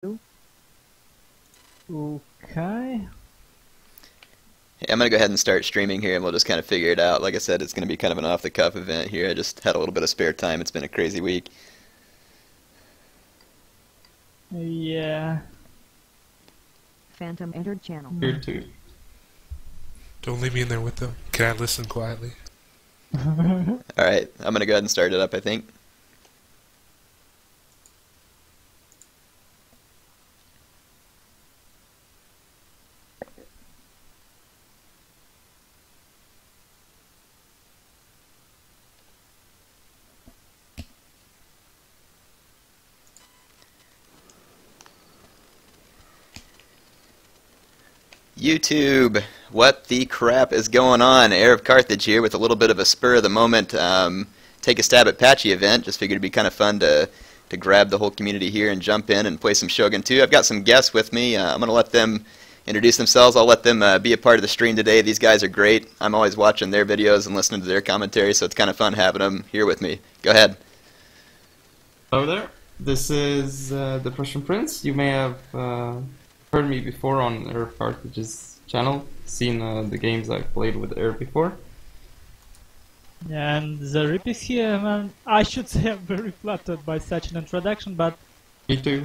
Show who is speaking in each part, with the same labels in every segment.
Speaker 1: Okay.
Speaker 2: Hey, I'm gonna go ahead and start streaming here, and we'll just kind of figure it out. Like I said, it's gonna be kind of an off-the-cuff event here. I just had a little bit of spare time. It's been a crazy week.
Speaker 1: Yeah.
Speaker 3: Phantom entered channel.
Speaker 4: Here too.
Speaker 5: Don't leave me in there with them. Can I listen quietly?
Speaker 2: All right, I'm gonna go ahead and start it up, I think. YouTube, what the crap is going on? HeirofCarthage here with a little bit of a spur of the moment take a stab at Patchy event. Just figured it'd be kind of fun to grab the whole community here and jump in and play some Shogun 2. I've got some guests with me. I'm going to let them introduce themselves. I'll let them be a part of the stream today. These guys are great. I'm always watching their videos and listening to their commentary, so it's kind of fun having them here with me. Go ahead.
Speaker 4: Hello there. This is the Prussian Prince. You may have heard me before on HeirofCarthage's channel, seen the games I've played with Heir before.
Speaker 1: And the Rip is here, man. I should say I'm very flattered by such an introduction, but
Speaker 4: Me too.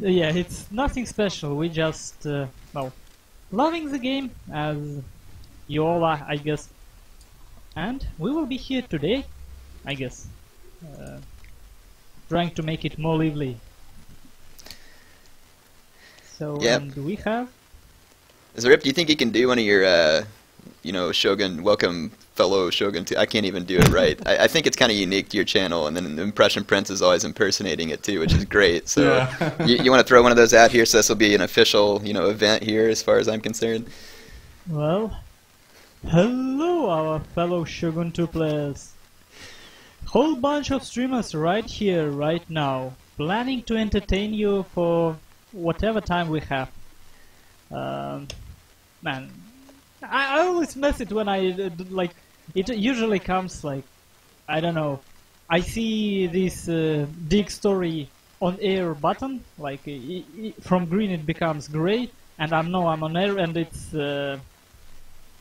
Speaker 1: it's nothing special. We just, well, loving the game, as you all are, I guess. And we will be here today, I guess, trying to make it more lively. So,
Speaker 2: Yep.
Speaker 1: and we have...
Speaker 2: Rip, do you think you can do one of your, Shogun, welcome fellow Shogun 2? I can't even do it right. I think it's kind of unique to your channel, and then the Impression Prince is always impersonating it too, which is great. So
Speaker 4: Yeah.
Speaker 2: you want to throw one of those out here, so this will be an official, event here as far as I'm concerned?
Speaker 1: Well, hello our fellow Shogun 2 players. Whole bunch of streamers right here, right now, planning to entertain you for whatever time we have. Man, I always mess it when like, it usually comes like, I don't know, I see this dig story on air button, like from green it becomes gray, and I know I'm on air and it's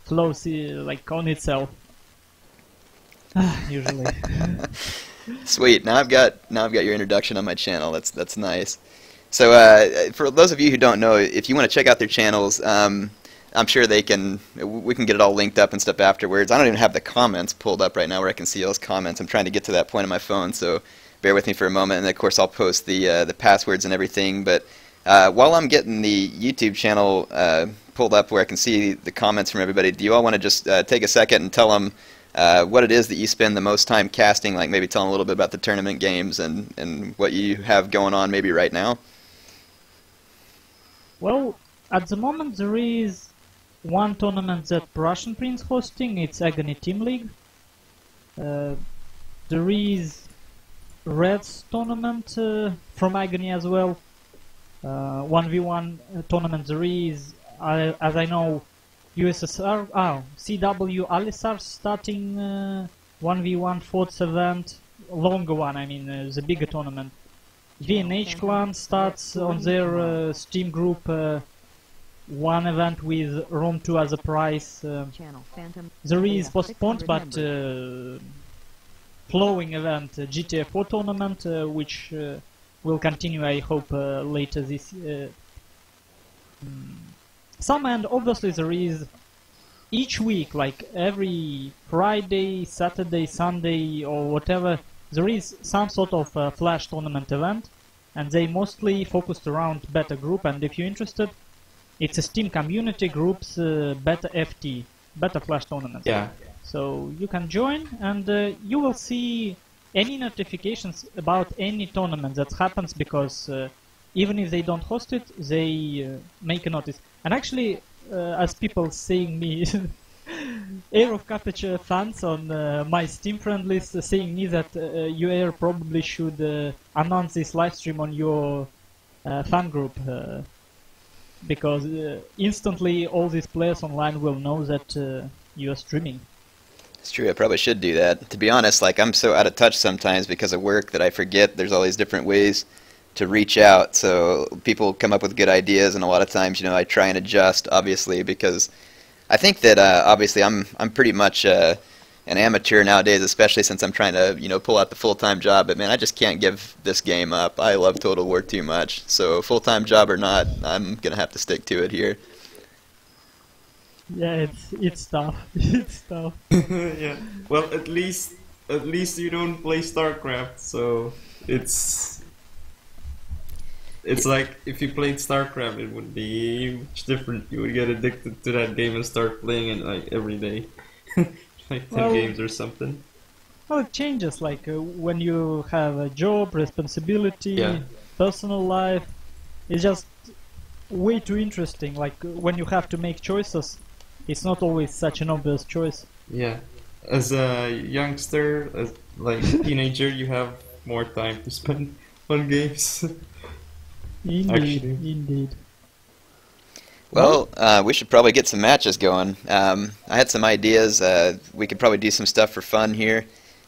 Speaker 1: flows like on itself. Usually.
Speaker 2: Sweet. Now I've got your introduction on my channel. That's nice. So for those of you who don't know, if you want to check out their channels, I'm sure we can get it all linked up and stuff afterwards. I don't even have the comments pulled up right now where I can see those comments. I'm trying to get to that point on my phone, so bear with me for a moment. And of course, I'll post the passwords and everything. But while I'm getting the YouTube channel pulled up where I can see the comments from everybody, do you all want to just take a second and tell them what it is that you spend the most time casting? Like maybe tell them a little bit about the tournament games and what you have going on maybe right now.
Speaker 1: Well, at the moment there is one tournament that Prussian Prince hosting, it's Agony Team League. There is Red's tournament from Agony as well. 1v1 tournament there is, as I know, USSR, CW Alisar starting 1v1 fourth event, longer one, I mean the bigger tournament. VNH Clan starts on their Steam group one event with Rome 2 as a prize.
Speaker 3: Channel Phantom.
Speaker 1: There is postponed but flowing event GTA 4 tournament, which will continue, I hope, later this summer. And obviously there is each week, like every Friday, Saturday, Sunday, or whatever, there is some sort of Flash tournament event, and they mostly focused around Beta Group, and if you're interested, it's a Steam community groups Beta FT, Beta Flash tournament.
Speaker 4: Yeah.
Speaker 1: So you can join, and you will see any notifications about any tournament that happens, because even if they don't host it, they make a notice. And actually, as people saying me, HeirofCarthage fans on my Steam friend list saying me that you Heir probably should announce this live stream on your fan group, because instantly all these players online will know that you are streaming.
Speaker 2: It's true, I probably should do that. To be honest, like I'm so out of touch sometimes because of work that I forget there's all these different ways to reach out. So people come up with good ideas, and a lot of times, I try and adjust, obviously, because I think that obviously I'm pretty much an amateur nowadays, especially since I'm trying to pull out the full-time job. But man, I just can't give this game up. I love Total War too much. So full-time job or not, I'm gonna have to stick to it here.
Speaker 1: Yeah, it's tough. It's tough.
Speaker 4: Yeah. Well, at least you don't play StarCraft, so it's like if you played StarCraft, it would be much different. You would get addicted to that game and start playing it like every day, like 10 games or something.
Speaker 1: Well, it changes. Like when you have a job, responsibility,
Speaker 4: Yeah.
Speaker 1: personal life, it's just way too interesting. Like when you have to make choices, it's not always such an obvious choice.
Speaker 4: Yeah. As a youngster, as like teenager, you have more time to spend on games.
Speaker 1: Indeed,
Speaker 4: Actually.
Speaker 1: indeed.
Speaker 2: Well, we should probably get some matches going. I had some ideas. We could probably do some stuff for fun here.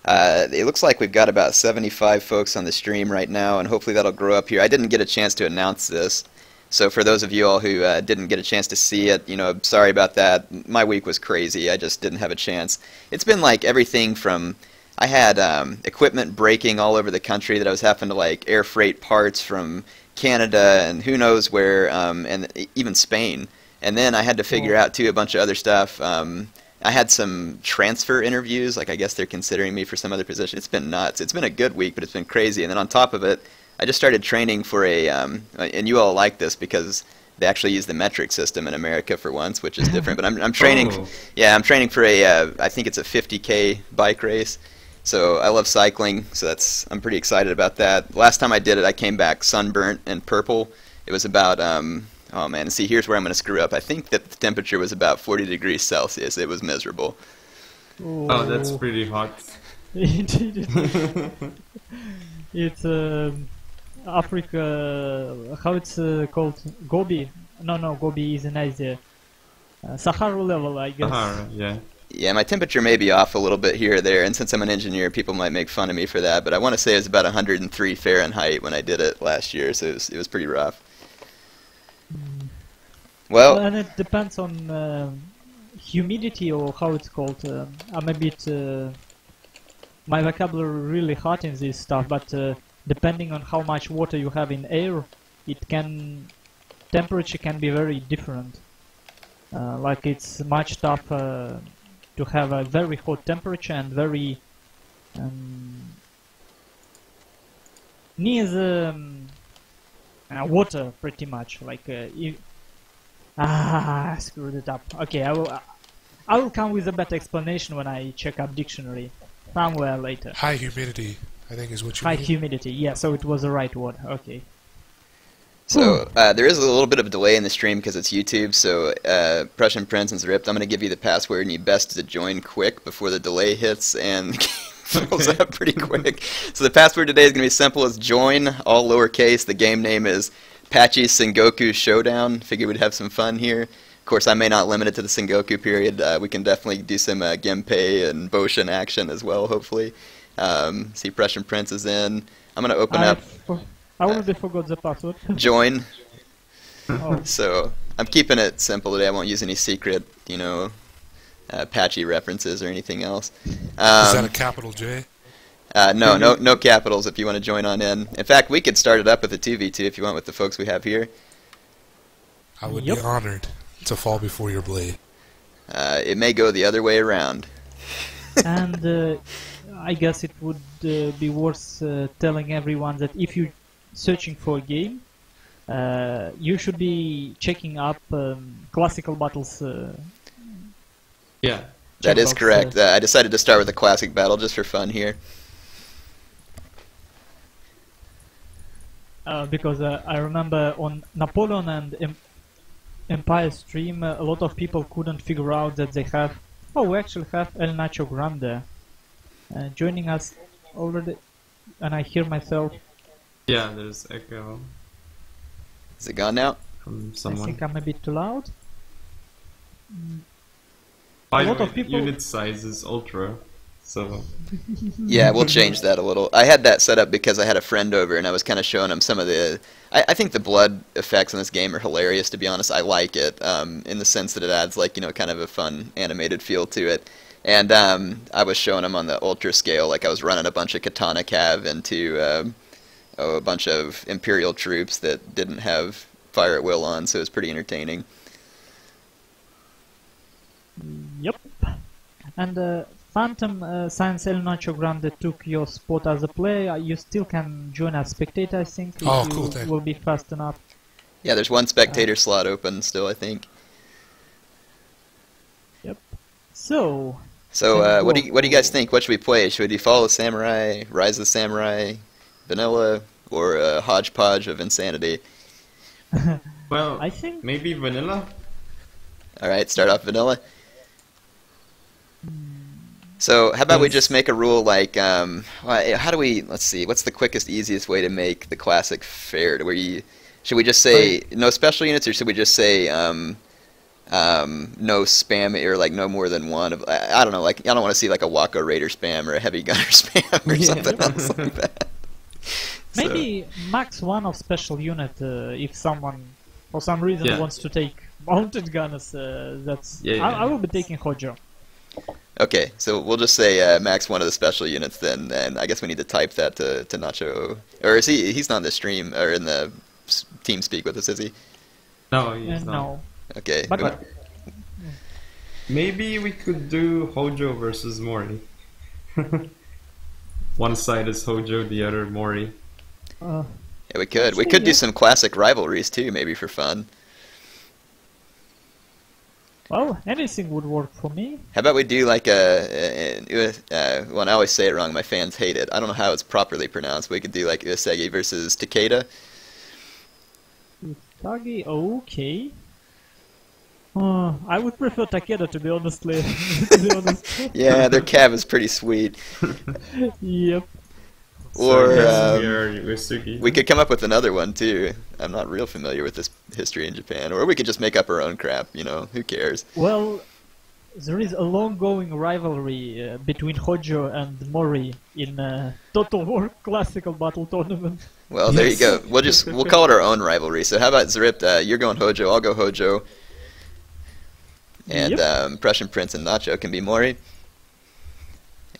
Speaker 2: It looks like we've got about 75 folks on the stream right now, and hopefully that'll grow up here. I didn't get a chance to announce this, so for those of you all who didn't get a chance to see it, sorry about that. My week was crazy. I just didn't have a chance. It's been like everything from... I had equipment breaking all over the country that I was having to like air freight parts from Canada and who knows where, and even Spain. And then I had to figure out too a bunch of other stuff. I had some transfer interviews, like I guess they're considering me for some other position. It's been nuts. It's been a good week, but it's been crazy. And then on top of it, I just started training for a, and you all like this because they actually use the metric system in America for once, which is different. But I'm training, yeah, I'm training for a, I think it's a 50K bike race. So I love cycling, so I'm pretty excited about that. Last time I did it, I came back sunburnt and purple. It was about, oh man, see, here's where I'm going to screw up. I think that the temperature was about 40 degrees Celsius. It was miserable.
Speaker 4: Oh, that's pretty hot.
Speaker 1: Indeed. It's Africa, how it's called? Gobi? No, Gobi is in Asia. Sahara level, I guess.
Speaker 4: Sahara, yeah.
Speaker 2: Yeah, my temperature may be off a little bit here or there, and since I'm an engineer, people might make fun of me for that, but I want to say it was about 103 Fahrenheit when I did it last year, so it was pretty rough. Well,
Speaker 1: and it depends on humidity or how it's called. I'm a bit... my vocabulary really hot in this stuff, but depending on how much water you have in air, temperature can be very different. Like it's much tougher to have a very hot temperature and very near the water, pretty much. Like I screwed it up. Okay, I will come with a better explanation when I check up dictionary somewhere later.
Speaker 5: High humidity, I think is what you
Speaker 1: High
Speaker 5: mean.
Speaker 1: humidity. Yeah, so it was the right word. Okay.
Speaker 2: so there is a little bit of a delay in the stream because it's YouTube, so Prussian Prince and Zripped, I'm going to give you the password, and you best to join quick before the delay hits, and the game fills up pretty quick. So the password today is going to be simple as join, all lowercase. The game name is Patchy Sengoku Showdown. Figured we'd have some fun here. Of course, I may not limit it to the Sengoku period. We can definitely do some Genpei and Boshin action as well, hopefully. See, Prussian Prince is in. I'm going to open up...
Speaker 1: I already forgot the password.
Speaker 2: Join.
Speaker 1: Oh.
Speaker 2: So I'm keeping it simple today. I won't use any secret, patchy references or anything else.
Speaker 5: Is that a capital J?
Speaker 2: No capitals if you want to join on in. In fact, we could start it up with a 2v2 if you want with the folks we have here.
Speaker 5: I would be honored to fall before your blade.
Speaker 2: It may go the other way around.
Speaker 1: And I guess it would be worth telling everyone that if you're searching for a game, you should be checking up classical battles.
Speaker 4: Yeah.
Speaker 2: That is correct. I decided to start with a classic battle just for fun here.
Speaker 1: Because I remember on Napoleon and Empire stream, a lot of people couldn't figure out that they have... Oh, we actually have El Nacho Grande joining us already, and I hear myself.
Speaker 4: Yeah, there's echo
Speaker 2: Is it gone now?
Speaker 4: from
Speaker 1: I
Speaker 4: someone.
Speaker 1: think I'm a bit too loud.
Speaker 4: By
Speaker 1: a
Speaker 4: the
Speaker 1: lot
Speaker 4: way,
Speaker 1: of people...
Speaker 4: unit size is ultra, So
Speaker 2: Yeah, we'll change that a little. I had that set up because I had a friend over and I was kind of showing him some of the. I think the blood effects in this game are hilarious. To be honest, I like it in the sense that it adds like kind of a fun animated feel to it. And I was showing him on the ultra scale, like I was running a bunch of Katana cav into a bunch of Imperial troops that didn't have fire at will on, so it was pretty entertaining.
Speaker 1: Yep. And Phantom, since El Nacho Grande took your spot as a player, you still can join as spectator, I think, if
Speaker 5: Oh,
Speaker 1: you
Speaker 5: cool, thank
Speaker 1: will be fast enough.
Speaker 2: Yeah, there's one spectator slot open still, I think.
Speaker 1: Yep. So
Speaker 2: What do you guys think? What should we play? Should we do Fall of Samurai, Rise of the Samurai, Vanilla, or a hodgepodge of insanity?
Speaker 4: well,
Speaker 1: I think
Speaker 4: maybe vanilla.
Speaker 2: All right, start off Vanilla. So how about we just make a rule like, how do we, let's see, what's the quickest, easiest way to make the classic fair? To where should we just say no special units, or should we just say no spam, or like no more than one of, I don't know, like I don't want to see like a Wako Raider spam or a Heavy Gunner spam or something else like that.
Speaker 1: maybe max one of special unit if someone for some reason wants to take mounted gunners. I will be taking Hojo.
Speaker 2: Okay, so we'll just say max one of the special units then, and I guess we need to type that to Nacho. Or is he's not in the stream, or in the team speak with us, is he?
Speaker 4: No, he's not.
Speaker 1: No.
Speaker 2: Okay.
Speaker 1: But
Speaker 4: Maybe we could do Hojo versus Mori. One side is Hojo, the other Mori.
Speaker 2: Yeah, we could. We could do some classic rivalries too, maybe for fun.
Speaker 1: Well, anything would work for me.
Speaker 2: How about we do like well, I always say it wrong, my fans hate it. I don't know how it's properly pronounced. We could do like Usagi versus Takeda.
Speaker 1: Usagi, okay. I would prefer Takeda, to be honest.
Speaker 2: Yeah, their cav is pretty sweet.
Speaker 1: Yep.
Speaker 2: Or
Speaker 4: we
Speaker 2: could come up with another one too. I'm not real familiar with this history in Japan. Or we could just make up our own crap, who cares?
Speaker 1: Well, there is a long-going rivalry between Hojo and Mori in Total War Classical Battle Tournament.
Speaker 2: Well, there you go. We'll call it our own rivalry. So how about Zript, you're going Hojo, I'll go Hojo. And Prussian Prince and Nacho can be Mori.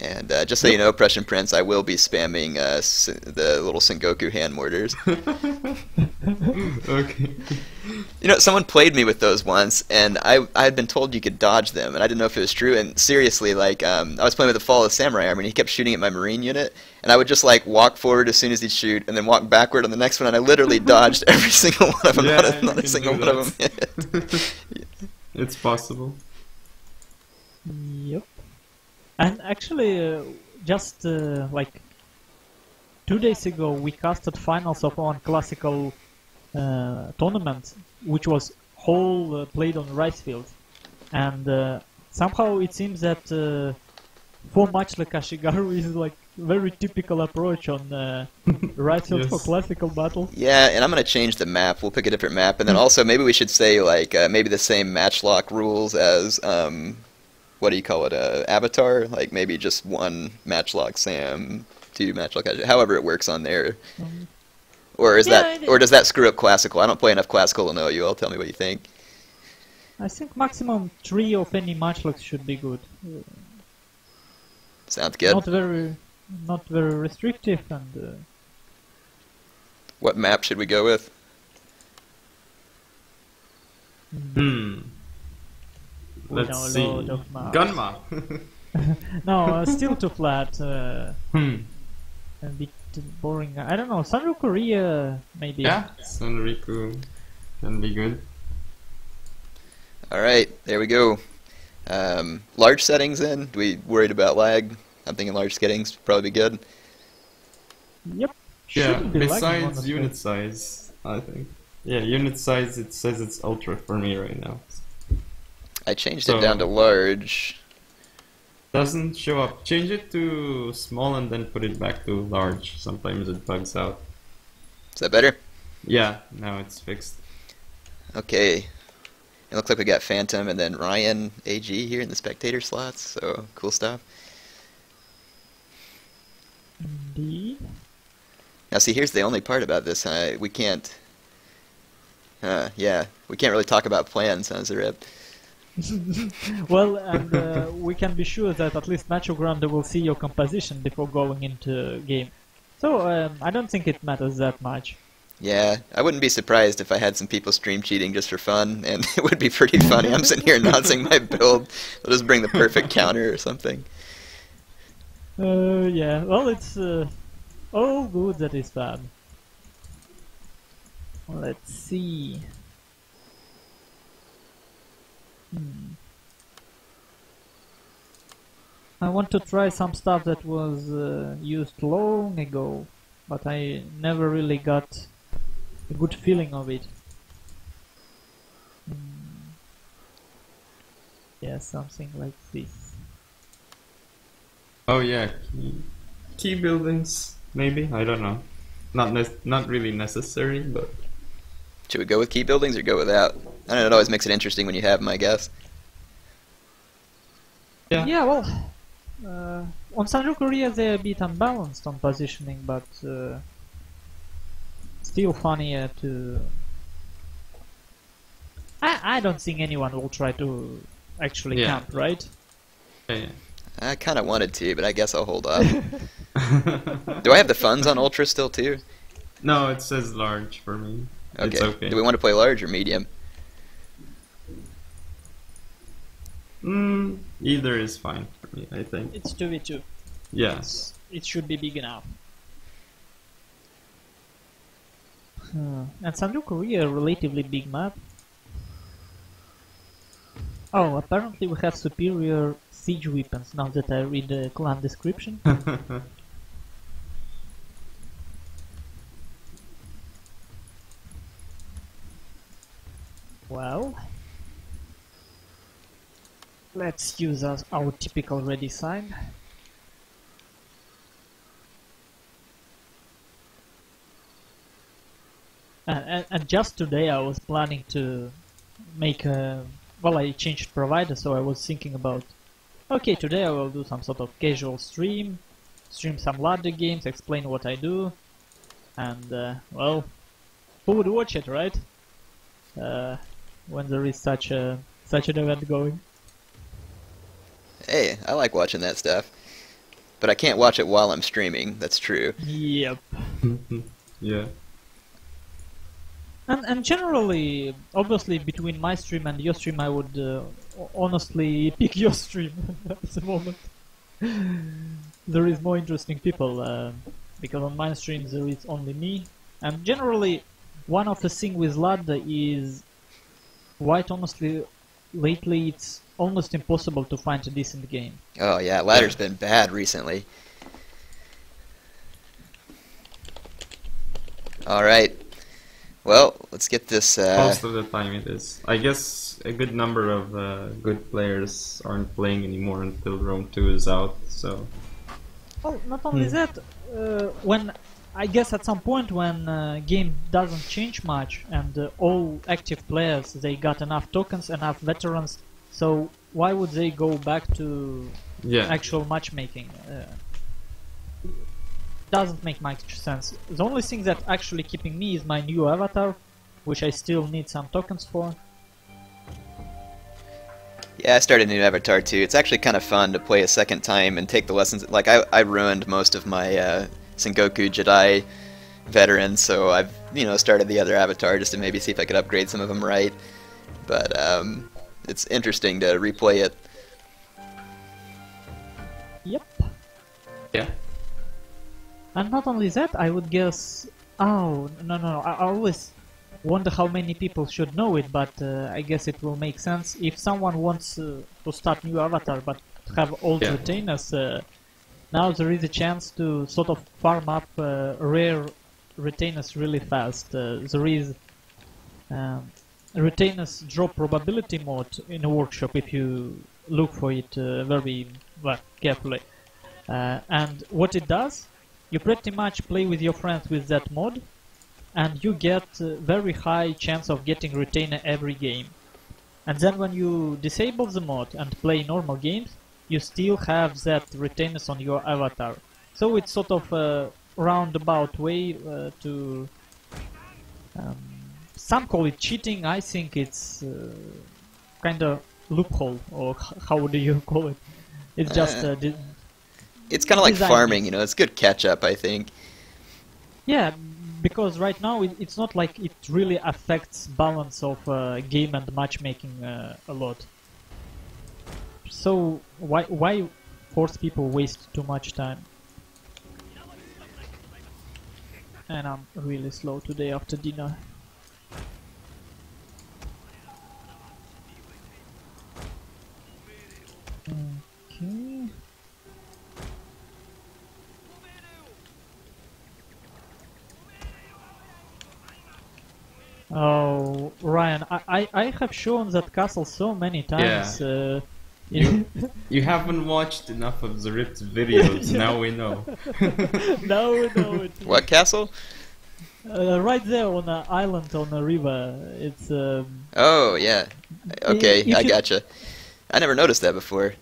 Speaker 2: And just so you know, Prussian Prince, I will be spamming the little Sengoku hand mortars.
Speaker 4: Okay.
Speaker 2: Someone played me with those once, and I had been told you could dodge them, and I didn't know if it was true. And seriously, like, I was playing with the Fall of the Samurai Army, and he kept shooting at my Marine unit, and I would just like walk forward as soon as he'd shoot, and then walk backward on the next one, and I literally dodged every single one of them. Not a single one of them hit.
Speaker 4: It's possible.
Speaker 1: Yep. And actually, just like 2 days ago, we casted finals of one classical tournament, which was whole played on rice field. And somehow it seems that for much like Kashigaru is like very typical approach on rice field for classical battle.
Speaker 2: Yeah, and I'm going to change the map. We'll pick a different map. And then also maybe we should say like maybe the same matchlock rules as... what do you call it? Avatar? Like maybe just one matchlock Sam, two matchlock Ajay, however it works on there. Or is or does that screw up classical? I don't play enough classical to know you. All tell me what you think.
Speaker 1: I think maximum 3 of any matchlocks should be good.
Speaker 2: Sounds good.
Speaker 1: Not very restrictive and.
Speaker 2: What map should we go with?
Speaker 4: Let's see. Gunma.
Speaker 1: No, still too flat. A bit boring. I don't know. Sanrio Korea maybe.
Speaker 4: Yeah, Sanriku can be good.
Speaker 2: All right, there we go. Large settings then? Do we worried about lag? I'm thinking large settings would probably be good.
Speaker 1: Yep.
Speaker 4: Yeah,
Speaker 1: Shouldn't be lagging,
Speaker 4: besides
Speaker 1: honestly.
Speaker 4: unit size, I think. Yeah, unit size, it says it's ultra for me right now.
Speaker 2: I changed it down to large.
Speaker 4: Doesn't show up. Change it to small and then put it back to large. Sometimes it bugs out.
Speaker 2: Is that better?
Speaker 4: Yeah, now it's fixed.
Speaker 2: Okay. It looks like we got Phantom and then Ryan AG here in the spectator slots, so cool stuff.
Speaker 1: Indeed.
Speaker 2: Now, see, here's the only part about this. We can't. Yeah, we can't really talk about plans, huh, Zareb?
Speaker 1: Well, and we can be sure that at least Nacho Grande will see your composition before going into game. So I don't think it matters that much.
Speaker 2: Yeah, I wouldn't be surprised if I had some people stream cheating just for fun, and it would be pretty funny. I'm sitting here announcing my build. They'll just bring the perfect counter or something.
Speaker 1: Yeah, well, it's all good that is bad. Let's see. I want to try some stuff that was used long ago, but I never really got a good feeling of it. Yeah, something like this.
Speaker 4: Oh yeah, key buildings maybe. I don't know. Not really necessary, but
Speaker 2: Should we go with key buildings or go without? I don't know, it always makes it interesting when you have them, I guess.
Speaker 4: yeah.
Speaker 1: Yeah, well, on Sanrio Korea they're a bit unbalanced on positioning, but still funnier to... I don't think anyone will try to actually
Speaker 4: Yeah.
Speaker 1: camp, right?
Speaker 4: Yeah.
Speaker 2: I kind of wanted to, but I guess I'll hold off. Do I have the funds on Ultra still, too?
Speaker 4: No, it says large for me.
Speaker 2: Okay.
Speaker 4: It's okay.
Speaker 2: Do we want to play large or medium?
Speaker 4: Either is fine for me, I think.
Speaker 1: It's 2v2.
Speaker 4: Yes.
Speaker 1: It should be big enough. And Sanrio Korea, a relatively big map. Oh, apparently we have superior siege weapons now that I read the clan description. Well, let's use our typical ready sign. And just today I was planning to make a... Well, I changed provider, so I was thinking about... Okay, today I will do some sort of casual stream some ladder games, explain what I do, and, well, who would watch it, right? When there is such an event going.
Speaker 2: Hey, I like watching that stuff. But I can't watch it while I'm streaming, that's true.
Speaker 1: Yep.
Speaker 4: Yeah.
Speaker 1: And generally, obviously, between my stream and your stream, I would honestly pick your stream at the moment. There is more interesting people, because on my streams there is only me. And generally, one of the things with ladder is, quite honestly, lately it's almost impossible to find a decent game.
Speaker 2: Oh yeah, ladder's been bad recently. Alright. Well, let's get this...
Speaker 4: Most of the time it is. I guess a good number of good players aren't playing anymore until Rome 2 is out, so...
Speaker 1: Well, not only that, when I guess at some point when game doesn't change much and all active players, they got enough tokens, enough veterans, so why would they go back to actual matchmaking? Doesn't make much sense. The only thing that actually keeping me is my new avatar, which I still need some tokens for.
Speaker 2: Yeah, I started a new avatar too. It's actually kind of fun to play a second time and take the lessons. Like, I ruined most of my Sengoku Jedi veterans, so I've, started the other avatar just to maybe see if I could upgrade some of them right. But it's interesting to replay it.
Speaker 1: Yep.
Speaker 4: Yeah.
Speaker 1: And not only that, I would guess... Oh, no, I always wonder how many people should know it, but I guess it will make sense. If someone wants to start new avatar but have old retainers, now there is a chance to sort of farm up rare retainers really fast. There is retainers drop probability mode in a workshop if you look for it very carefully. And what it does, you pretty much play with your friends with that mod, and you get very high chance of getting retainer every game. And then when you disable the mod and play normal games, you still have that retainers on your avatar. So it's sort of a roundabout way to. Some call it cheating. I think it's kind of loophole, or how do you call it? It's just
Speaker 2: it's kind of like
Speaker 1: design
Speaker 2: farming,
Speaker 1: it.
Speaker 2: you know. It's good catch up, I think.
Speaker 1: Yeah, because right now it's not like it really affects balance of game and matchmaking a lot. So why force people waste too much time? And I'm really slow today after dinner. Okay. Oh, Ryan, I have shown that castle so many times.
Speaker 4: You haven't watched enough of the Ripped videos, now we know.
Speaker 1: Now we know it.
Speaker 2: What castle?
Speaker 1: Right there on an island on a river. It's.
Speaker 2: Oh, yeah. Okay,
Speaker 1: if
Speaker 2: I
Speaker 1: you-
Speaker 2: gotcha. I never noticed that before.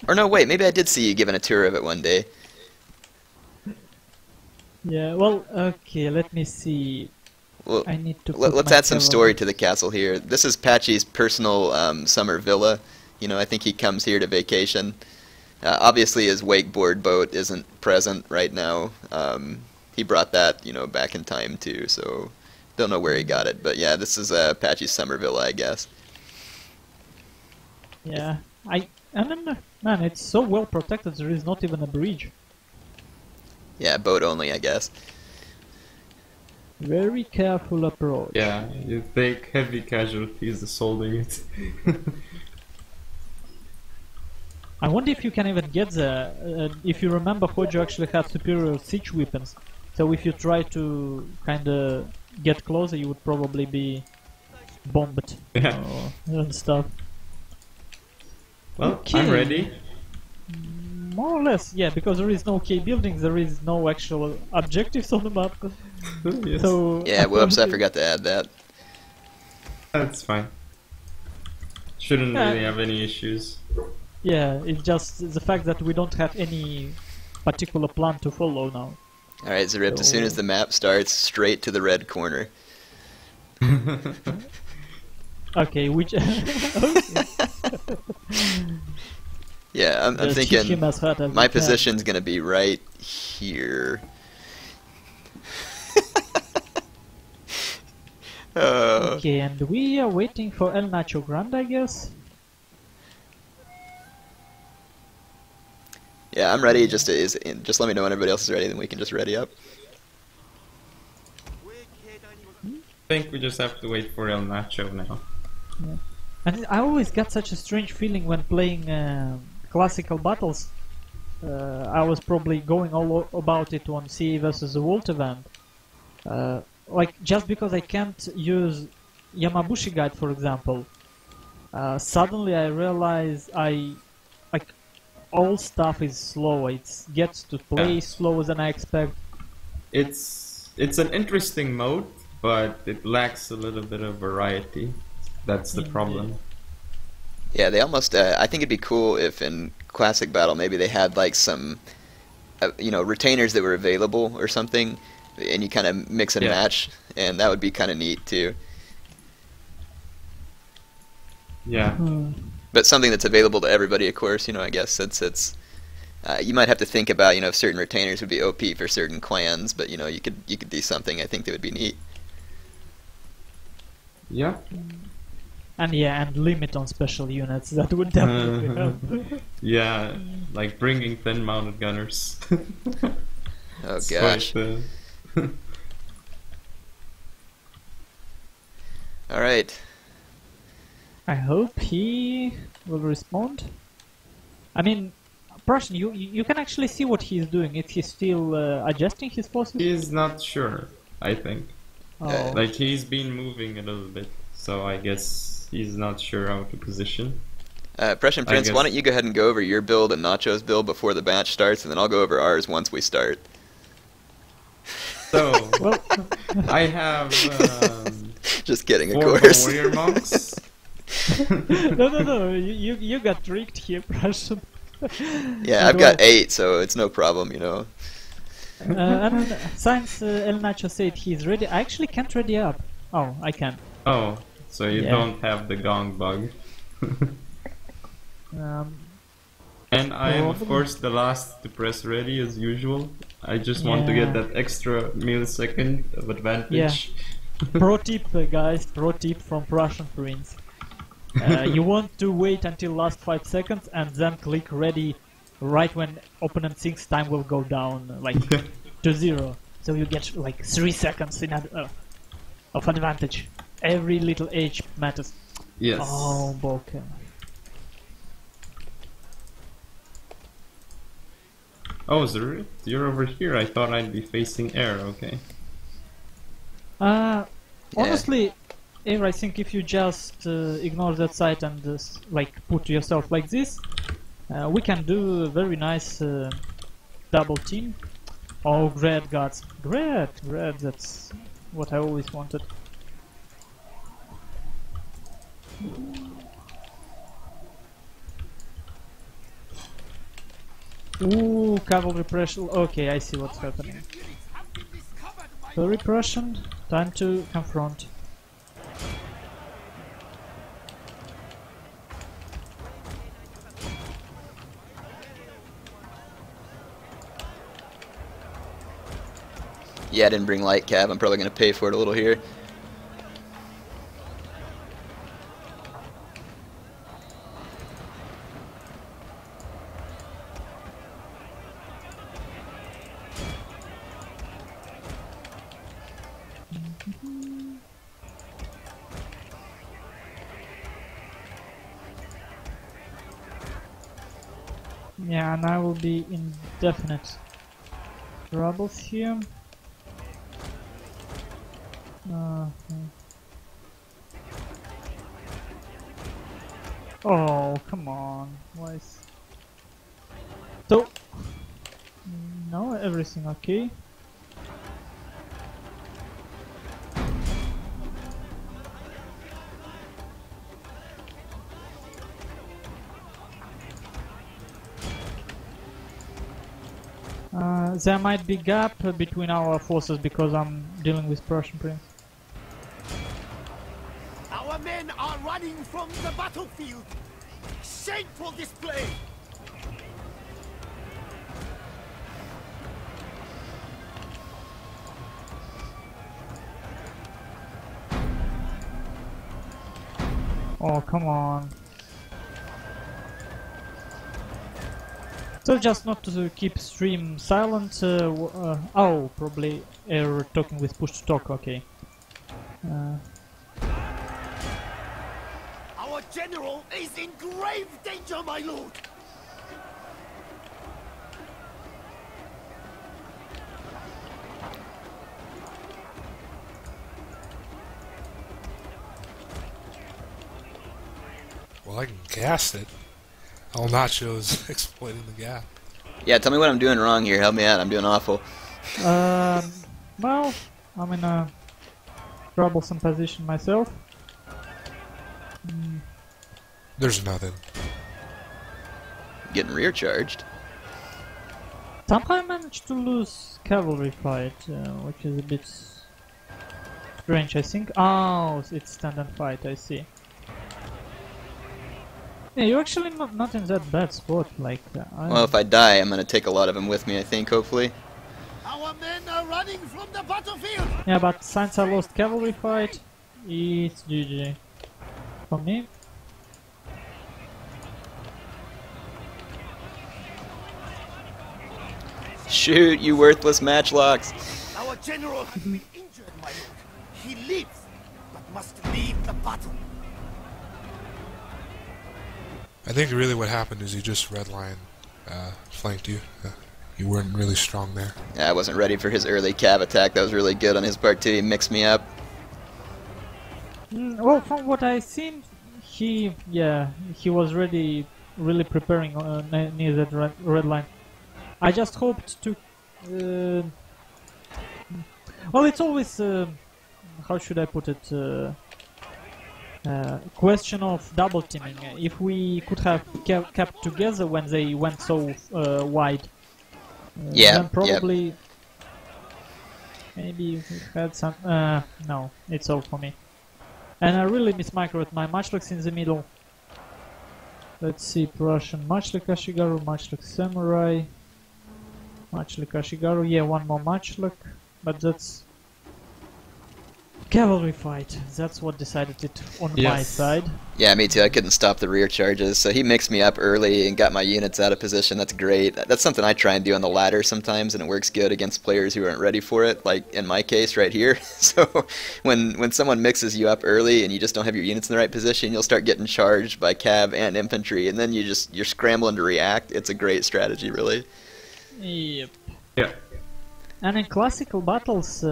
Speaker 2: Or no, wait, maybe I did see you giving a tour of it one day.
Speaker 1: Yeah. Well, okay. Let me see.
Speaker 2: Well,
Speaker 1: I need to.
Speaker 2: let's add some story to the castle here. This is Patchy's personal summer villa. You know, I think he comes here to vacation. Obviously, his wakeboard boat isn't present right now. He brought that, you know, back in time too. So, don't know where he got it, but yeah, this is Patchy's summer villa, I guess.
Speaker 1: Yeah. I don't know. Man, it's so well protected. There is not even a bridge.
Speaker 2: Yeah, boat only, I guess.
Speaker 1: Very careful approach.
Speaker 4: Yeah, you take heavy casualties assaulting it.
Speaker 1: I wonder if you can even get there. If you remember, Hojo actually had superior siege weapons. So if you try to kind of get closer, you would probably be bombed
Speaker 4: Yeah.
Speaker 1: and stuff.
Speaker 4: Well,
Speaker 1: Okay.
Speaker 4: I'm ready.
Speaker 1: More or less, yeah, because there is no key buildings, there is no actual objectives on the map.
Speaker 4: Yes.
Speaker 1: So
Speaker 2: Yeah, whoops, I forgot to add that.
Speaker 4: That's fine. Shouldn't
Speaker 1: Yeah.
Speaker 4: really have any issues.
Speaker 1: yeah, it's just the fact that we don't have any particular plan to follow now.
Speaker 2: Alright, Zaript, as soon as the map starts, straight to the red corner.
Speaker 1: Okay, which
Speaker 2: Yeah, I'm
Speaker 1: Just teach
Speaker 2: thinking
Speaker 1: him as hard as
Speaker 2: my
Speaker 1: we can.
Speaker 2: position's gonna be right here.
Speaker 1: Okay, and we are waiting for El Nacho Grande, I guess.
Speaker 2: Yeah, I'm ready. Just let me know when everybody else is ready, then we can just ready up.
Speaker 4: I think we just have to wait for El Nacho now.
Speaker 1: And I always get such a strange feeling when playing classical battles. I was probably going all about it on CA versus the World event. Like, just because I can't use Yamabushi Guide, for example, suddenly I realize all stuff is slow. It gets to play
Speaker 4: Yeah.
Speaker 1: slower than I expect.
Speaker 4: It's an interesting mode, but it lacks a little bit of variety. That's the
Speaker 1: Indeed.
Speaker 4: problem.
Speaker 2: Yeah, they almost. I think it'd be cool if in classic battle maybe they had like some, retainers that were available or something, and you kind of mix and
Speaker 4: Yeah.
Speaker 2: match, and that would be kind of neat too.
Speaker 4: Yeah.
Speaker 2: But something that's available to everybody, of course. I guess since it's. You might have to think about, if certain retainers would be OP for certain clans, but you could do something. I think that would be neat.
Speaker 4: Yeah.
Speaker 1: And yeah, and limit on special units. That would definitely help.
Speaker 4: Yeah, like bringing 10 mounted gunners.
Speaker 2: Oh
Speaker 4: It's
Speaker 2: gosh!
Speaker 4: quite,
Speaker 2: All right.
Speaker 1: I hope he will respond. I mean, Prussian, you can actually see what he's doing. Is he still adjusting his forces?
Speaker 4: He's not sure, I think.
Speaker 1: Oh.
Speaker 4: Like, he's been moving a little bit, so I guess he's not sure how to position.
Speaker 2: Prussian
Speaker 4: I
Speaker 2: Prince, why
Speaker 4: guess-
Speaker 2: don't you go ahead and go over your build and Nacho's build before the match starts, and then I'll go over ours once we start.
Speaker 4: So,
Speaker 1: Well,
Speaker 4: I have
Speaker 2: Just kidding, of
Speaker 4: 4
Speaker 2: course.
Speaker 4: warrior monks.
Speaker 1: no, you got tricked here, Prussian.
Speaker 2: Yeah, I've got 8, so it's no problem, you know.
Speaker 1: And since El Nacho said he's ready, I actually can't ready up. Oh, I can.
Speaker 4: Oh, so you
Speaker 1: Yeah.
Speaker 4: don't have the gong bug. And I am of
Speaker 1: Probably.
Speaker 4: course the last to press ready as usual. I just want to get
Speaker 1: Yeah.
Speaker 4: that extra millisecond of advantage.
Speaker 1: Pro tip, guys. Pro tip from Russian Prince. You want to wait until last 5 seconds and then click ready right when opponent thinks time will go down like to 0. So you get like 3 seconds of advantage. Every little age matters.
Speaker 4: Yes.
Speaker 1: Oh, bokeh.
Speaker 4: Oh, Zuri, you're over here. I thought I'd be facing Heir. Okay.
Speaker 1: Honestly, Heir, I think if you just ignore that side and like put yourself like this, we can do a very nice double team. Oh, great gods, great, that's what I always wanted. Ooh, cavalry pressure. Okay, I see what's happening. Very Prussian, time to confront.
Speaker 2: Yeah, I didn't bring light cab. I'm probably going to pay for it a little here.
Speaker 1: Yeah, and I will be in definite troubles here. Oh, come on. Why is... So... No, everything okay. There might be gap between our forces because I'm dealing with Prussian Prince.
Speaker 3: Our men are running from the battlefield! Shameful display!
Speaker 1: Oh, come on. So just not to keep stream silent. Oh, probably Heir talking with push to talk. Okay.
Speaker 3: Our general is in grave danger, my lord!
Speaker 5: Well, I can gas it. All Nacho's exploiting the gap.
Speaker 2: Yeah, tell me what I'm doing wrong here. Help me out. I'm doing awful.
Speaker 1: Well, I'm in a troublesome position myself.
Speaker 5: There's nothing.
Speaker 2: Getting rear charged.
Speaker 1: Somehow I managed to lose cavalry fight, which is a bit strange, I think. Oh, it's stand and fight, I see. Yeah, you're actually not in that bad spot, like...
Speaker 2: Well, if I die, I'm going to take a lot of them with me, I think, hopefully.
Speaker 3: Our men are running from the battlefield!
Speaker 1: Yeah, but since I lost cavalry fight, it's GG. For me.
Speaker 2: Shoot, you worthless matchlocks.
Speaker 3: Our general has been injured, my lord. He lives, but must leave the battle.
Speaker 5: I think really what happened is you just redline flanked you. You weren't really strong there.
Speaker 2: Yeah, I wasn't ready for his early cav attack. That was really good on his part, too. He mixed me up.
Speaker 1: Well, from what I've seen, he was really preparing near that red line. I just hoped to... well, it's always... how should I put it? Question of double teaming. If we could have kept together when they went so wide,
Speaker 2: Yeah,
Speaker 1: then probably maybe we had some. No, it's all for me. And I really mismicroed my matchlocks in the middle. Let's see, Prussian matchlock Ashigaru, matchlock Samurai, matchlock Ashigaru. Yeah, one more matchlock, but that's cavalry fight. That's what decided it on my side.
Speaker 2: Yeah, me too. I couldn't stop the rear charges, so he mixed me up early and got my units out of position. That's great. That's something I try and do on the ladder sometimes, and it works good against players who aren't ready for it, like in my case right here. So when someone mixes you up early and you just don't have your units in the right position, you'll start getting charged by cav and infantry, and then you're scrambling to react. It's a great strategy, really.
Speaker 1: Yep.
Speaker 4: Yeah.
Speaker 1: And in classical battles,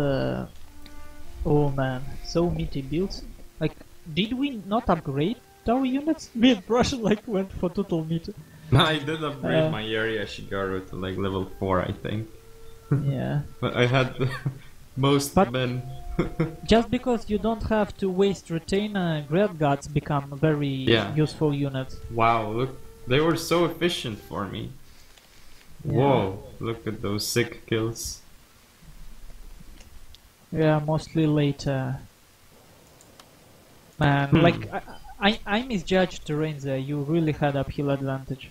Speaker 1: oh man, so meaty builds. Like, did we not upgrade our units? Me and Prussian like went for total meat.
Speaker 4: No, I did upgrade my area Shigaru to like level 4, I think.
Speaker 1: Yeah.
Speaker 4: But I had most men.
Speaker 1: Just because you don't have to waste retainer, Great Gods become a very useful unit.
Speaker 4: Wow, look, they were so efficient for me.
Speaker 1: Yeah.
Speaker 4: Whoa, look at those sick kills.
Speaker 1: Yeah, mostly later. Man, like, I misjudged terrain there. You really had uphill advantage.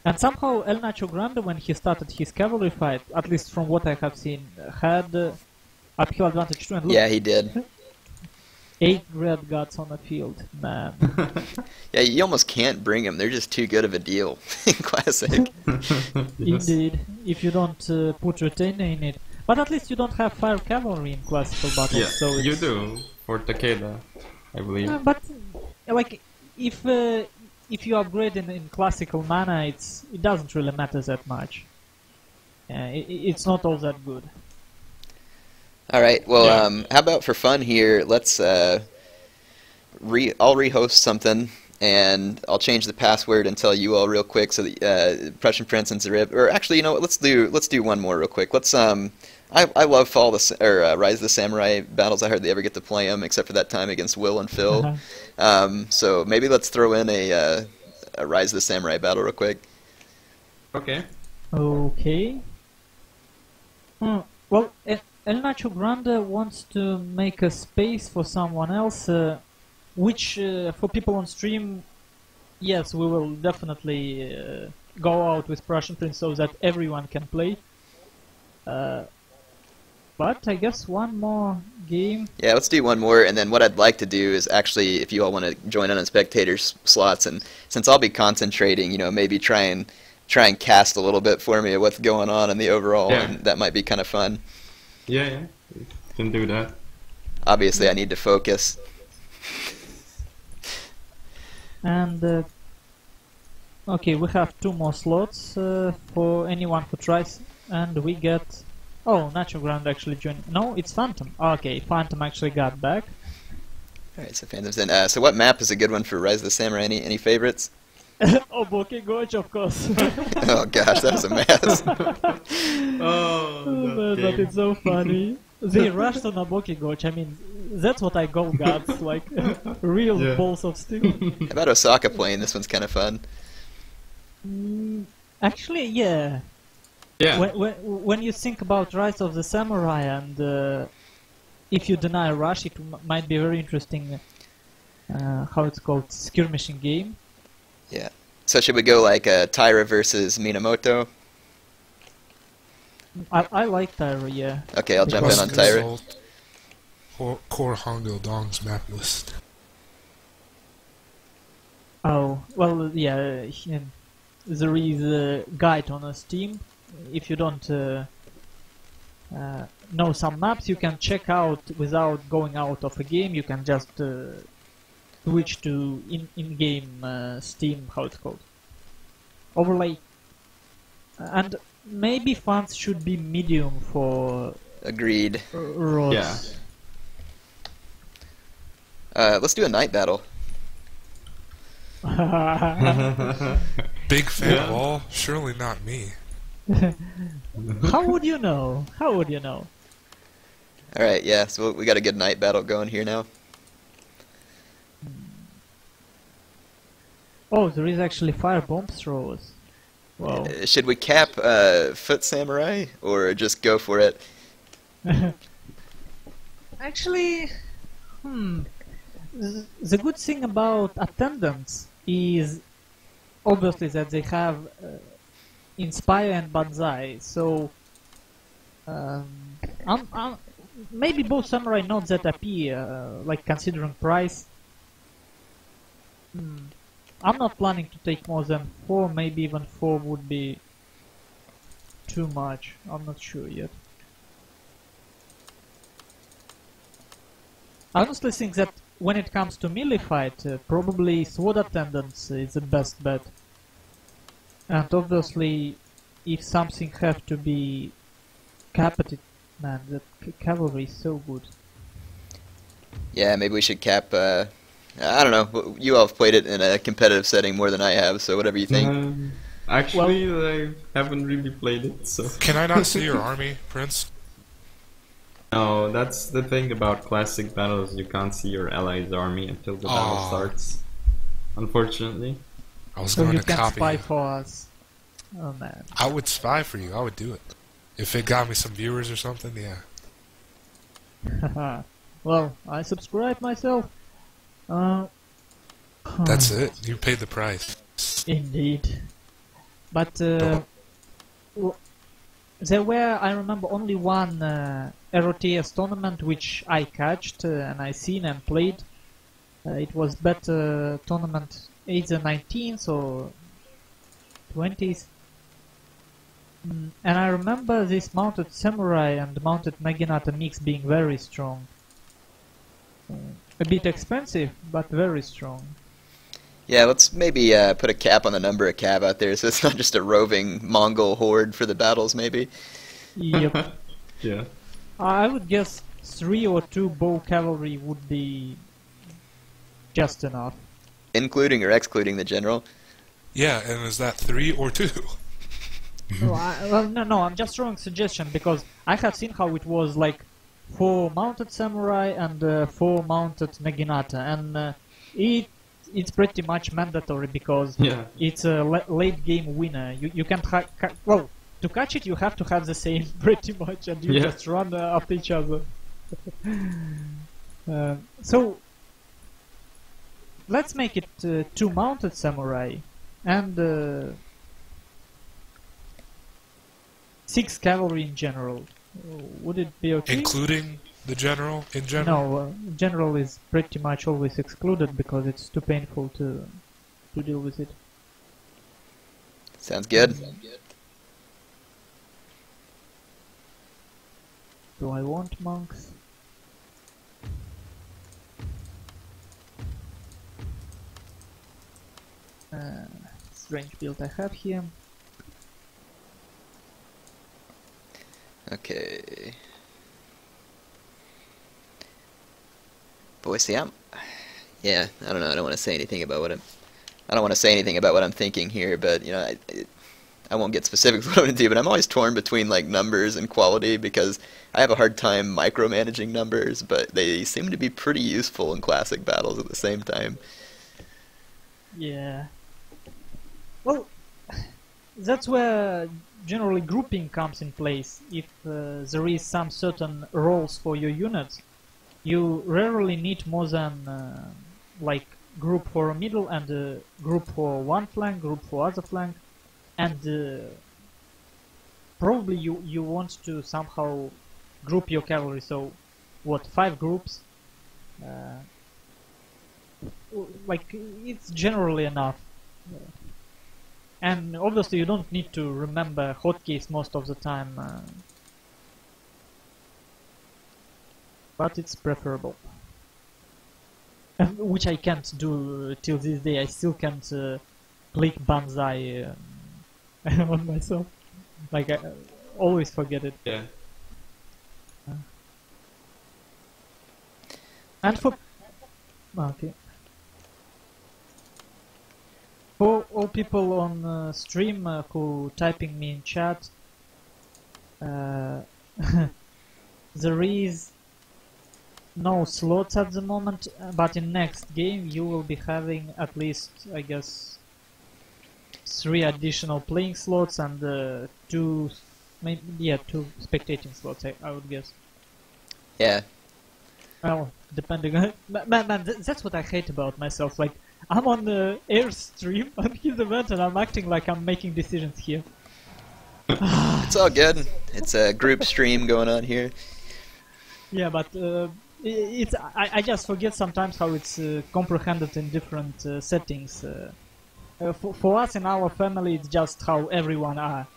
Speaker 1: And somehow El Nacho Grande, when he started his cavalry fight, at least from what I have seen, had uphill advantage too. And look,
Speaker 2: Yeah, he did.
Speaker 1: 8 Great Gods on the field, man.
Speaker 2: Yeah, you almost can't bring them. They're just too good of a deal in Classic.
Speaker 1: Indeed, if you don't put retainer in it. But at least you don't have fire cavalry in classical battles.
Speaker 4: Yeah,
Speaker 1: so
Speaker 4: you do for Takeda, I believe.
Speaker 1: But like, if you upgrade in classical mana, it doesn't really matter that much. It's not all that good.
Speaker 2: All right. Well, how about for fun here? Let's I'll rehost something, and I'll change the password and tell you all real quick. So that Prussian Prince and Zarib, or actually, you know what? Let's do one more real quick. Let's I love Rise of the Samurai battles. I hardly ever get to play them except for that time against Will and Phil. So maybe let's throw in a Rise of the Samurai battle real quick.
Speaker 4: Okay.
Speaker 1: Okay. Well, El Nacho Grande wants to make a space for someone else, which for people on stream, yes, we will definitely go out with Prussian Prince so that everyone can play. But I guess one more game. Yeah,
Speaker 2: let's do one more, and then what I'd like to do is actually, if you all want to join on spectators slots, and since I'll be concentrating, you know, maybe try and cast a little bit for me of what's going on in the overall, and that might be kind of fun.
Speaker 4: Yeah, you can do that.
Speaker 2: Obviously, I need to focus.
Speaker 1: And okay, we have 2 more slots for anyone who tries, and we get. Oh, Nacho Grande actually joined. No, it's Phantom. Okay, Phantom actually got back.
Speaker 2: Alright, so Phantom's in. So what map is a good one for Rise of the Samurai? Any favorites?
Speaker 1: Oboke Gorge, of course.
Speaker 2: Oh gosh, that was a mess.
Speaker 1: But it's so funny. They rushed on Oboke Gorge. I mean, that's what I call gods, like real balls of steel.
Speaker 2: How about Osaka playing? This one's kind of fun.
Speaker 1: Actually, yeah.
Speaker 4: Yeah.
Speaker 1: When you think about Rise of the Samurai, and if you deny rush, it might be a very interesting, how it's called, skirmishing game.
Speaker 2: Yeah. So should we go like Taira versus Minamoto?
Speaker 1: I like Taira, yeah.
Speaker 2: Okay, I'll jump in on Taira.
Speaker 5: Core Hongdo Dong's map list.
Speaker 1: Oh, well, yeah. There is a guide on Steam. If you don't know some maps, you can check out without going out of a game. You can just switch to in-game Steam, how it's called, overlay. And maybe funds should be medium for
Speaker 2: Agreed.
Speaker 1: roads.
Speaker 2: Yeah. Let's do a night battle.
Speaker 5: Big fan of all? Surely not me.
Speaker 1: How would you know? How would you know?
Speaker 2: Alright, yeah, so we got a good night battle going here now.
Speaker 1: Oh, there is actually fire bomb throwers. Wow.
Speaker 2: Should we cap Foot Samurai or just go for it?
Speaker 1: Actually, the good thing about attendants is obviously that they have Inspire and Banzai, so maybe both Samurai not that OP, like considering price. I'm not planning to take more than 4, maybe even 4 would be too much, I'm not sure yet. I honestly think that when it comes to melee fight, probably Sword Attendants is the best bet. And obviously, if something have to be capped, man, that cavalry is so good.
Speaker 2: Yeah, maybe we should cap. I don't know. You all have played it in a competitive setting more than I have, so whatever you think.
Speaker 4: Actually, I haven't really played it, so...
Speaker 5: Can I not see your army, Prince?
Speaker 4: No, that's the thing about classic battles. You can't see your allies' army until the battle starts. Unfortunately.
Speaker 5: I was
Speaker 1: So
Speaker 5: going
Speaker 1: you
Speaker 5: to
Speaker 1: can
Speaker 5: copy
Speaker 1: spy
Speaker 5: you.
Speaker 1: for us. Oh man.
Speaker 5: I would spy for you. I would do it. If it got me some viewers or something, yeah.
Speaker 1: Well, I subscribe myself.
Speaker 5: That's it. You paid the price.
Speaker 1: Indeed. But there were, I remember, only one HeirofCarthage tournament which I catched and I seen and played. It was better tournament either 19th or 20th. And I remember this mounted samurai and mounted Naginata mix being very strong. A bit expensive, but very strong.
Speaker 2: Yeah, let's maybe put a cap on the number of cav out there, so it's not just a roving Mongol horde for the battles, maybe.
Speaker 1: Yep.
Speaker 4: Yeah.
Speaker 1: I would guess 3 or 2 bow cavalry would be just enough.
Speaker 2: Including or excluding the general.
Speaker 5: Yeah, and is that 3 or 2?
Speaker 1: No, I'm just throwing suggestion because I have seen how it was like 4 mounted samurai and 4 mounted Naginata, and it's pretty much mandatory because it's a late game winner. You can't well, to catch it you have to have the same pretty much, and you just run after each other. So let's make it 2 mounted samurai and 6 cavalry in general. Would it be okay?
Speaker 5: Including the general in general?
Speaker 1: No, general is pretty much always excluded because it's too painful to deal with it.
Speaker 2: Sounds good.
Speaker 1: Do I want monks? Strange build I have here.
Speaker 2: Okay. Boy, see, yeah, I don't know. I don't want to say anything about what I'm thinking here, but you know, I won't get specific with what I'm going to do. But I'm always torn between like numbers and quality because I have a hard time micromanaging numbers, but they seem to be pretty useful in classic battles at the same time.
Speaker 1: Yeah. Well, that's where generally grouping comes in place. If there is some certain roles for your units, you rarely need more than like group for a middle and a group for one flank, group for other flank, and probably you want to somehow group your cavalry. So, what, 5 groups? Like it's generally enough. And obviously you don't need to remember hotkeys most of the time, but it's preferable. Which I can't do till this day. I still can't click Banzai on myself. Like I always forget it.
Speaker 4: Yeah.
Speaker 1: And for okay. For all people on stream who typing me in chat, there is no slots at the moment, but in next game you will be having at least, I guess, 3 additional playing slots and 2, maybe, yeah, 2 spectating slots, I would guess.
Speaker 2: Yeah.
Speaker 1: Well, depending on... Man, that's what I hate about myself, like, I'm on the Heir stream on his event and I'm acting like I'm making decisions here.
Speaker 2: It's all good. It's a group stream going on here.
Speaker 1: Yeah, but I just forget sometimes how it's comprehended in different settings. For us in our family, it's just how everyone are.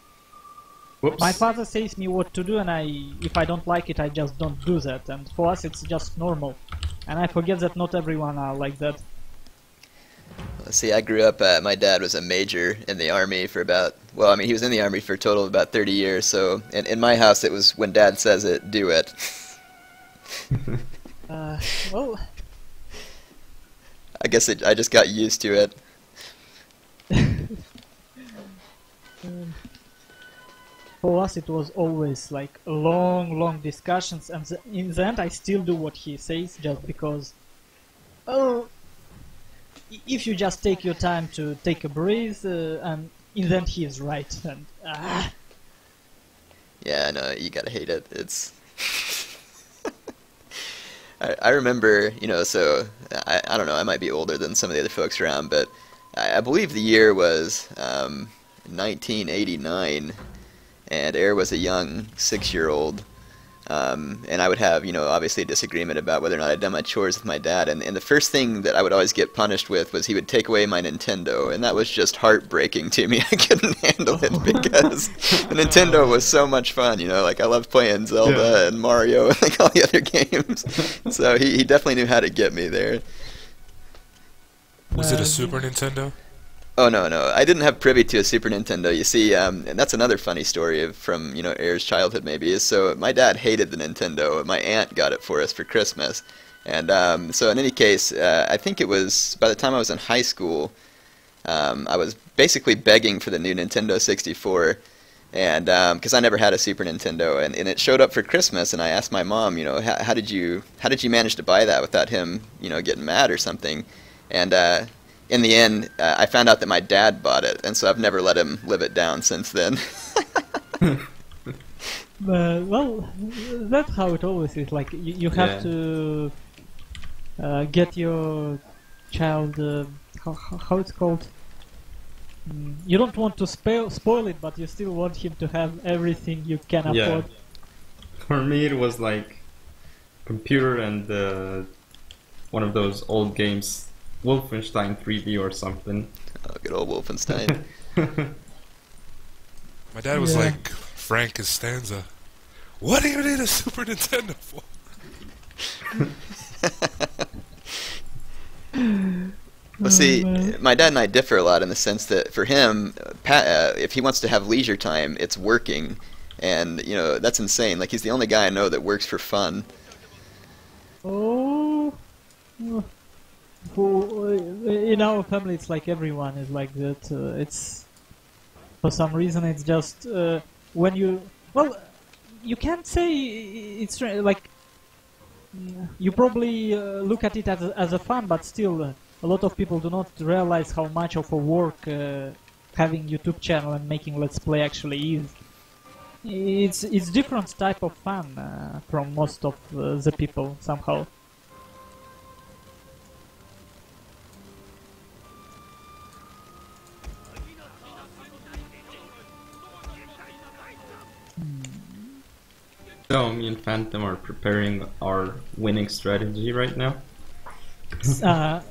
Speaker 4: Whoops.
Speaker 1: My father says me what to do, and if I don't like it, I just don't do that. And for us, it's just normal. And I forget that not everyone are like that.
Speaker 2: Let's see, I grew up, my dad was a major in the Army for about, well, I mean, he was in the Army for a total of about 30 years, so in my house it was when Dad says it, do it.
Speaker 1: Well...
Speaker 2: I guess I just got used to it.
Speaker 1: For us it was always like long discussions, and in the end I still do what he says just because, oh, if you just take your time to take a breath, and in the end he is right, and
Speaker 2: Yeah, no, you gotta hate it. It's... I remember, you know, so, I don't know, I might be older than some of the other folks around, but I believe the year was 1989, and Heir was a young 6-year-old, and I would have, you know, obviously a disagreement about whether or not I'd done my chores with my dad, and the first thing that I would always get punished with was he would take away my Nintendo, and that was just heartbreaking to me. I couldn't handle it because the Nintendo was so much fun, you know, like I loved playing Zelda and Mario and like all the other games, so he definitely knew how to get me there.
Speaker 5: Was it a Super Nintendo?
Speaker 2: Oh no, I didn't have privy to a Super Nintendo. You see, and that's another funny story from, you know, Heir's childhood maybe, is so my dad hated the Nintendo. My aunt got it for us for Christmas. And so in any case, I think it was, by the time I was in high school, I was basically begging for the new Nintendo 64, and because I never had a Super Nintendo, and it showed up for Christmas, and I asked my mom, you know, how did you manage to buy that without him, you know, getting mad or something? And in the end, I found out that my dad bought it, and so I've never let him live it down since then.
Speaker 1: Well, that's how it always is. Like you have to get your child. How it's called? You don't want to spoil it, but you still want him to have everything you can afford.
Speaker 4: For me, it was like computer and one of those old games. Wolfenstein 3D or something.
Speaker 2: Oh, good old Wolfenstein.
Speaker 5: My dad was like Frank Costanza. What do you need a Super Nintendo for?
Speaker 2: Well, see, my dad and I differ a lot in the sense that for him, if he wants to have leisure time, it's working, and you know that's insane. Like he's the only guy I know that works for fun.
Speaker 1: Oh. In our family, it's like everyone is like that. It's for some reason it's just when you you can't say it's like you probably look at it as a fun, but still a lot of people do not realize how much of a work having YouTube channel and making Let's Play actually is. It's different type of fun from most of the people somehow.
Speaker 4: So me and Phantom are preparing our winning strategy right now.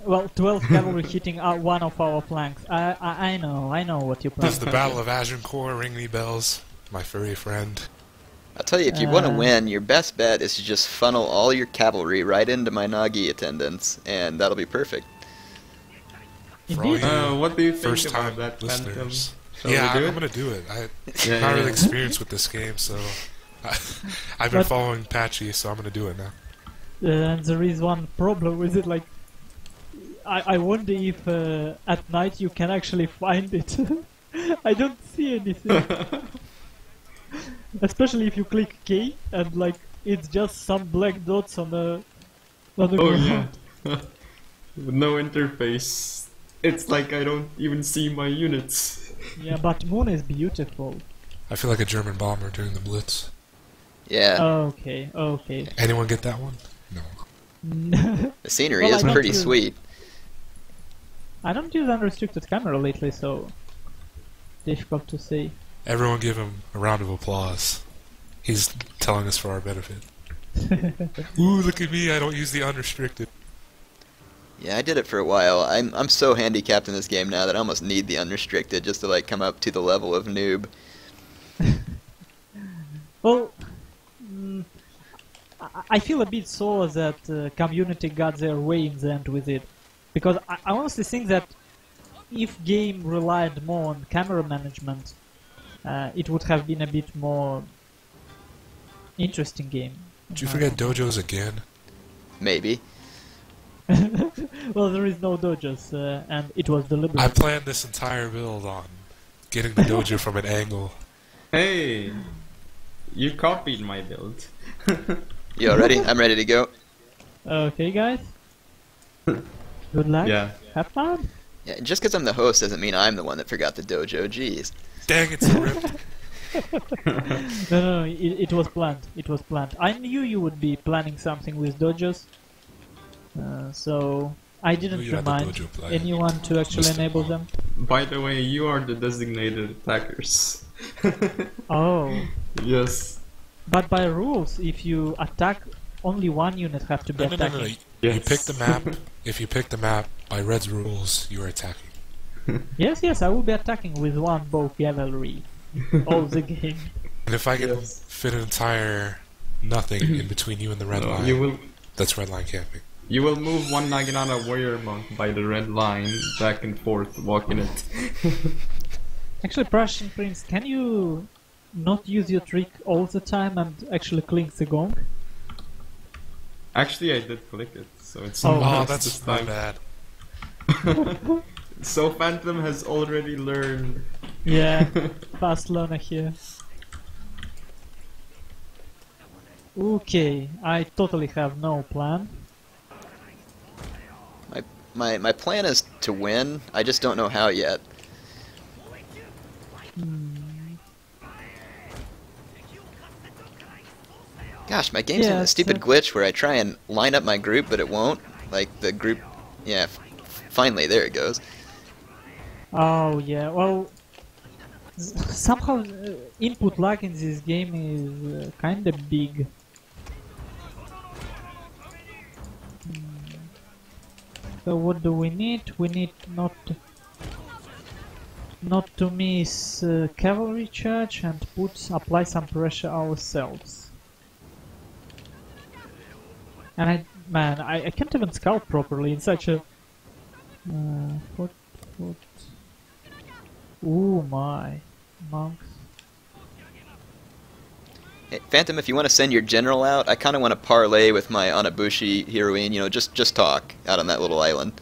Speaker 1: Well, 12 cavalry hitting one of our flanks. I know what you plan.
Speaker 5: Does the Battle of Agincourt ring any bells, my furry friend?
Speaker 2: I'll tell you, if you want to win, your best bet is to just funnel all your cavalry right into my Nagi attendants, and that'll be perfect.
Speaker 5: For all you
Speaker 4: What do you think
Speaker 5: first-time
Speaker 4: about that, Phantom?
Speaker 5: listeners.
Speaker 4: Shall
Speaker 5: Yeah,
Speaker 4: we do
Speaker 5: I'm
Speaker 4: it?
Speaker 5: gonna do it. I'm not really experienced with this game, so I've been following Patchy, so I'm gonna do it now.
Speaker 1: And there is one problem with it, like I wonder if at night you can actually find it. I don't see anything. Especially if you click K and like it's just some black dots on On the
Speaker 4: Oh
Speaker 1: ground.
Speaker 4: yeah. With no interface. It's like I don't even see my units.
Speaker 1: Yeah, but Moon is beautiful.
Speaker 5: I feel like a German bomber during the Blitz.
Speaker 2: Yeah,
Speaker 1: Okay, okay.
Speaker 5: Anyone get that one? No.
Speaker 2: the scenery
Speaker 1: Well,
Speaker 2: is
Speaker 1: I don't
Speaker 2: pretty
Speaker 1: use-
Speaker 2: sweet.
Speaker 1: I don't use unrestricted camera lately, so difficult to say.
Speaker 5: Everyone give him a round of applause. He's telling us for our benefit. Ooh, look at me, I don't use the unrestricted.
Speaker 2: Yeah, I did it for a while. I'm so handicapped in this game now that I almost need the unrestricted just to like come up to the level of noob.
Speaker 1: Well, I feel a bit sore that community got their way in the end with it, because I honestly think that if game relied more on camera management, it would have been a bit more interesting game.
Speaker 5: Did you forget dojos again?
Speaker 2: Maybe.
Speaker 1: Well, there is no dojos, and it was deliberate.
Speaker 5: I planned this entire build on getting the dojo from an angle.
Speaker 4: Hey! You copied my build.
Speaker 2: You all ready? I'm ready to go.
Speaker 1: Okay, guys. Good luck.
Speaker 4: Yeah.
Speaker 1: Have fun.
Speaker 2: Yeah, just because I'm the host doesn't mean I'm the one that forgot the dojo. Jeez.
Speaker 5: Dang, it's a rip.
Speaker 1: No, it was planned. It was planned. I knew you would be planning something with dojos, so I didn't
Speaker 5: You had the
Speaker 1: remind
Speaker 5: dojo plan.
Speaker 1: anyone to actually
Speaker 5: Mr.
Speaker 1: enable
Speaker 5: Mom.
Speaker 1: them.
Speaker 4: By the way, you are the designated attackers.
Speaker 1: Oh,
Speaker 4: Yes.
Speaker 1: but by rules, if you attack, only one unit have to be
Speaker 5: No.
Speaker 1: attacking.
Speaker 4: Yes.
Speaker 5: You pick the map. If you pick the map by Red's rules, you are attacking.
Speaker 1: Yes, I will be attacking with one bow cavalry all the game.
Speaker 5: And if I can
Speaker 4: Yes.
Speaker 5: fit an entire nothing in between you and the red
Speaker 4: No,
Speaker 5: line, that's red line camping.
Speaker 4: you will move one Naginata warrior monk by the red line back and forth, walking it.
Speaker 1: Actually, Prussian Prince, can you not use your trick all the time and actually clink the gong?
Speaker 4: Actually, I did click it, so it's
Speaker 1: Oh,
Speaker 5: Oh,
Speaker 4: nice
Speaker 5: that's
Speaker 4: this
Speaker 5: my
Speaker 4: time.
Speaker 5: bad.
Speaker 4: So Phantom has already learned.
Speaker 1: Yeah, fast learner here. Okay, I totally have no plan.
Speaker 2: My plan is to win. I just don't know how yet. Gosh, my game's in
Speaker 1: Yeah,
Speaker 2: a stupid
Speaker 1: so-
Speaker 2: glitch where I try and line up my group, but it won't. Like the group, yeah. Finally, there it goes.
Speaker 1: Oh yeah, well, somehow input lag in this game is kinda big. So what do we need? We need not to miss cavalry charge and apply some pressure ourselves. And I can't even scout properly in such a what? Ooh my monks.
Speaker 2: Hey, Phantom, if you want to send your general out, I kind of want to parlay with my Anabushi heroine. You know, just talk out on that little island.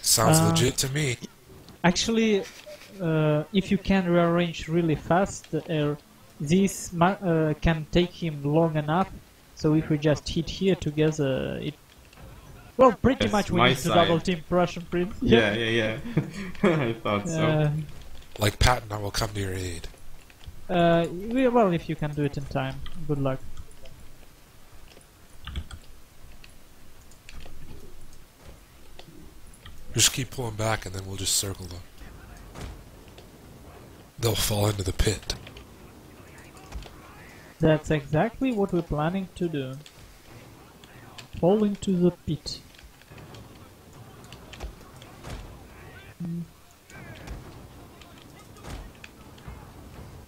Speaker 5: Sounds legit to me.
Speaker 1: Actually, if you can rearrange really fast, this can take him long enough. So if we just hit here together, it. Well, pretty
Speaker 4: Yes,
Speaker 1: we
Speaker 4: my
Speaker 1: need to
Speaker 4: side.
Speaker 1: double team Prussian Prince.
Speaker 4: Yeah. I thought so.
Speaker 5: Like Patton, I will come to your aid.
Speaker 1: Well, if you can do it in time, good luck.
Speaker 5: Just keep pulling back and then we'll just circle them. They'll fall into the pit.
Speaker 1: That's exactly what we're planning to do. Fall into the pit.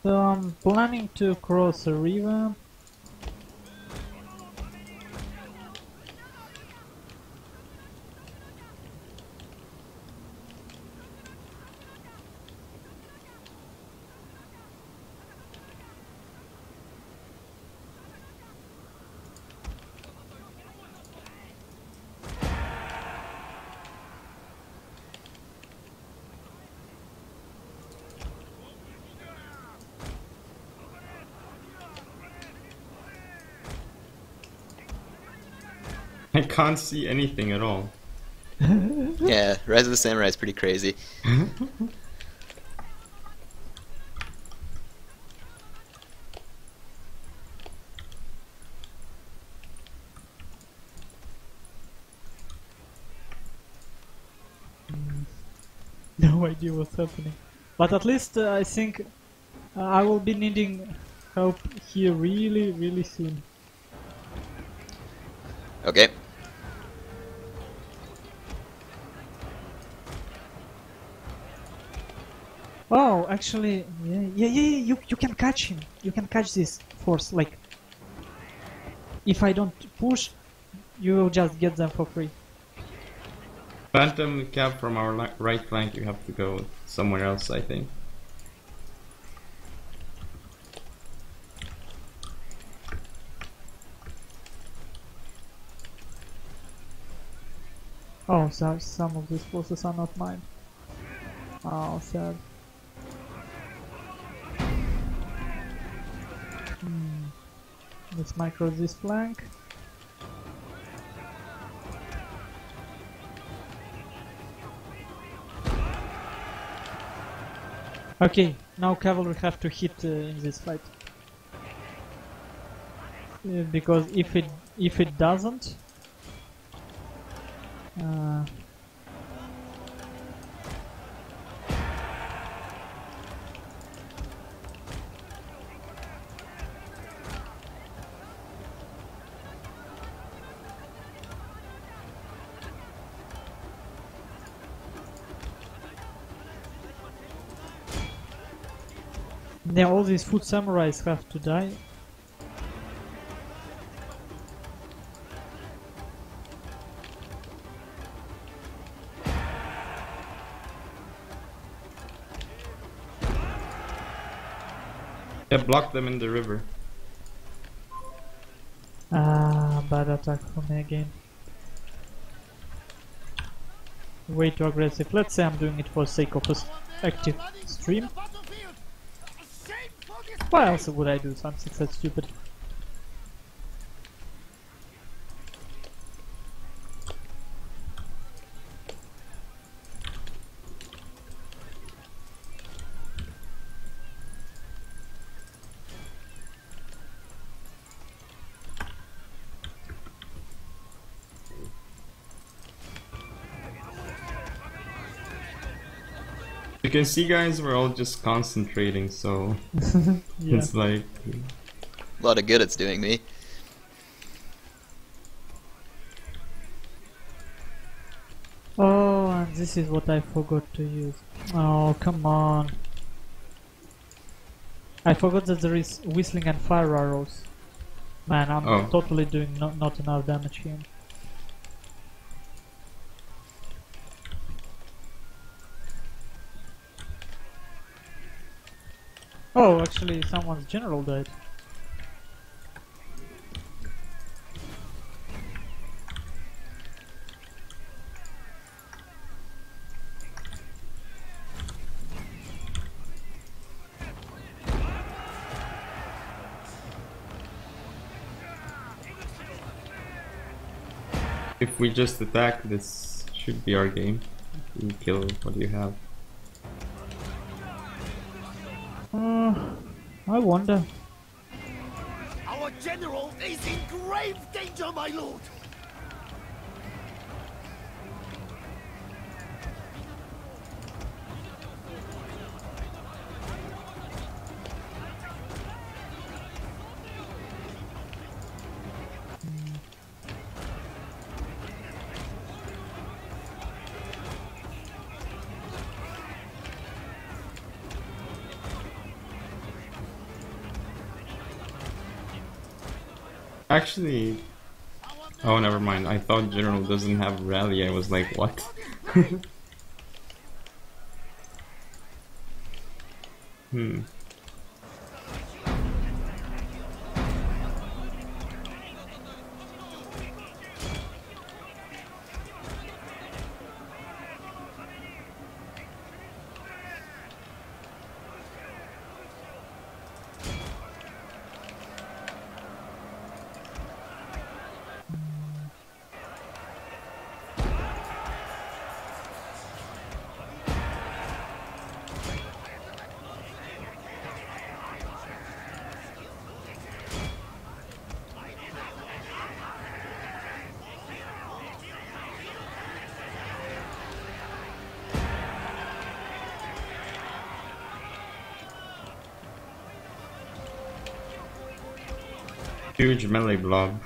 Speaker 1: So I'm planning to cross a river.
Speaker 4: I can't see anything at all.
Speaker 2: Yeah, Rise of the Samurai is pretty crazy.
Speaker 1: No idea what's happening. But at least I think I will be needing help here really, really soon.
Speaker 2: Okay.
Speaker 1: Oh, actually, yeah, you can catch him. You can catch this force. Like, if I don't push, you will just get them for free.
Speaker 4: Phantom cab from our right flank, you have to go somewhere else, I think.
Speaker 1: Oh, so some of these forces are not mine. Oh, sad. Let's micro this flank. Okay, now cavalry have to hit in this fight. Because if it doesn't, yeah, all these foot samurais have to die.
Speaker 4: Yeah, block them in the river.
Speaker 1: Bad attack from me again. Way too aggressive. Let's say I'm doing it for sake of a active stream. Why else would I do something so stupid?
Speaker 4: You can see, guys, we're all just concentrating, so
Speaker 1: Yeah.
Speaker 4: it's like...
Speaker 2: A lot of good it's doing me.
Speaker 1: Oh, and this is what I forgot to use. Oh, come on. I forgot that there is whistling and fire arrows. Man, I'm totally doing not enough damage here. Oh, actually, someone's general died.
Speaker 4: If we just attack, this should be our game. You kill what you have.
Speaker 1: I wonder.
Speaker 3: Our general is in grave danger, my lord!
Speaker 4: Actually... Oh, never mind. I thought General doesn't have rally. I was like, what? huge melee blob.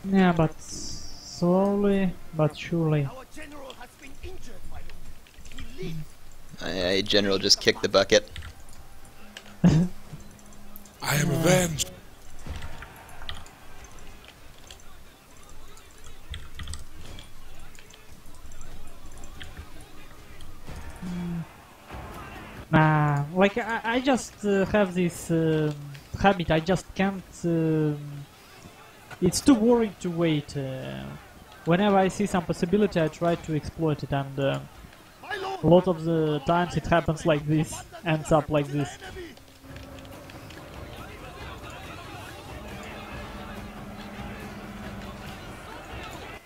Speaker 1: Yeah, but slowly but surely.
Speaker 3: Our general has been injured, my lord. He lives.
Speaker 2: Aye, General just kicked the bucket.
Speaker 5: I am avenged.
Speaker 1: Nah, like I just have this habit. I just can't. It's too boring to wait. Whenever I see some possibility, I try to exploit it, and a
Speaker 3: My lord.
Speaker 1: lot of the times it happens like this, ends up like this.
Speaker 3: Enemy.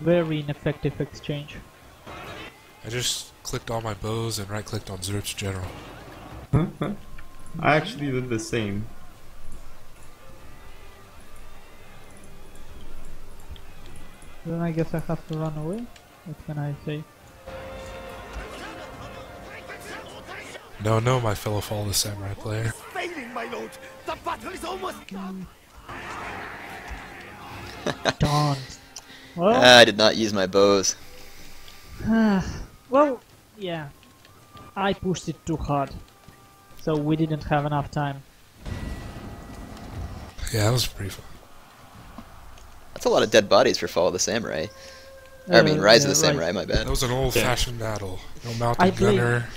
Speaker 1: Very ineffective exchange.
Speaker 5: I just clicked all my bows and right-clicked on Zerp's General.
Speaker 4: I actually did the same.
Speaker 1: Then I guess I have to run away. What can I say?
Speaker 5: No, no, my fellow Fall of the Samurai player.
Speaker 3: Failing, my lord. The battle is almost come.
Speaker 1: Don't. Well,
Speaker 2: I did not use my bows.
Speaker 1: well, yeah. I pushed it too hard, so we didn't have enough time.
Speaker 5: Yeah, that was pretty fun.
Speaker 2: That's a lot of dead bodies for Fall of the Samurai. I mean, Rise of the
Speaker 1: yeah, right.
Speaker 2: Samurai, my bad.
Speaker 5: That was an old-fashioned battle. No
Speaker 1: I
Speaker 5: mounted
Speaker 1: blame-
Speaker 5: gunner,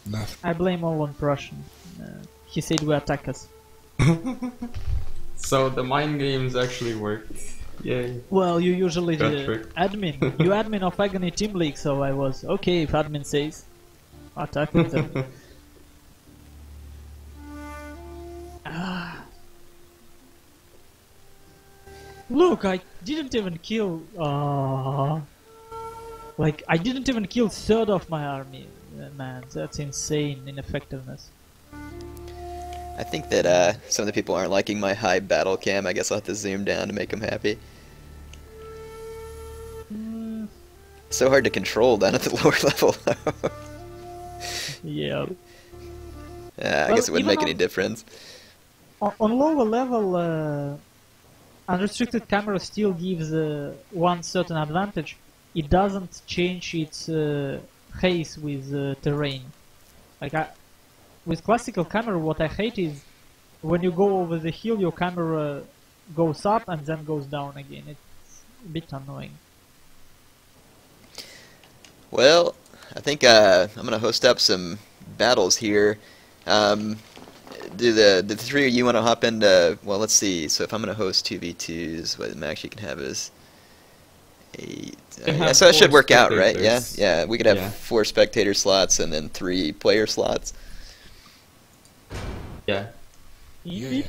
Speaker 5: nothing.
Speaker 1: I blame all on Prussian. He said we attack us.
Speaker 4: So the mind games actually work. Yay.
Speaker 1: Well, you usually
Speaker 4: Got
Speaker 1: the
Speaker 4: tricked.
Speaker 1: admin. You admin of Agony Team League, so I was okay if admin says attack with them. Look, I didn't even kill. Like I didn't even kill third of my army. Man, that's insane ineffectiveness.
Speaker 2: I think that some of the people aren't liking my high battle cam. I guess I'll have to zoom down to make them happy.
Speaker 1: Mm,
Speaker 2: So hard to control down at the lower level.
Speaker 1: yeah.
Speaker 2: I
Speaker 1: Well,
Speaker 2: guess it wouldn't
Speaker 1: even
Speaker 2: make
Speaker 1: on-
Speaker 2: any difference.
Speaker 1: On lower level, unrestricted camera still gives one certain advantage. It doesn't change its haze with terrain. Like with classical camera, what I hate is when you go over the hill, your camera goes up and then goes down again. It's a bit annoying.
Speaker 2: Well, I think I'm gonna host up some battles here. Do the three of you want to hop into? Well, let's see. So if I'm gonna host 2v2s, what max you can have is 8.
Speaker 4: They
Speaker 2: Yeah,
Speaker 4: have
Speaker 2: so it should
Speaker 4: 4
Speaker 2: work out, right? Yeah,
Speaker 4: spectators.
Speaker 2: yeah. We could have
Speaker 4: Yeah.
Speaker 2: 4 spectator slots and then 3 player slots.
Speaker 4: Yeah.
Speaker 5: Yeah.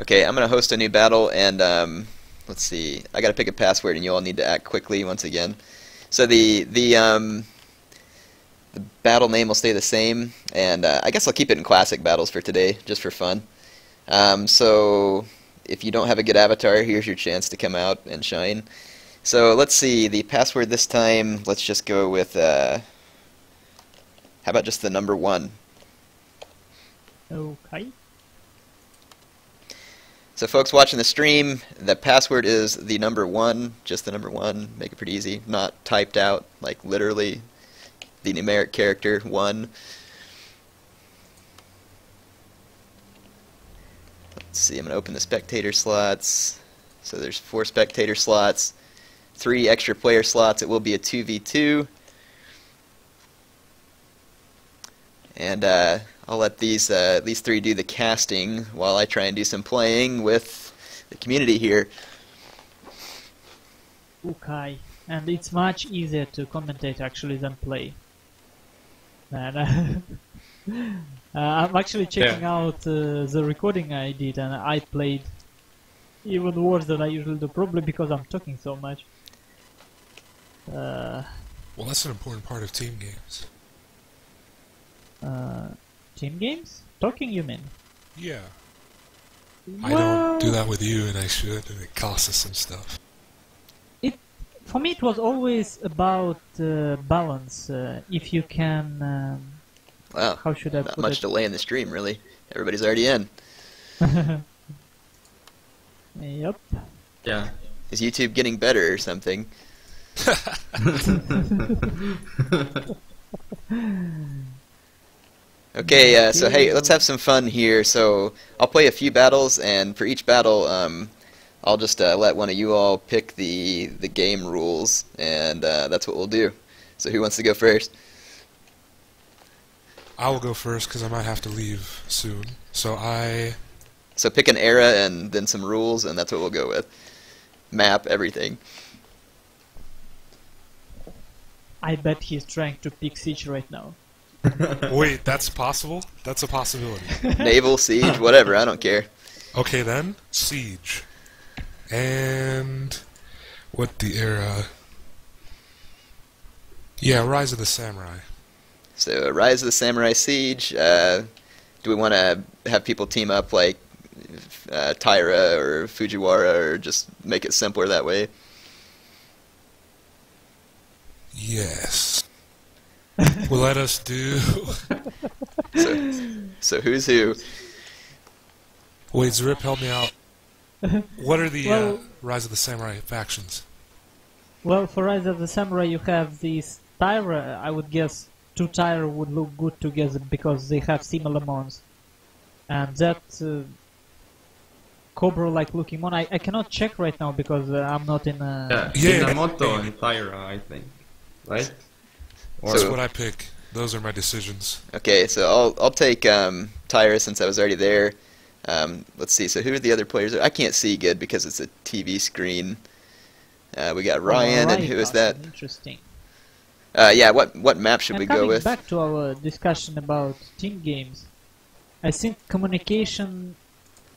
Speaker 2: Okay, I'm gonna host a new battle, and let's see. I gotta pick a password, and you all need to act quickly once again. So the battle name will stay the same, and I guess I'll keep it in classic battles for today, just for fun. So if you don't have a good avatar, here's your chance to come out and shine. So let's see. The password this time. Let's just go with. How about just the number 1?
Speaker 1: Okay.
Speaker 2: So folks watching the stream, the password is the number 1, just the number 1. Make it pretty easy, not typed out, like literally the numeric character 1. Let's see, I'm going to open the spectator slots. So there's 4 spectator slots, 3 extra player slots. It will be a 2v2. And I'll let these 3 do the casting while I try and do some playing with the community here.
Speaker 1: Okay. And it's much easier to commentate actually than play. And I'm actually checking out the recording I did, and I played even worse than I usually do, probably because I'm talking so much.
Speaker 5: Well, that's an important part of team games.
Speaker 1: Team games? Talking, you mean?
Speaker 5: Yeah. I don't do that with you, and I should, and it costs us some stuff.
Speaker 1: For me, it was always about balance. If you can,
Speaker 2: Wow,
Speaker 1: how should I
Speaker 2: not
Speaker 1: put
Speaker 2: much
Speaker 1: it?
Speaker 2: delay in the stream, really. Everybody's already in.
Speaker 1: Yep.
Speaker 4: Yeah.
Speaker 2: Is YouTube getting better or something? Okay, so hey, let's have some fun here. So I'll play a few battles, and for each battle, I'll just let one of you all pick the game rules, and that's what we'll do. So who wants to go first?
Speaker 5: I will go first because I might have to leave soon.
Speaker 2: So pick an era and then some rules, and that's what we'll go with. Map, everything.
Speaker 1: I bet he's trying to pick Siege right now.
Speaker 5: Wait, that's possible? That's a possibility.
Speaker 2: Naval, siege, whatever, I don't care.
Speaker 5: Okay then, Siege. And what the era? Yeah, Rise of the Samurai.
Speaker 2: So Rise of the Samurai Siege, do we want to have people team up like Taira or Fujiwara, or just make it simpler that way?
Speaker 5: Yes. Well, let us do...
Speaker 2: So who's who?
Speaker 5: Wait, Zrip, help me out. What are the
Speaker 1: Well-
Speaker 5: Rise of the Samurai factions?
Speaker 1: Well, for Rise of the Samurai you have these Tyra. I would guess 2 Tyra would look good together because they have similar mons. And that Cobra-like looking mon, I cannot check right now because I'm not in a...
Speaker 5: Yeah.
Speaker 4: Minamoto and Taira, I think. Right?
Speaker 5: That's
Speaker 2: So-
Speaker 5: what I pick. Those are my decisions.
Speaker 2: Okay, so I'll take Taira since I was already there. Let's see, so who are the other players? I can't see good because it's a TV screen. We got Ryan, and who is that?
Speaker 1: Interesting.
Speaker 2: Yeah, what map should
Speaker 1: And
Speaker 2: we go
Speaker 1: coming
Speaker 2: with?
Speaker 1: back to our discussion about team games, I think communication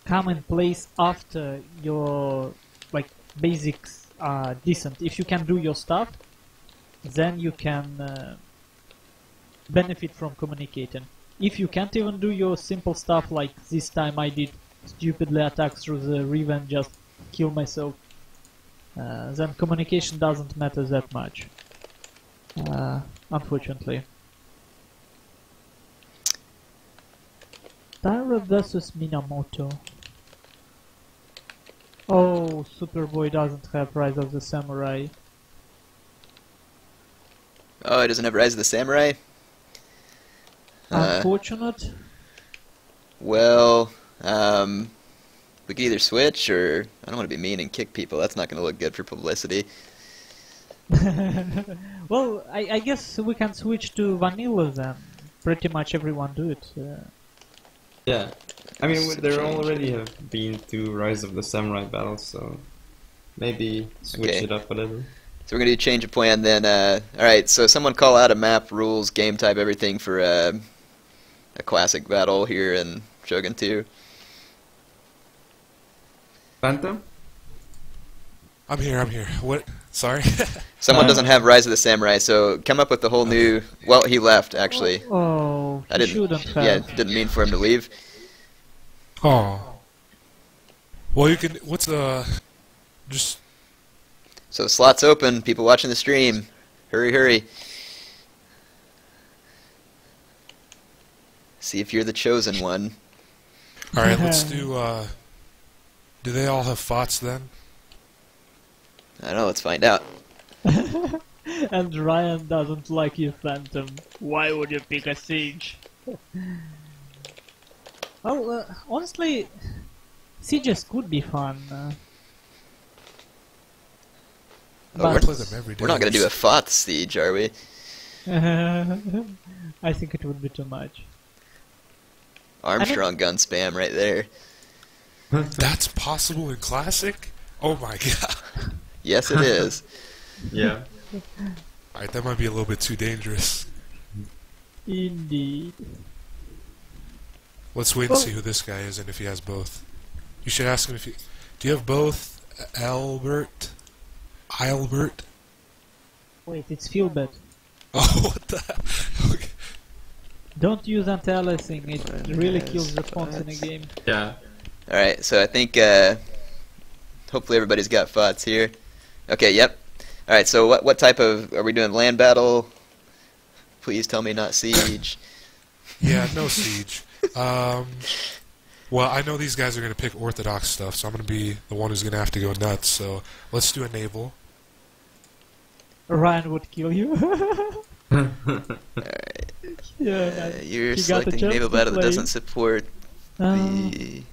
Speaker 1: come in place after your basics are decent. If you can do your stuff, then you can benefit from communicating. If you can't even do your simple stuff, like this time I did stupidly attack through the river and just kill myself, then communication doesn't matter that much. Unfortunately. Taira versus Minamoto. Oh, Superboy doesn't have Rise of the Samurai.
Speaker 2: Oh, it doesn't have Rise of the Samurai?
Speaker 1: Unfortunate.
Speaker 2: Well, we could either switch, or I don't want to be mean and kick people. That's not going to look good for publicity.
Speaker 1: Well, I guess we can switch to vanilla then. Pretty much everyone do it.
Speaker 4: Yeah. I mean,
Speaker 2: Just
Speaker 4: there
Speaker 2: change
Speaker 4: already
Speaker 2: it.
Speaker 4: have been 2 Rise of the Samurai battles, so maybe switch
Speaker 2: Okay.
Speaker 4: it up a little.
Speaker 2: So we're going to do change of plan then. Alright, so someone call out a map, rules, game type, everything for a classic battle here in Shogun 2.
Speaker 4: Phantom?
Speaker 5: I'm here. What? Sorry?
Speaker 2: Someone doesn't have Rise of the Samurai, so come up with the whole new... Well, he left, actually.
Speaker 1: Oh,
Speaker 2: I
Speaker 1: he
Speaker 2: didn't.
Speaker 1: shouldn't have.
Speaker 2: Yeah, didn't mean for him to leave.
Speaker 5: Oh. Well, you can... What's the... Just...
Speaker 2: So slots open, people watching the stream. Hurry, hurry. See if you're the chosen one.
Speaker 5: Alright, let's do, Do they all have FOTS then?
Speaker 2: I don't know, let's find out.
Speaker 1: And Ryan doesn't like you, Phantom. Why would you pick a Siege? Well, honestly, Sieges could be fun.
Speaker 2: Oh,
Speaker 5: I play them every day.
Speaker 2: We're not going to do a FOTS siege, are we?
Speaker 1: I think it would be too much.
Speaker 2: Armstrong gun spam right there.
Speaker 5: That's possible in Classic? Oh my god.
Speaker 2: Yes, it is.
Speaker 4: Yeah.
Speaker 5: Alright, that might be a little bit too dangerous.
Speaker 1: Indeed.
Speaker 5: Let's wait and see who this guy is and if he has both. You should ask him if he... Do you have both, Albert?
Speaker 1: Wait, it's Philbert.
Speaker 5: Oh, what the... Okay.
Speaker 1: Don't use anti-aliasing, it really kills response in a game.
Speaker 4: Yeah.
Speaker 2: Alright, so I think hopefully everybody's got FOTS here. Okay, yep. Alright, so what type of... Are we doing land battle? Please tell me not siege.
Speaker 5: Yeah, no siege. Well, I know these guys are going to pick orthodox stuff, so I'm going to be the one who's going to have to go nuts. So let's do a naval.
Speaker 1: Ryan would kill you.
Speaker 2: Alright.
Speaker 1: Yeah.
Speaker 2: You're
Speaker 1: he got the
Speaker 2: selecting
Speaker 1: chance
Speaker 2: naval
Speaker 1: to
Speaker 2: battle that
Speaker 1: play.
Speaker 2: doesn't support the...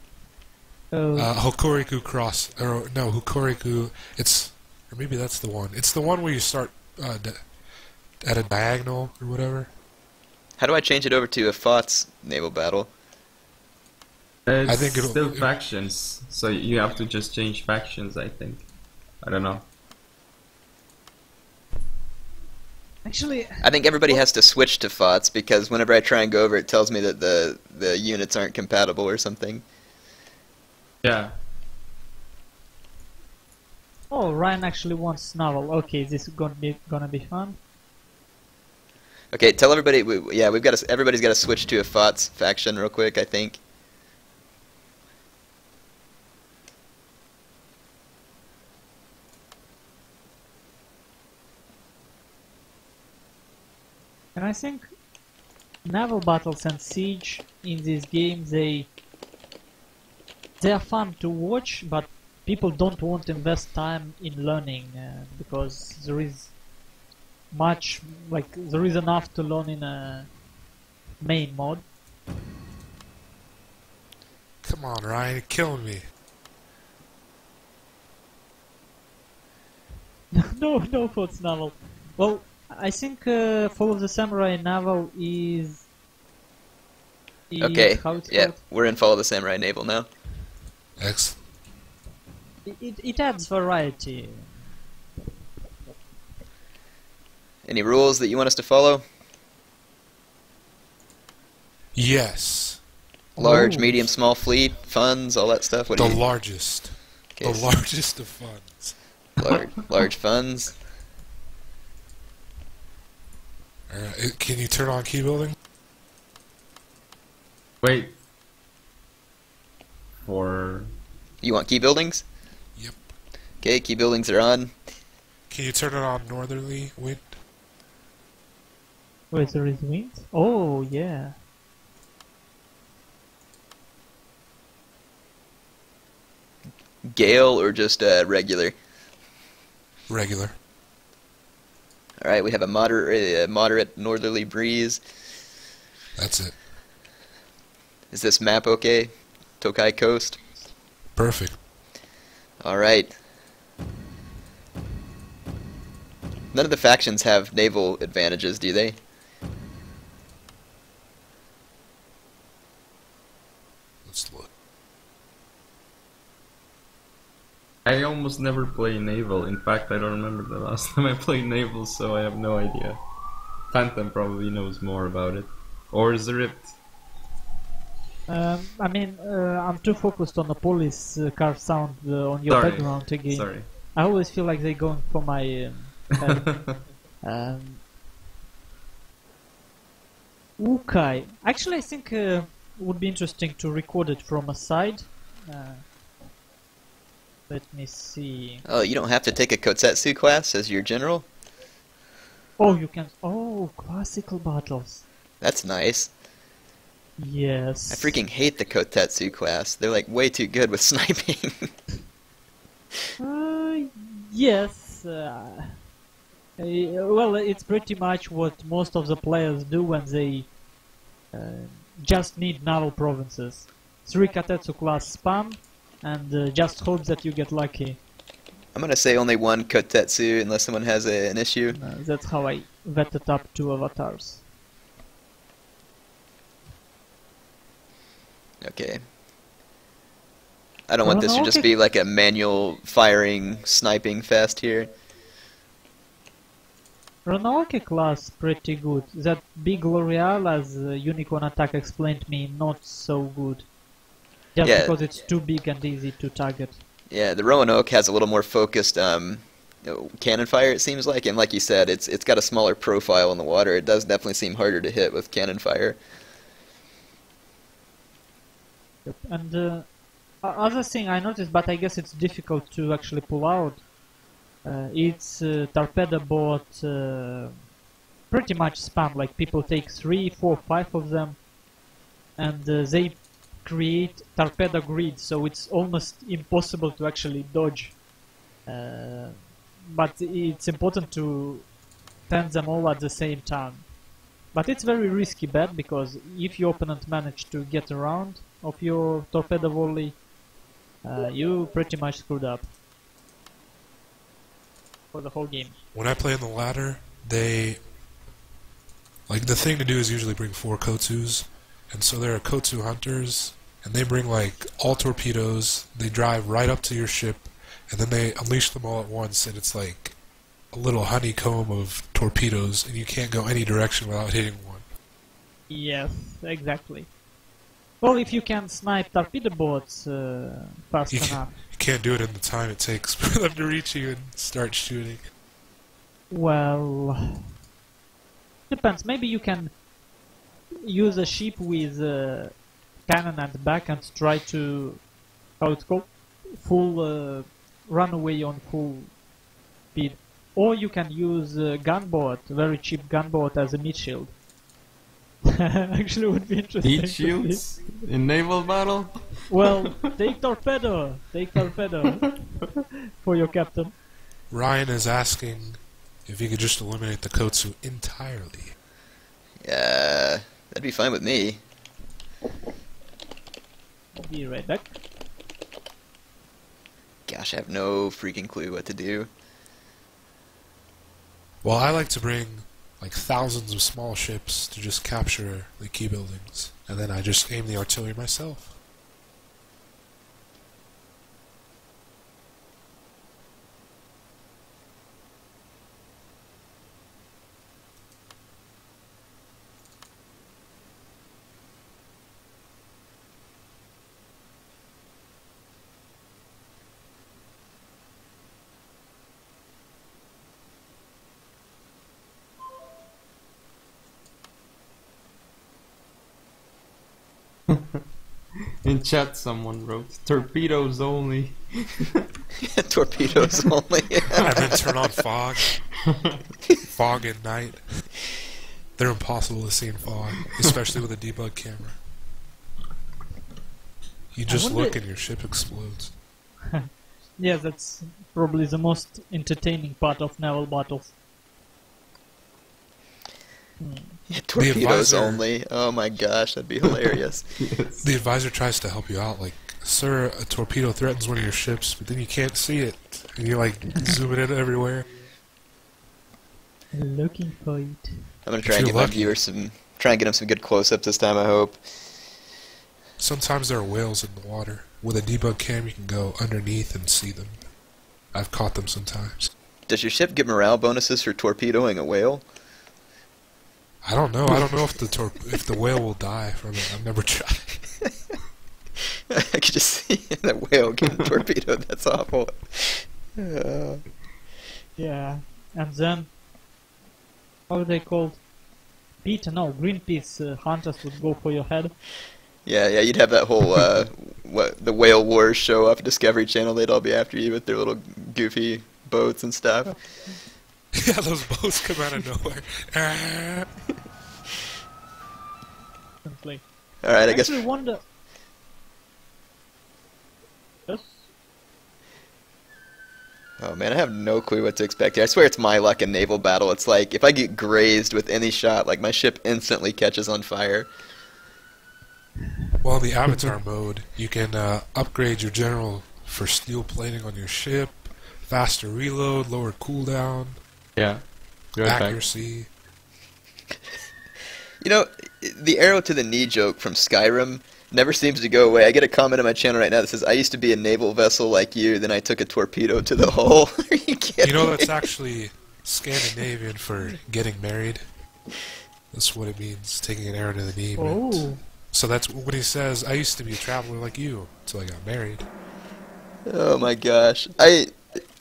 Speaker 5: Hokuriku Cross. Or, no, Hokuriku. Or maybe that's the one. It's the one where you start at a diagonal or whatever.
Speaker 2: How do I change it over to a FOTS naval battle?
Speaker 4: It's
Speaker 5: I think
Speaker 4: still factions, so you have to just change factions, I think. I don't know.
Speaker 1: Actually,
Speaker 2: I think everybody has to switch to FOTS because whenever I try and go over, it tells me that the units aren't compatible or something.
Speaker 4: Yeah.
Speaker 1: oh, Ryan actually wants Naval. Okay, this is gonna be fun.
Speaker 2: Okay, tell everybody. We've got to. Everybody's got to switch to a FOTS faction real quick. I think.
Speaker 1: And I think naval battles and siege in this game, they are fun to watch, but people don't want to invest time in learning because there is enough to learn in a main mode.
Speaker 5: Come on, Ryan, you're killing me.
Speaker 1: no thoughts naval. Well, I think Fall of the Samurai naval is
Speaker 2: Okay.
Speaker 1: how it's
Speaker 2: Yeah,
Speaker 1: called?
Speaker 2: we're in Follow the Samurai naval now.
Speaker 5: Excellent.
Speaker 1: It adds variety.
Speaker 2: Any rules that you want us to follow?
Speaker 5: Yes.
Speaker 2: Large,
Speaker 1: Ooh.
Speaker 2: medium, small fleet, funds, all that stuff. What
Speaker 5: The
Speaker 2: do you?
Speaker 5: largest.
Speaker 2: Okay,
Speaker 5: The largest of funds.
Speaker 2: large funds.
Speaker 5: Alright, can you turn on key building?
Speaker 4: Wait. For...
Speaker 2: You want key buildings?
Speaker 5: Yep.
Speaker 2: Okay, key buildings are on.
Speaker 5: Can you turn it on northerly wind?
Speaker 1: Wait, there is wind? Oh, yeah.
Speaker 2: Gale or just regular?
Speaker 5: Regular.
Speaker 2: All right, we have a moderate northerly breeze.
Speaker 5: That's it.
Speaker 2: Is this map okay? Tokai Coast.
Speaker 5: Perfect.
Speaker 2: All right. None of the factions have naval advantages, do they?
Speaker 5: Let's look.
Speaker 4: I almost never play naval. In fact, I don't remember the last time I played naval, so I have no idea. Phantom probably knows more about it. Or is the Rift?
Speaker 1: I mean, I'm too focused on the police car sound on your
Speaker 4: Sorry.
Speaker 1: background again.
Speaker 4: Sorry.
Speaker 1: I always feel like they're going for my head. Ukai. Actually, I think it would be interesting to record it from a side. Let me see.
Speaker 2: Oh, you don't have to take a Kotetsu class as your general?
Speaker 1: Oh, you can. Oh, classical battles.
Speaker 2: That's nice.
Speaker 1: Yes.
Speaker 2: I freaking hate the Kotetsu class. They're like way too good with sniping.
Speaker 1: Yes. Well, it's pretty much what most of the players do when they just need naval provinces. 3 Katetsu class spam, and just hope that you get lucky.
Speaker 2: I'm gonna say only one Kotetsu unless someone has an issue.
Speaker 1: That's how I vetted up 2 avatars.
Speaker 2: Okay. I don't want this to just be like a manual firing, sniping fest here.
Speaker 1: Ronaoke class pretty good. That big L'Oreal, as Unicorn Attack explained me, not so good. Just
Speaker 2: Yeah.
Speaker 1: because it's too big and easy to target.
Speaker 2: Yeah, the Roanoke has a little more focused cannon fire, it seems like, and like you said, it's got a smaller profile in the water. It does definitely seem harder to hit with cannon fire.
Speaker 1: Yep. And other thing I noticed, but I guess it's difficult to actually pull out, it's torpedo boat pretty much spam. Like people take 3, 4, 5 of them, and they create torpedo grids, so it's almost impossible to actually dodge. But it's important to tend them all at the same time. But it's very risky bet, because if your opponent managed to get around of your torpedo volley, you pretty much screwed up for the whole game.
Speaker 5: When I play in the ladder, the thing to do is usually bring 4 Kotsus, and so there are Kotsu hunters, and they bring like all torpedoes, they drive right up to your ship, and then they unleash them all at once, and it's like a little honeycomb of torpedoes, and you can't go any direction without hitting one.
Speaker 1: Yes, exactly. Well, if you can snipe torpedo boats fast enough.
Speaker 5: You can't do it in the time it takes for them to reach you and start shooting.
Speaker 1: Well, depends. Maybe you can use a ship with cannon at the back and try to, how it's called, full run away on full speed. Or you can use a gunboat, very cheap gunboat, as a meat shield. Actually, would be interesting.
Speaker 4: Heat shields in naval battle?
Speaker 1: Well, take torpedo for your captain.
Speaker 5: Ryan is asking if he could just eliminate the Kotsu entirely.
Speaker 2: Yeah, that'd be fine with me.
Speaker 1: I'll be right back.
Speaker 2: Gosh, I have no freaking clue what to do.
Speaker 5: Well, I like to bring like thousands of small ships to just capture the key buildings, and then I just aim the artillery myself.
Speaker 4: In chat someone wrote, torpedoes only.
Speaker 2: Torpedoes only.
Speaker 5: And then turn on fog. Fog at night. They're impossible to see in fog, especially with a debug camera. You just look and your ship explodes.
Speaker 1: Yeah, that's probably the most entertaining part of naval battles.
Speaker 2: Yeah, torpedoes
Speaker 5: advisor-
Speaker 2: only. Oh my gosh, that'd be hilarious.
Speaker 4: Yes.
Speaker 5: The advisor tries to help you out, like, sir, a torpedo threatens one of your ships, but then you can't see it. And you like zoom it in everywhere.
Speaker 1: Looking for it.
Speaker 2: I'm gonna try
Speaker 5: If
Speaker 2: and
Speaker 5: you're
Speaker 2: get my
Speaker 5: lucky.
Speaker 2: viewers try and get them some good close-ups this time, I hope.
Speaker 5: Sometimes there are whales in the water. With a debug cam, you can go underneath and see them. I've caught them sometimes.
Speaker 2: Does your ship get morale bonuses for torpedoing a whale?
Speaker 5: I don't know. I don't know if the whale will die from it. I've never tried.
Speaker 2: I could just see that whale getting torpedoed. That's awful.
Speaker 1: Yeah, and then, how are they called? Greenpeace hunters would go for your head.
Speaker 2: Yeah, you'd have that whole, the Whale Wars show up Discovery Channel. They'd all be after you with their little goofy boats and stuff.
Speaker 5: Yeah, those boats come out of nowhere.
Speaker 1: Simply.
Speaker 2: Alright, I guess...
Speaker 1: actually wonder. Yes.
Speaker 2: Oh man, I have no clue what to expect here. I swear it's my luck in naval battle. It's like, if I get grazed with any shot, like my ship instantly catches on fire.
Speaker 5: Well, in the Avatar mode, you can upgrade your general for steel plating on your ship, faster reload, lower cooldown,
Speaker 4: Yeah. Right back.
Speaker 5: accuracy.
Speaker 2: You know, the arrow to the knee joke from Skyrim never seems to go away. I get a comment on my channel right now that says, I used to be a naval vessel like you, then I took a torpedo to the hull. Are you kidding
Speaker 5: You know, that's
Speaker 2: me?
Speaker 5: actually Scandinavian for getting married. That's what it means, taking an arrow to the knee.
Speaker 1: Oh.
Speaker 5: So that's when he says, I used to be a traveler like you, until I got married.
Speaker 2: Oh my gosh.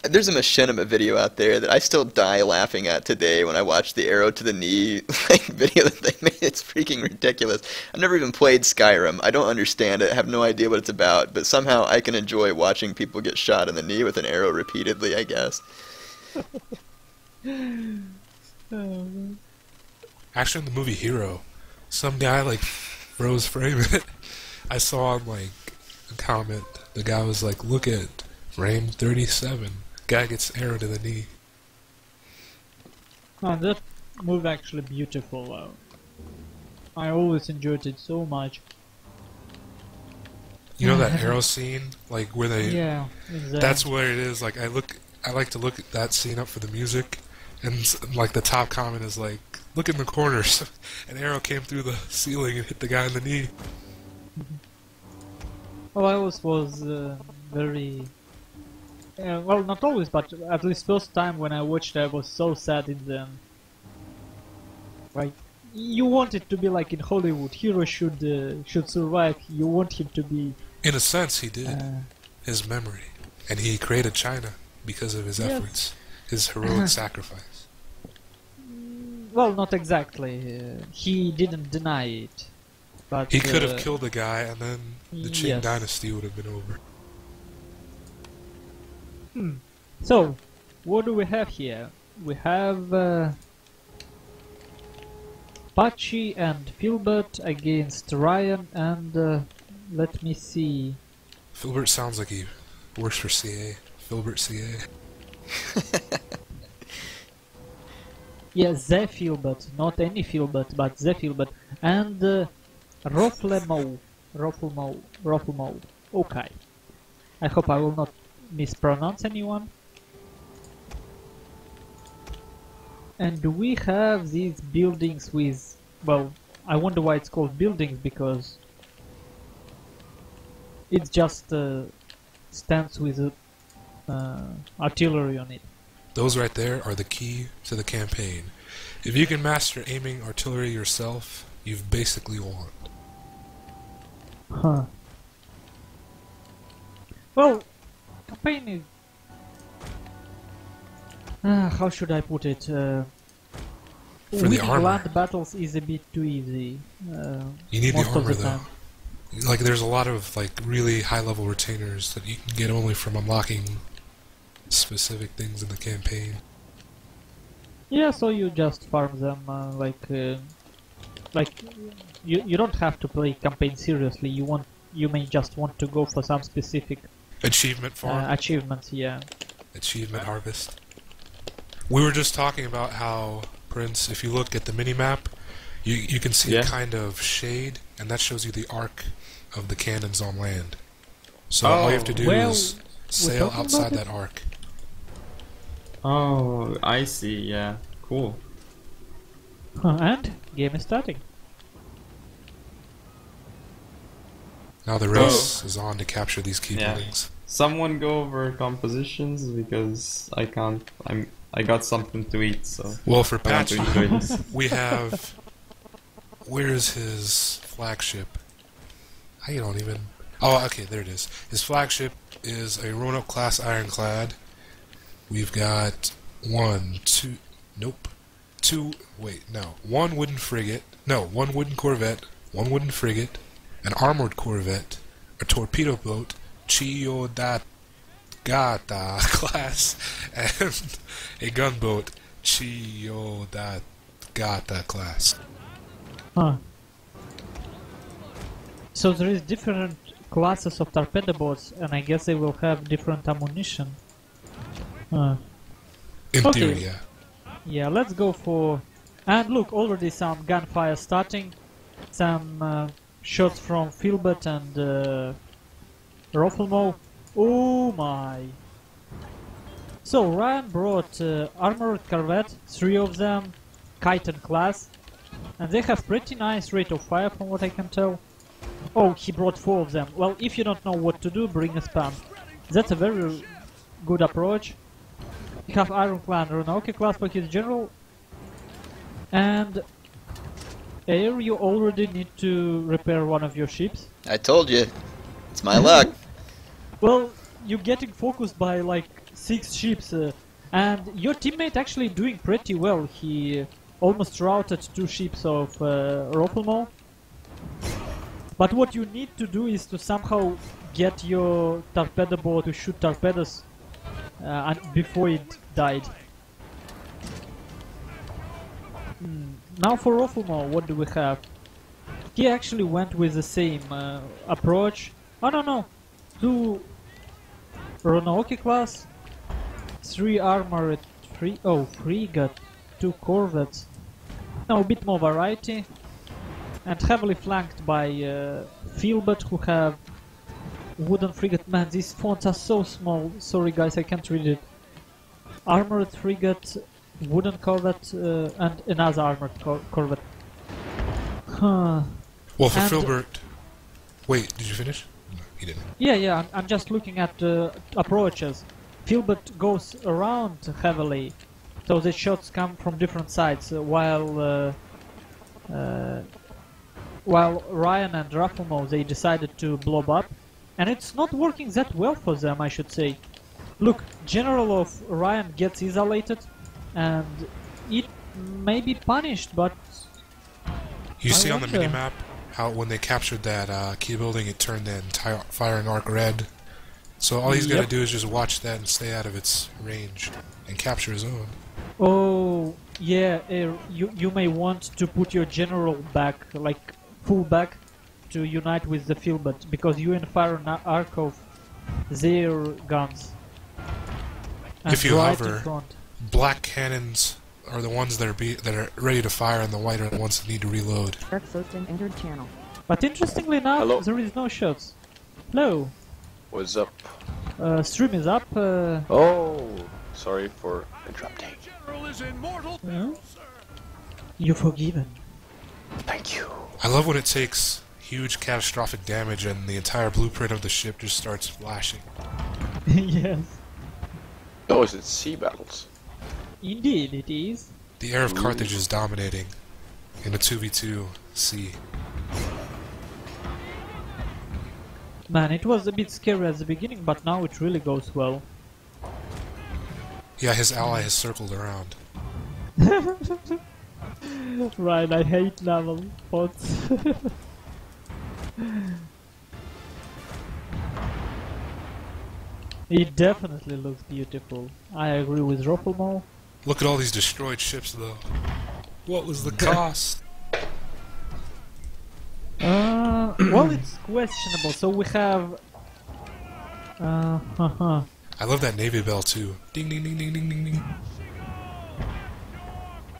Speaker 2: There's a machinima video out there that I still die laughing at today when I watch the arrow to the knee video that they made. It's freaking ridiculous. I've never even played Skyrim. I don't understand it. I have no idea what it's about, but somehow I can enjoy watching people get shot in the knee with an arrow repeatedly, I guess.
Speaker 5: Actually, in the movie Hero, some guy like froze frame it, I saw on like a comment, the guy was like, "Look at frame 37. Guy gets arrow to the knee."
Speaker 1: Oh, that movie actually beautiful. I always enjoyed it so much.
Speaker 5: You know that arrow scene, like where they.
Speaker 1: Yeah, exactly.
Speaker 5: That's where it is. Like I like to look at that scene up for the music, and like the top comment is like, "Look in the corners." An arrow came through the ceiling and hit the guy in the knee.
Speaker 1: Well, I always was very... well, not always, but at least first time when I watched it, I was so sad in the end. Like, you want it to be like in Hollywood, hero should survive, you want him to be...
Speaker 5: In a sense, he did. His memory. And he created China because of his efforts. His heroic sacrifice.
Speaker 1: Well, not exactly. He didn't deny it. But,
Speaker 5: he could have killed the guy and then the Qing dynasty would have been over.
Speaker 1: So, what do we have here? We have Patchy and Filbert against Ryan and let me see.
Speaker 5: Filbert sounds like he works for CA. Filbert CA.
Speaker 1: Yeah, the Filbert, not any Filbert, but the Filbert. And Roflemo. Okay. I hope I will not mispronounce anyone. And we have these buildings with... Well, I wonder why it's called buildings, because it just stands with artillery on it.
Speaker 5: Those right there are the key to the campaign. If you can master aiming artillery yourself, you've basically won.
Speaker 1: Huh. Well, campaign is... how should I put it?
Speaker 5: For the armor.
Speaker 1: Land battles is a bit too easy.
Speaker 5: You need the armor though.
Speaker 1: Time.
Speaker 5: Like there's a lot of like really high level retainers that you can get only from unlocking specific things in the campaign.
Speaker 1: Yeah, so you just farm them like you don't have to play campaign seriously. You may just want to go for some specific
Speaker 5: achievement farm.
Speaker 1: Achievements, yeah.
Speaker 5: Achievement harvest. We were just talking about how, Prince, if you look at the mini-map, you can see a kind of shade, and that shows you the arc of the cannons on land. So all you have to do is sail outside that arc.
Speaker 4: Oh, I see, yeah. Cool.
Speaker 1: And game is starting.
Speaker 5: Now the race is on to capture these key buildings.
Speaker 4: Someone go over compositions because I can't. I got something to eat, so.
Speaker 5: Well, for
Speaker 4: I want to
Speaker 5: Patchy,
Speaker 4: enjoy this.
Speaker 5: we have. Where's his flagship? I don't even. Oh, okay, there it is. His flagship is a Roanoke class ironclad. We've got one wooden frigate, one wooden corvette, one wooden frigate, an armored corvette, a torpedo boat, Chiyodata class, and a gunboat, Chiyodata class.
Speaker 1: Huh. So there is different classes of torpedo boats, and I guess they will have different ammunition.
Speaker 5: In theory, yeah.
Speaker 1: Yeah, let's go for... And look, already some gunfire starting. Some shots from Filbert and Roflemo. Oh my! So Ryan brought armored corvette, 3 of them, Chiton class, and they have pretty nice rate of fire from what I can tell. Oh, he brought 4 of them. Well, if you don't know what to do, bring a spam. That's a very good approach. You have Ironclad Roanoke class for his general, and Heir, you already need to repair one of your ships.
Speaker 2: I told you. It's my luck.
Speaker 1: Well, you're getting focused by like 6 ships, and your teammate actually doing pretty well. He almost routed 2 ships of Roflemo. But what you need to do is to somehow get your torpedo boat to shoot torpedoes before it died. Now for Roflemo, what do we have? He actually went with the same approach. Oh no, 2 Roanoke class, 3 armored, frigate, 2 corvettes. No, a bit more variety, and heavily flanked by Philbert, who have wooden frigate. Man, these fonts are so small. Sorry guys, I can't read it. Armored frigate, wooden corvette, and another armored corvette. Huh.
Speaker 5: Well, for
Speaker 1: And-
Speaker 5: Filbert... Wait, did you finish? No, he didn't.
Speaker 1: Yeah, I'm just looking at approaches. Filbert goes around heavily, so the shots come from different sides, while Ryan and Rafumo, they decided to blob up, and it's not working that well for them, I should say. Look, General of Ryan gets isolated, and it may be punished, but
Speaker 5: You
Speaker 1: I
Speaker 5: see on the
Speaker 1: wonder.
Speaker 5: minimap how when they captured that key building, it turned the entire firing arc red. So all he's got to
Speaker 1: Yep.
Speaker 5: do is just watch that and stay out of its range and capture his own.
Speaker 1: oh yeah, you may want to put your general back, like full back, to unite with the Filbert, because you fire an arc of their guns. And
Speaker 5: If you
Speaker 1: right
Speaker 5: hover-
Speaker 1: in front.
Speaker 5: Black cannons are the ones that are ready to fire, and the white are the ones that need to reload.
Speaker 6: Dark Sostin entered channel.
Speaker 1: But interestingly enough,
Speaker 7: Hello.
Speaker 1: there is no shots. Hello,
Speaker 7: What's up?
Speaker 1: stream is up.
Speaker 7: Oh, sorry for interrupting.
Speaker 1: You're forgiven.
Speaker 7: Thank you.
Speaker 5: I love when it takes huge catastrophic damage and the entire blueprint of the ship just starts flashing.
Speaker 1: Yes,
Speaker 7: Oh, is it sea battles?
Speaker 1: indeed it is.
Speaker 5: The Heir of Carthage is dominating in a 2v2 sea.
Speaker 1: Man, it was a bit scary at the beginning, but now it really goes well.
Speaker 5: Yeah, his ally has circled around.
Speaker 1: Right, I hate naval bots. It definitely looks beautiful. I agree with Roppelmo.
Speaker 5: Look at all these destroyed ships, though. What was the cost?
Speaker 1: Well, it's questionable. So we have.
Speaker 5: I love that navy bell too. Ding ding ding ding ding ding ding.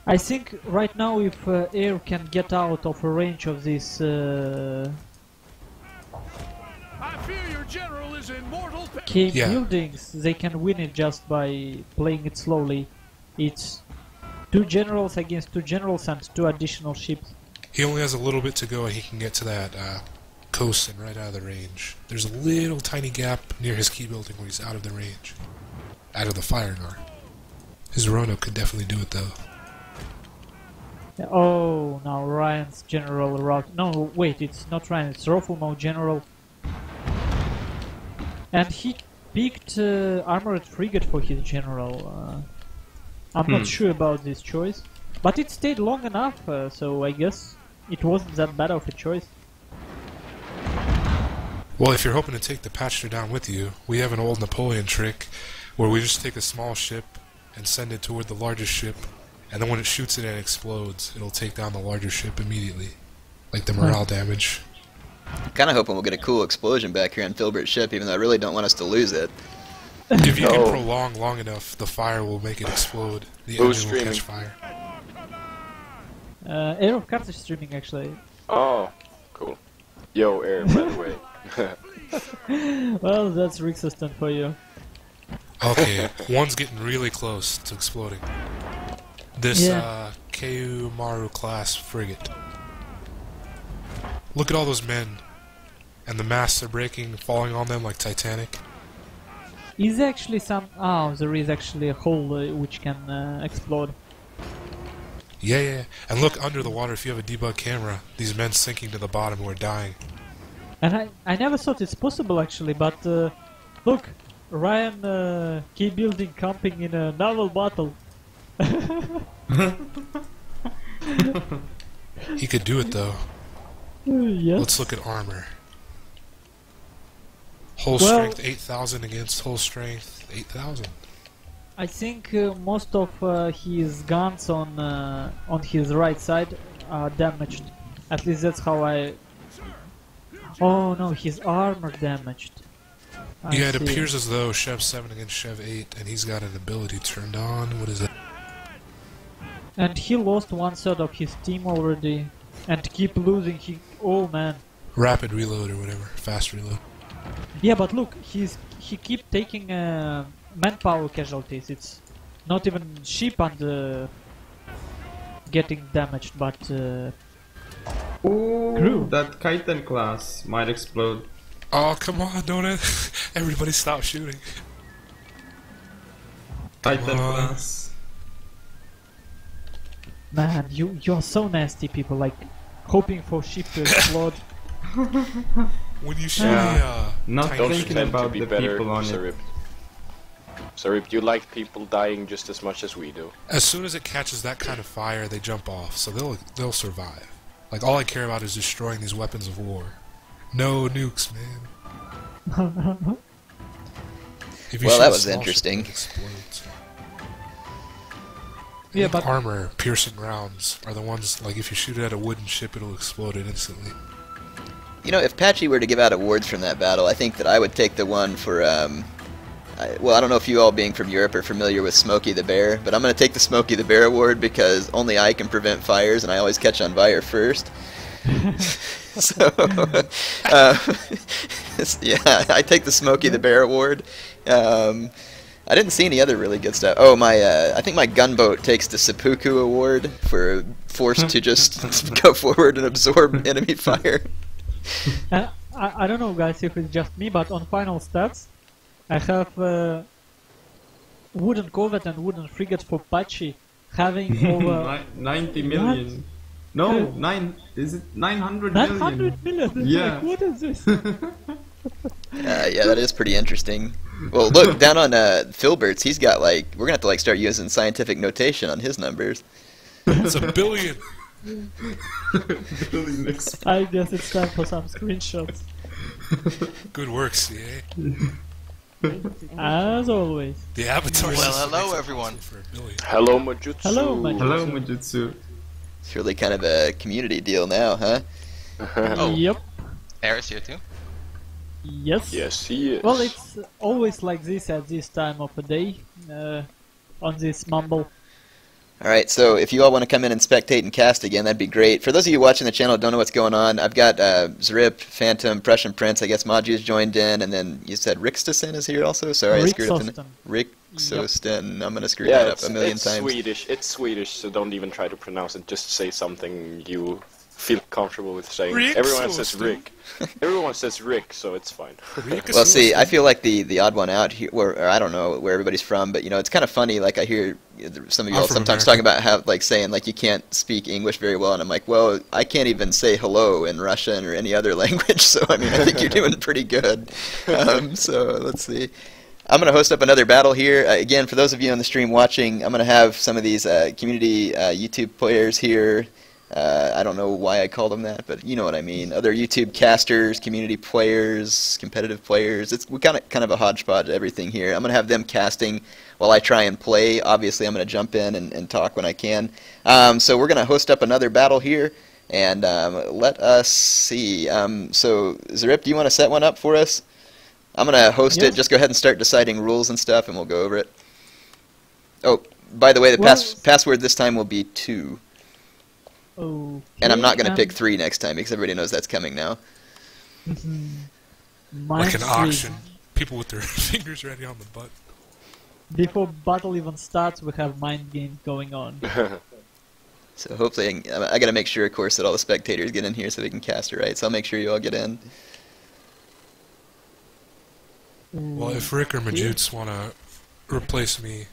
Speaker 1: I think right now, if Heir can get out of a range of this
Speaker 3: I fear your general is in mortal peril.
Speaker 1: cave
Speaker 5: Yeah.
Speaker 1: buildings, they can win it just by playing it slowly. It's 2 generals against 2 generals and 2 additional ships.
Speaker 5: He only has a little bit to go and he can get to that coast and right out of the range. There's a little tiny gap near his key building where he's out of the range. Out of the firing arc. His Roanoke could definitely do it though.
Speaker 1: Oh, now Ryan's general route. No, wait, it's not Ryan, it's Rofumo general. And he picked armored frigate for his general. I'm not sure about this choice. But it stayed long enough, so I guess it wasn't that bad of a choice.
Speaker 5: Well, if you're hoping to take the Patchy down with you, we have an old Napoleon trick where we just take a small ship and send it toward the largest ship, and then when it shoots it and explodes, it'll take down the larger ship immediately. Like the morale damage.
Speaker 2: Kind of hoping we'll get a cool explosion back here on Filbert's ship, even though I really don't want us to lose it.
Speaker 5: If you
Speaker 7: No.
Speaker 5: can prolong long enough, the fire will make it explode. The
Speaker 7: Who's
Speaker 5: engine will catch
Speaker 7: streaming?
Speaker 5: fire.
Speaker 1: HeirofCarthage streaming actually.
Speaker 7: Oh, cool. Yo, Heir, by the way.
Speaker 1: Well, that's Rick system for you.
Speaker 5: Okay, one's getting really close to exploding. This
Speaker 1: Yeah.
Speaker 5: Keiu Maru class frigate. Look at all those men. And the masts are breaking, falling on them like Titanic.
Speaker 1: Is there actually some... Oh, there is actually a hole which can explode.
Speaker 5: Yeah. And look under the water if you have a debug camera. These men sinking to the bottom who are dying.
Speaker 1: And I never thought it's possible actually, but look, Ryan key building camping in a naval battle.
Speaker 5: He could do it though.
Speaker 1: Yes.
Speaker 5: Let's look at armor. Whole
Speaker 1: Well-
Speaker 5: strength 8,000 against whole strength 8,000.
Speaker 1: I think most of his guns on his right side are damaged. At least that's how I... Oh no, his armor damaged. I
Speaker 5: Yeah, it
Speaker 1: see.
Speaker 5: appears as though Chev 7 against Chev 8, and he's got an ability turned on. What is it?
Speaker 1: And he lost 1/3 of his team already. And keep losing, oh man.
Speaker 5: Rapid reload or whatever. Fast reload.
Speaker 1: Yeah, but look, he keep taking manpower casualties. It's not even sheep and getting damaged, but
Speaker 4: Ooh,
Speaker 1: crew.
Speaker 4: that Katana class might explode.
Speaker 5: Oh, come on, don't it? Everybody stop shooting.
Speaker 4: Katana
Speaker 5: on.
Speaker 4: class.
Speaker 1: Man, you're so nasty, people. Like hoping for sheep to explode.
Speaker 5: When you shoot
Speaker 4: Yeah.
Speaker 5: a
Speaker 4: Not
Speaker 5: tiny
Speaker 7: Don't
Speaker 4: thinking
Speaker 7: pretend to
Speaker 4: about
Speaker 7: be
Speaker 4: the
Speaker 7: better,
Speaker 4: people on it.
Speaker 7: Sarip. Sarip, you like people dying just as much as we do.
Speaker 5: as soon as it catches that kind of fire, they jump off, so they'll survive. Like all I care about is destroying these weapons of war. No nukes, man. If you
Speaker 2: Well,
Speaker 5: shoot
Speaker 2: that
Speaker 5: a
Speaker 2: was
Speaker 5: small ship,
Speaker 2: interesting.
Speaker 5: it explodes.
Speaker 1: Yeah,
Speaker 5: And
Speaker 1: but
Speaker 5: armor-piercing rounds are the ones, like if you shoot it at a wooden ship, it'll explode it instantly.
Speaker 2: You know, if Patchy were to give out awards from that battle, I think that I would take the one for, well, I don't know if you all being from Europe are familiar with Smokey the Bear, but I'm going to take the Smokey the Bear award because only I can prevent fires, and I always catch on fire first. So, yeah, I take the Smokey the Bear award. I didn't see any other really good stuff. Oh, I think my gunboat takes the Seppuku award for forced to just go forward and absorb enemy fire.
Speaker 1: I don't know, guys, if it's just me, but on final stats, I have wooden corvette and wooden frigate for Patchy, having over
Speaker 4: 90 million. No, is it 900 million?
Speaker 1: 900 million.
Speaker 4: Yeah.
Speaker 1: Like, what is this?
Speaker 2: Yeah, that is pretty interesting. Well, look, down on Filbert's, he's got like, we're going to have to like start using scientific notation on his numbers.
Speaker 5: It's a billion!
Speaker 4: Billion exp-
Speaker 1: I guess it's time for some screenshots.
Speaker 5: Good work, CA.
Speaker 1: As always.
Speaker 5: The Avatar
Speaker 6: Well,
Speaker 5: system
Speaker 6: hello,
Speaker 5: makes it
Speaker 6: everyone.
Speaker 5: possible for a billion.
Speaker 7: Hello, Majutsu.
Speaker 1: Hello, Majutsu.
Speaker 4: Hello, Majutsu.
Speaker 2: It's really kind of a community deal now, huh?
Speaker 6: Oh.
Speaker 1: Yep.
Speaker 6: Heir is here too.
Speaker 1: Yes.
Speaker 7: Yes, he is.
Speaker 1: Well, it's always like this at this time of the day, on this mumble.
Speaker 2: Alright, so if you all want to come in and spectate and cast again, that'd be great. For those of you watching the channel who don't know what's going on, I've got Zrip, Phantom, Prussian Prince, I guess Maju's joined in, and then you said Rixtosin is here also? Sorry, I screwed up the
Speaker 1: Rixosten.
Speaker 2: Rixosten. I'm going to screw
Speaker 7: yeah,
Speaker 2: that up a million
Speaker 7: it's
Speaker 2: times.
Speaker 7: Swedish. It's Swedish, so don't even try to pronounce it. Just say something you feel comfortable with saying.
Speaker 5: Rick
Speaker 7: Everyone says
Speaker 5: Sostin.
Speaker 7: Rick. Everyone says Rick, so it's fine.
Speaker 2: Well, see, I feel like the odd one out here, or I don't know where everybody's from, but you know, it's kind of funny. Like I hear some of you
Speaker 5: I'm
Speaker 2: all
Speaker 5: from
Speaker 2: sometimes
Speaker 5: America.
Speaker 2: talking about how, like, saying like you can't speak English very well, and I'm like, well, I can't even say hello in Russian or any other language. So I mean, I think you're doing pretty good. So let's see. I'm going to host up another battle here. Again, for those of you on the stream watching, I'm going to have some of these community YouTube players here. I don't know why I call them that, but you know what I mean. Other YouTube casters, community players, competitive players. We got kind of a hodgepodge of everything here. I'm going to have them casting while I try and play. Obviously, I'm going to jump in and talk when I can. So we're going to host up another battle here, and let us see. So, Zrip, do you want to set one up for us? I'm going to host
Speaker 1: Yes.
Speaker 2: it. Just go ahead and start deciding rules and stuff, and we'll go over it. Oh, by the way, the
Speaker 1: Well-
Speaker 2: password this time will be 2.
Speaker 1: Oh.
Speaker 2: And I'm not going to pick 3 next time because everybody knows that's coming now.
Speaker 5: Like an auction. People with their fingers ready on the button.
Speaker 1: Before battle even starts, we have mind games going on.
Speaker 2: So hopefully I got to make sure, of course, that all the spectators get in here so they can cast it right. So I'll make sure you all get in.
Speaker 5: Well, if Rick or Majutz want to replace me,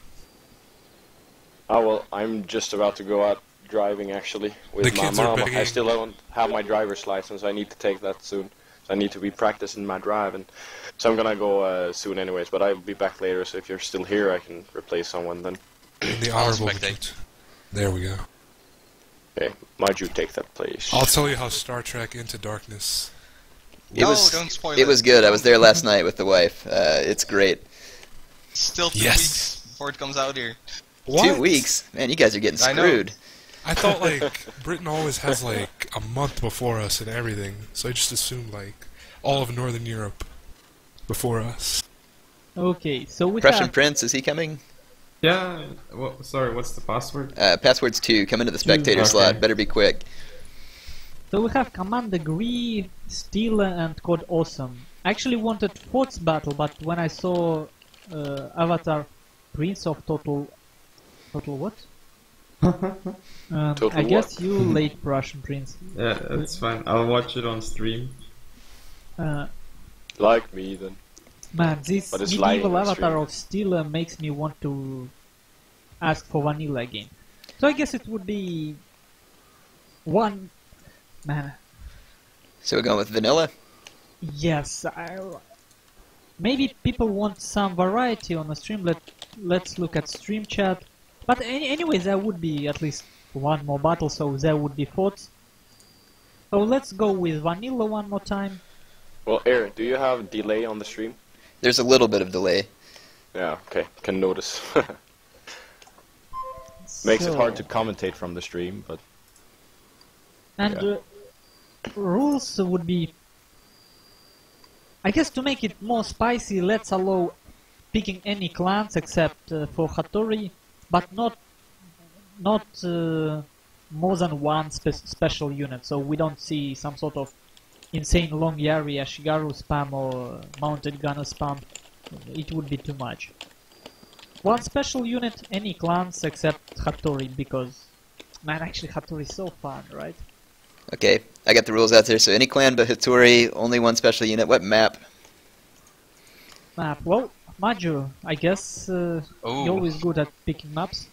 Speaker 7: Oh well, I'm just about to go out driving actually with
Speaker 5: The
Speaker 7: my
Speaker 5: kids are
Speaker 7: mom.
Speaker 5: begging.
Speaker 7: I still don't have my driver's license. I need to take that soon. So I need to be practicing my driving. So I'm gonna go soon anyways. But I'll be back later. So if you're still here, I can replace someone then.
Speaker 5: the
Speaker 6: I'll
Speaker 5: honorable
Speaker 6: spectate.
Speaker 5: Majutz. There we go.
Speaker 7: Okay, might you take that place?
Speaker 5: I'll tell you how Star Trek Into Darkness.
Speaker 6: No, don't spoil
Speaker 2: It was good. I was there last night with the wife. It's great.
Speaker 6: Still 2
Speaker 5: Yes.
Speaker 6: weeks before it comes out here.
Speaker 5: What?
Speaker 2: 2 weeks? Man, you guys are getting
Speaker 6: I know.
Speaker 2: screwed.
Speaker 5: I thought like Britain always has like a month before us and everything, so I just assumed like all of Northern Europe before us.
Speaker 1: Okay, so we
Speaker 2: Prussian
Speaker 1: have
Speaker 2: Prince, is he coming?
Speaker 4: Yeah. Well, sorry, what's the password?
Speaker 2: Password's 2. Come into the spectator
Speaker 4: Okay.
Speaker 2: slot. Better be quick.
Speaker 1: Commander Gree, Steel, and Code Awesome. I actually wanted Forts Battle, but when I saw Avatar Prince of Total what?
Speaker 7: Total
Speaker 1: I guess
Speaker 7: what?
Speaker 1: you late Prussian Prince.
Speaker 4: Yeah, that's fine. I'll watch it on stream.
Speaker 7: Like me then.
Speaker 1: Man, this
Speaker 7: But it's lying
Speaker 1: medieval
Speaker 7: on the
Speaker 1: Avatar
Speaker 7: stream.
Speaker 1: of Steel makes me want to ask for vanilla again. So I guess it would be one. Man,
Speaker 2: So we're going with vanilla?
Speaker 1: yes. Maybe people want some variety on the stream. Let's look at stream chat. But anyway, there would be at least one more battle, so there would be forts. So let's go with vanilla one more time.
Speaker 7: Well, Heir, do you have delay on the stream?
Speaker 2: There's a little bit of delay.
Speaker 7: Yeah, okay. Can notice. Makes it hard to commentate from the stream, but
Speaker 1: And
Speaker 7: yeah.
Speaker 1: Rules would be, I guess, to make it more spicy, let's allow picking any clans except for Hattori, but not more than one special unit, so we don't see some sort of insane long Yari Ashigaru spam or mounted gunner spam. It would be too much. One special unit, any clans except Hattori, because, man, actually Hattori is so fun, right?
Speaker 2: Okay, I got the rules out there. So any clan but Hattori, only one special unit. What map?
Speaker 1: Map. Well, Maju, I guess you're always good at picking maps.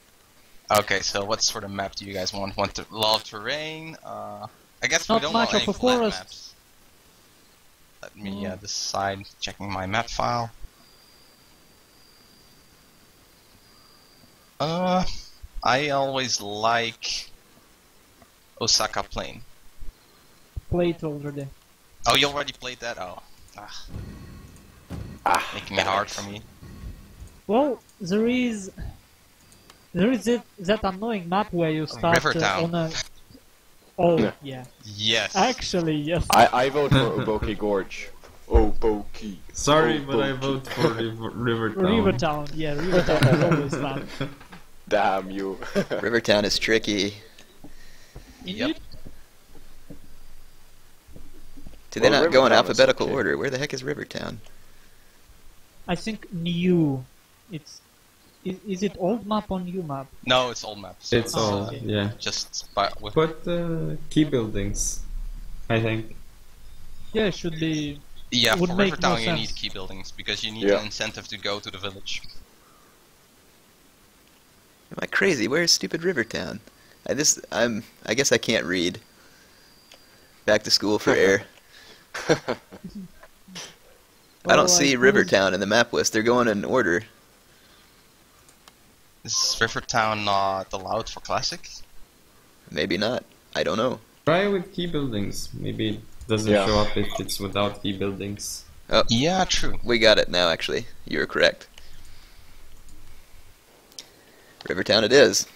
Speaker 6: Okay, so what sort of map do you guys want? Want the law of terrain? I guess we
Speaker 1: Not
Speaker 6: don't
Speaker 1: much
Speaker 6: want
Speaker 1: of
Speaker 6: any
Speaker 1: a
Speaker 6: flat
Speaker 1: forest.
Speaker 6: maps. Let me decide. Checking my map file. I always like Osaka Plain.
Speaker 1: Played already.
Speaker 6: Oh, you already played that? Oh. Making it hard for me.
Speaker 1: Well, there is that annoying map where you start
Speaker 6: Rivertown.
Speaker 1: on a. Oh
Speaker 7: Yeah.
Speaker 1: yeah.
Speaker 6: Yes.
Speaker 1: Actually, yes.
Speaker 7: I vote for Oboki Gorge. Oboki.
Speaker 4: Sorry, but I
Speaker 7: Oboki.
Speaker 4: vote for Rivertown.
Speaker 1: Rivertown. Yeah, Rivertown is always fun.
Speaker 7: Damn you.
Speaker 2: Rivertown is tricky.
Speaker 1: Indeed.
Speaker 2: Do they
Speaker 7: Well,
Speaker 2: not go in
Speaker 7: Rivertown is
Speaker 2: alphabetical
Speaker 7: okay.
Speaker 2: order? Where the heck is Rivertown?
Speaker 1: I think new. Is it old map or new map?
Speaker 6: No, it's old map. So
Speaker 4: It's all,
Speaker 1: okay.
Speaker 4: yeah.
Speaker 6: just with
Speaker 4: But key buildings, I think.
Speaker 1: Yeah, it should be.
Speaker 6: yeah,
Speaker 1: would
Speaker 6: for
Speaker 1: make
Speaker 6: Rivertown
Speaker 1: more
Speaker 6: you
Speaker 1: sense.
Speaker 6: need key buildings because you need
Speaker 7: Yeah.
Speaker 6: an incentive to go to the village.
Speaker 2: Am I crazy? Where's stupid Rivertown? I guess I can't read. Back to school for air. I don't see
Speaker 1: suppose-
Speaker 2: Rivertown in the map list. They're going in order.
Speaker 6: Is Rivertown not allowed for Classic?
Speaker 2: Maybe not. I don't know.
Speaker 4: Try with key buildings. Maybe it doesn't
Speaker 7: Yeah.
Speaker 4: show up if it's without key buildings.
Speaker 6: Yeah, true.
Speaker 2: We got it now, actually. You were correct. Rivertown it is.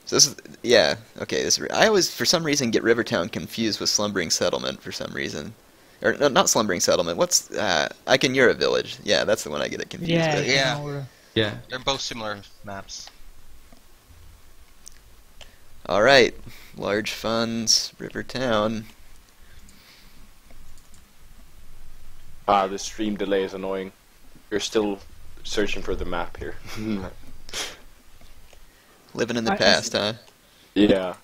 Speaker 2: So this is, yeah, okay. I always, for some reason, get Rivertown confused with Slumbering Settlement for some reason. Or, no, not Slumbering Settlement. What's, Iconura Village. Yeah, that's the one I get it confused
Speaker 1: Yeah,
Speaker 2: with.
Speaker 6: Yeah.
Speaker 1: you know,
Speaker 4: Yeah.
Speaker 6: They're both similar maps.
Speaker 2: Alright. Large funds, Rivertown.
Speaker 7: The stream delay is annoying. You're still searching for the map here.
Speaker 2: Living in the
Speaker 1: I
Speaker 2: past, huh?
Speaker 7: Yeah.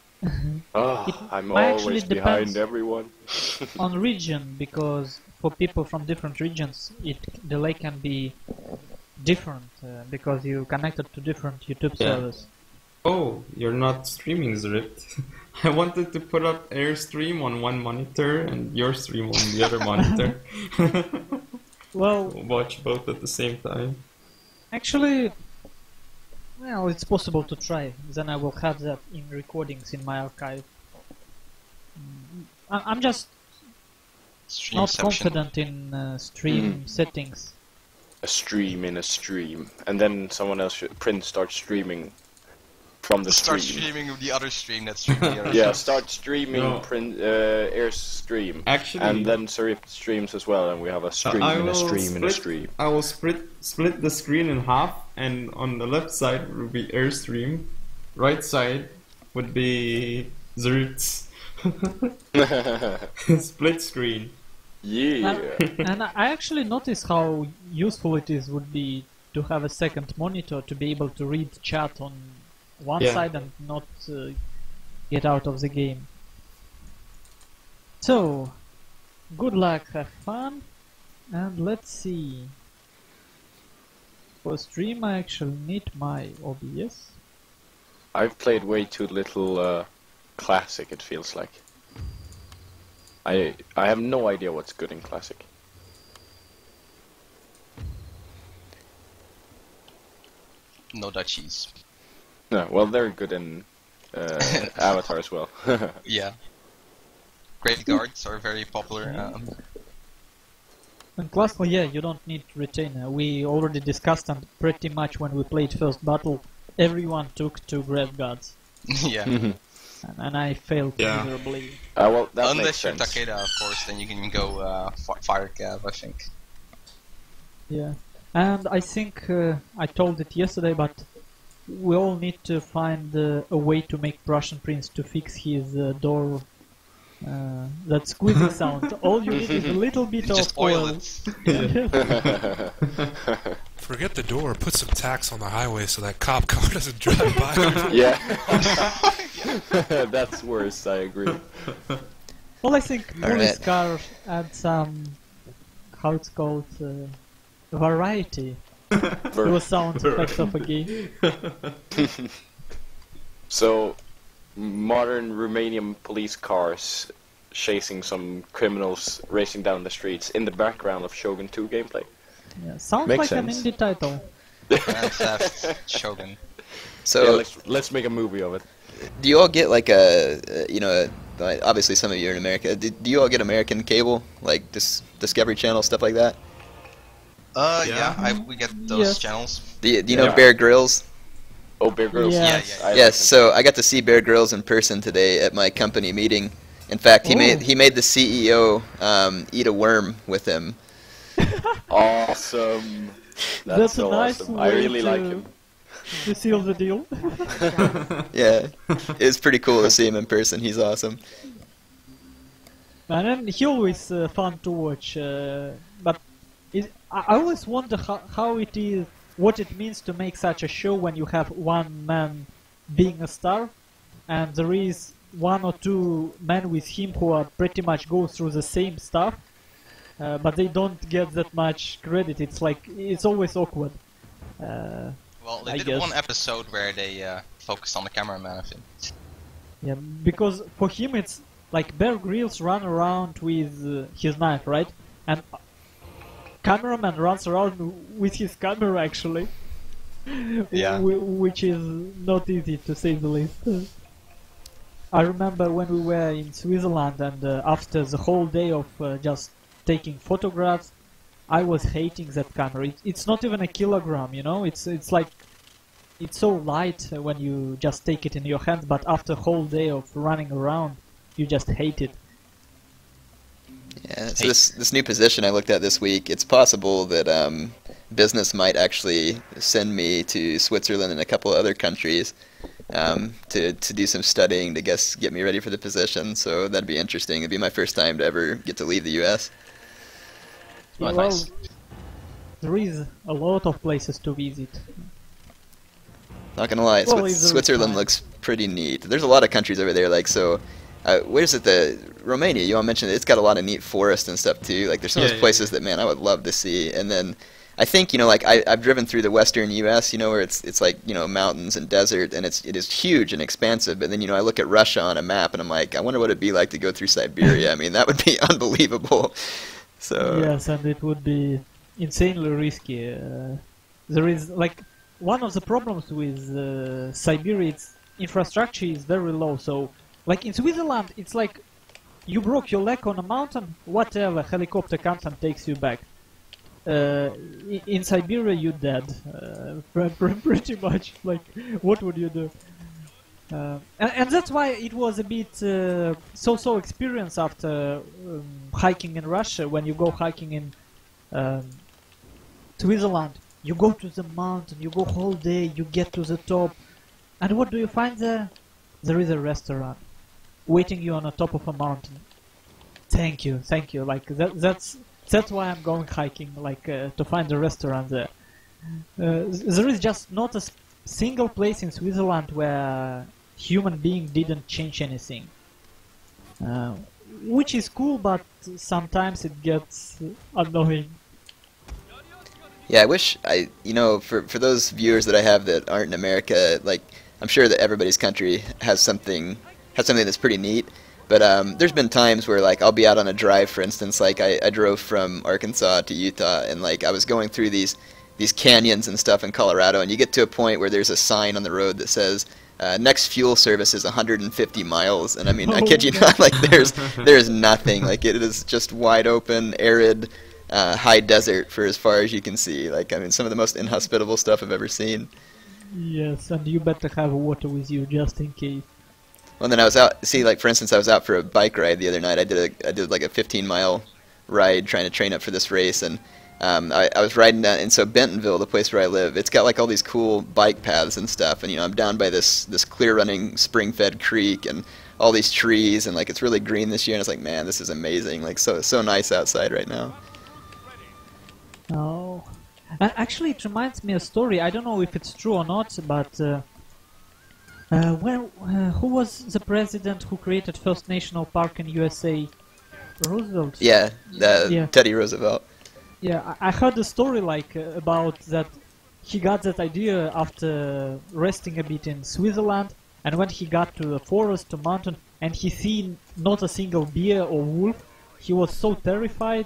Speaker 7: Oh,
Speaker 1: It
Speaker 7: I'm
Speaker 1: might actually
Speaker 7: always behind
Speaker 1: depends.
Speaker 7: everyone.
Speaker 1: on region, because for people from different regions, delay can be different because you connected to different YouTube
Speaker 4: Yeah.
Speaker 1: servers.
Speaker 4: Oh, you're not streaming Zrift. I wanted to put up Air stream on one monitor and your stream on the other monitor.
Speaker 1: Well,
Speaker 4: Watch both at the same time.
Speaker 1: actually, well, it's possible to try. Then I will have that in recordings in my archive. I'm just
Speaker 6: Stream
Speaker 1: not
Speaker 6: exception.
Speaker 1: confident in stream settings.
Speaker 7: A stream in a stream. And then someone else Prince starts streaming from the
Speaker 6: Start
Speaker 7: stream.
Speaker 6: streaming the other stream that's streaming the other
Speaker 7: Yeah,
Speaker 6: stream.
Speaker 7: start streaming
Speaker 4: No.
Speaker 7: Air's stream.
Speaker 4: Actually,
Speaker 7: And then Sarif streams as well, and we have a stream
Speaker 4: I
Speaker 7: and a
Speaker 4: will
Speaker 7: stream and a stream.
Speaker 4: I will split the screen in half, and on the left side will be Airstream, right side would be Zert's. Split screen.
Speaker 7: Yeah.
Speaker 1: And I actually noticed how useful it is would be to have a second monitor to be able to read chat on one
Speaker 4: Yeah.
Speaker 1: side and not get out of the game. So, good luck, have fun, and let's see. For stream I actually need my OBS.
Speaker 7: I've played way too little Classic, it feels like. I have no idea what's good in Classic.
Speaker 6: No Dutchies.
Speaker 7: No, well, they're good in Avatar as well.
Speaker 6: Yeah. Grave guards are very popular.
Speaker 1: And classical, yeah, you don't need retainer. We already discussed, and pretty much when we played first battle, everyone took to grave guards.
Speaker 6: Yeah.
Speaker 1: And I failed
Speaker 4: Yeah.
Speaker 1: miserably.
Speaker 7: Well, that makes
Speaker 6: Unless you're
Speaker 7: sense.
Speaker 6: Takeda, of course, then you can go fire cav, I think.
Speaker 1: Yeah. And I think I told it yesterday, but we all need to find a way to make Prussian Prince to fix his door. That squeezing sound. All you need is a little bit
Speaker 6: Just
Speaker 1: of
Speaker 6: oil
Speaker 1: oil.
Speaker 6: it.
Speaker 5: Forget the door. Put some tax on the highway so that cop car doesn't drive by.
Speaker 7: Yeah. That's worse, I agree.
Speaker 1: Well, I think
Speaker 2: All
Speaker 1: police
Speaker 2: right.
Speaker 1: car adds some, how it's called, variety to a sound effect of a game.
Speaker 7: So, modern Romanian police cars chasing some criminals racing down the streets in the background of Shogun 2 gameplay.
Speaker 1: Yeah, sounds
Speaker 7: Makes
Speaker 1: like
Speaker 7: sense.
Speaker 1: an indie title.
Speaker 6: Grand Theft Shogun.
Speaker 2: So,
Speaker 7: Yeah, let's make a movie of it.
Speaker 2: do you all get like like, obviously some of you are in America. Do you all get American cable, like Discovery Channel, stuff like that?
Speaker 6: Yeah, we get those
Speaker 1: Yes.
Speaker 6: channels.
Speaker 2: Do you know
Speaker 7: Yeah.
Speaker 2: Bear Grylls?
Speaker 7: Oh, Bear Grylls.
Speaker 1: Yes.
Speaker 7: I like
Speaker 2: Yes.
Speaker 7: him.
Speaker 2: So I got to see Bear Grylls in person today at my company meeting. In fact, he
Speaker 1: Oh.
Speaker 2: made the CEO eat a worm with him.
Speaker 7: Awesome. That's
Speaker 1: a
Speaker 7: so
Speaker 1: nice
Speaker 7: awesome. I
Speaker 1: way
Speaker 7: really like him.
Speaker 1: to seal the deal.
Speaker 2: Yeah, it was pretty cool to see him in person. He's awesome.
Speaker 1: And then he always fun to watch. But I always wonder how it is, what it means to make such a show when you have one man being a star, and there is one or two men with him who are pretty much go through the same stuff, but they don't get that much credit. It's like it's always awkward.
Speaker 6: Well, they
Speaker 1: I
Speaker 6: did
Speaker 1: guess.
Speaker 6: one episode where they focused on the cameraman, I think.
Speaker 1: Yeah, because for him it's like Bear Grylls run around with his knife, right? And cameraman runs around with his camera actually.
Speaker 6: Yeah.
Speaker 1: Which is not easy to say the least. I remember when we were in Switzerland and after the whole day of just taking photographs, I was hating that camera. It's not even a kilogram, you know? It's like it's so light when you just take it in your hands, but after a whole day of running around, you just hate it.
Speaker 2: Yeah. So this new position I looked at this week, it's possible that business might actually send me to Switzerland and a couple of other countries to do some studying to get me ready for the position. So that'd be interesting. It'd be my first time to ever get to leave the U.S.
Speaker 6: Oh,
Speaker 1: Well,
Speaker 6: nice.
Speaker 1: there is a lot of places to visit.
Speaker 2: Not gonna lie,
Speaker 1: Well, if there is
Speaker 2: Switzerland
Speaker 1: time.
Speaker 2: looks pretty neat. There's a lot of countries over there, like so. Where's it? Romania. You all mentioned it's got a lot of neat forest and stuff too. Like there's some of those places that man I would love to see. And then I think like I've driven through the western U.S. Where it's like mountains and desert and it is huge and expansive. But then I look at Russia on a map and I'm like, I wonder what it'd be like to go through Siberia. I mean that would be unbelievable. So
Speaker 1: Yes, and it would be insanely risky. There is like one of the problems with Siberia. Its infrastructure is very low. So, like in Switzerland, it's like you broke your leg on a mountain, whatever, helicopter comes and takes you back. In Siberia, you're dead. Pretty much. Like, what would you do? And that's why it was a bit so-so experience after hiking in Russia. When you go hiking in Switzerland, you go to the mountain, you go whole day, you get to the top, and what do you find there? There is a restaurant waiting you on the top of a mountain. Thank you. Like that's why I'm going hiking, like to find a restaurant there. There is just not a single place in Switzerland where human being didn't change anything, which is cool, but sometimes it gets annoying.
Speaker 2: Yeah, I wish for those viewers that I have that aren't in America, like I'm sure that everybody's country has something that's pretty neat. But there's been times where like I'll be out on a drive, for instance, like I drove from Arkansas to Utah, and like I was going through these canyons and stuff in Colorado, and you get to a point where there's a sign on the road that says next fuel service is 150 miles, and I mean, I kid you not, like there's nothing. Like it is just wide open, arid, high desert for as far as you can see. Like I mean, some of the most inhospitable stuff I've ever seen.
Speaker 1: Yes, and you better have water with you just in case.
Speaker 2: Well, then I was out. See, like for instance, I was out for a bike ride the other night. I did like a 15-mile ride trying to train up for this race, and I was riding down, and so Bentonville, the place where I live, it's got like all these cool bike paths and stuff, and I'm down by this clear running spring-fed creek and all these trees, and like it's really green this year, and I was like, man, this is amazing, like so nice outside right now.
Speaker 1: Oh, actually, it reminds me of a story. I don't know if it's true or not, but who was the president who created first national park in USA? Roosevelt.
Speaker 2: Yeah,
Speaker 1: Yeah.
Speaker 2: Teddy Roosevelt.
Speaker 1: Yeah, I heard a story like about that. He got that idea after resting a bit in Switzerland, and when he got to the forest, to mountain, and he seen not a single bear or wolf, he was so terrified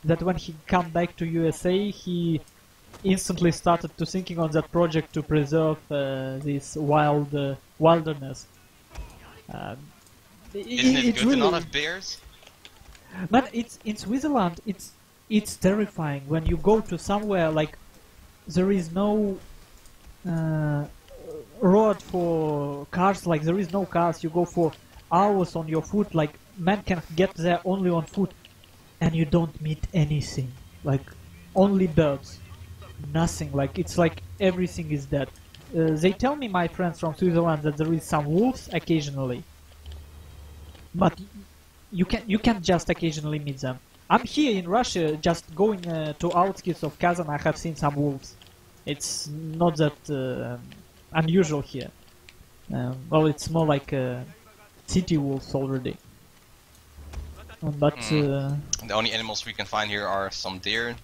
Speaker 1: that when he come back to USA, he instantly started to thinking on that project to preserve this wilderness.
Speaker 6: Isn't it good
Speaker 1: really,
Speaker 6: to not have bears?
Speaker 1: but it's in Switzerland. It's terrifying when you go to somewhere like there is no road for cars. Like there is no cars. You go for hours on your foot. Like man can get there only on foot, and you don't meet anything. Like only birds, nothing. Like it's like everything is dead. They tell me, my friends from Switzerland, that there is some wolves occasionally, but you can't just occasionally meet them. I'm here in Russia, just going to outskirts of Kazan. I have seen some wolves. It's not that unusual here. Well, it's more like city wolves already. But
Speaker 6: the only animals we can find here are some deer,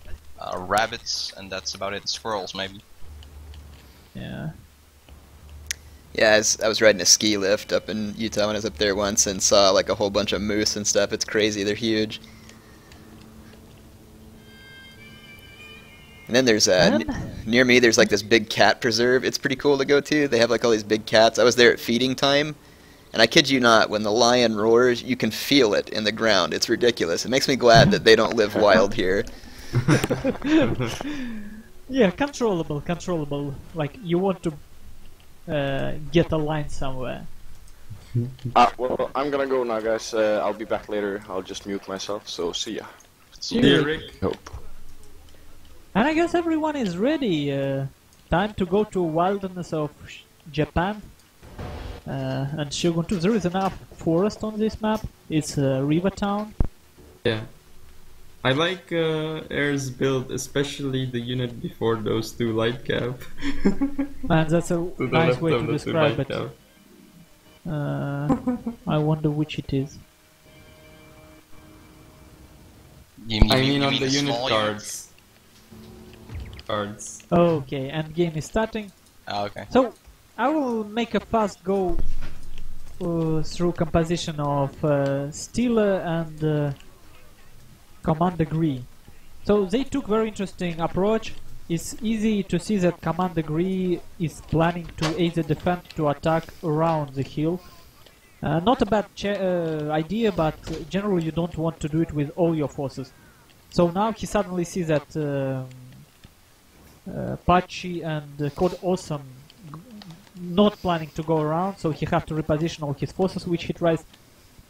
Speaker 6: rabbits, and that's about it. Squirrels, maybe.
Speaker 1: yeah.
Speaker 2: Yeah, I was riding a ski lift up in Utah when I was up there once and saw like a whole bunch of moose and stuff. It's crazy. They're huge. And then there's near me there's like this big cat preserve. It's pretty cool to go to. They have like all these big cats. I was there at feeding time, and I kid you not, when the lion roars, you can feel it in the ground. It's ridiculous. It makes me glad that they don't live wild here.
Speaker 1: Yeah, controllable. Like you want to get a line somewhere.
Speaker 7: Well, I'm gonna go now, guys. I'll be back later. I'll just mute myself, so see ya.
Speaker 1: See you,
Speaker 4: Rick.
Speaker 7: Hope.
Speaker 1: And I guess everyone is ready. Time to go to wilderness of Japan and Shogun 2. There is enough forest on this map. It's a river town.
Speaker 4: Yeah. I like Heir's build, especially the unit before those two light cap.
Speaker 1: Man, that's a
Speaker 4: To the
Speaker 1: nice
Speaker 4: left
Speaker 1: way
Speaker 4: of
Speaker 1: to
Speaker 4: the two
Speaker 1: describe
Speaker 4: light
Speaker 1: it.
Speaker 4: cap.
Speaker 1: I wonder which it is.
Speaker 4: I mean on the unit
Speaker 6: small
Speaker 4: cards.
Speaker 1: Okay, and game is starting.
Speaker 6: Oh, okay.
Speaker 1: So, I will make a fast go through composition of Stealer and Commander Gree. So they took very interesting approach. It's easy to see that Commander Gree is planning to either defend to attack around the hill. Not a bad idea, but generally you don't want to do it with all your forces. So now he suddenly sees that Patchy and Code Awesome not planning to go around, so he have to reposition all his forces, which he tries.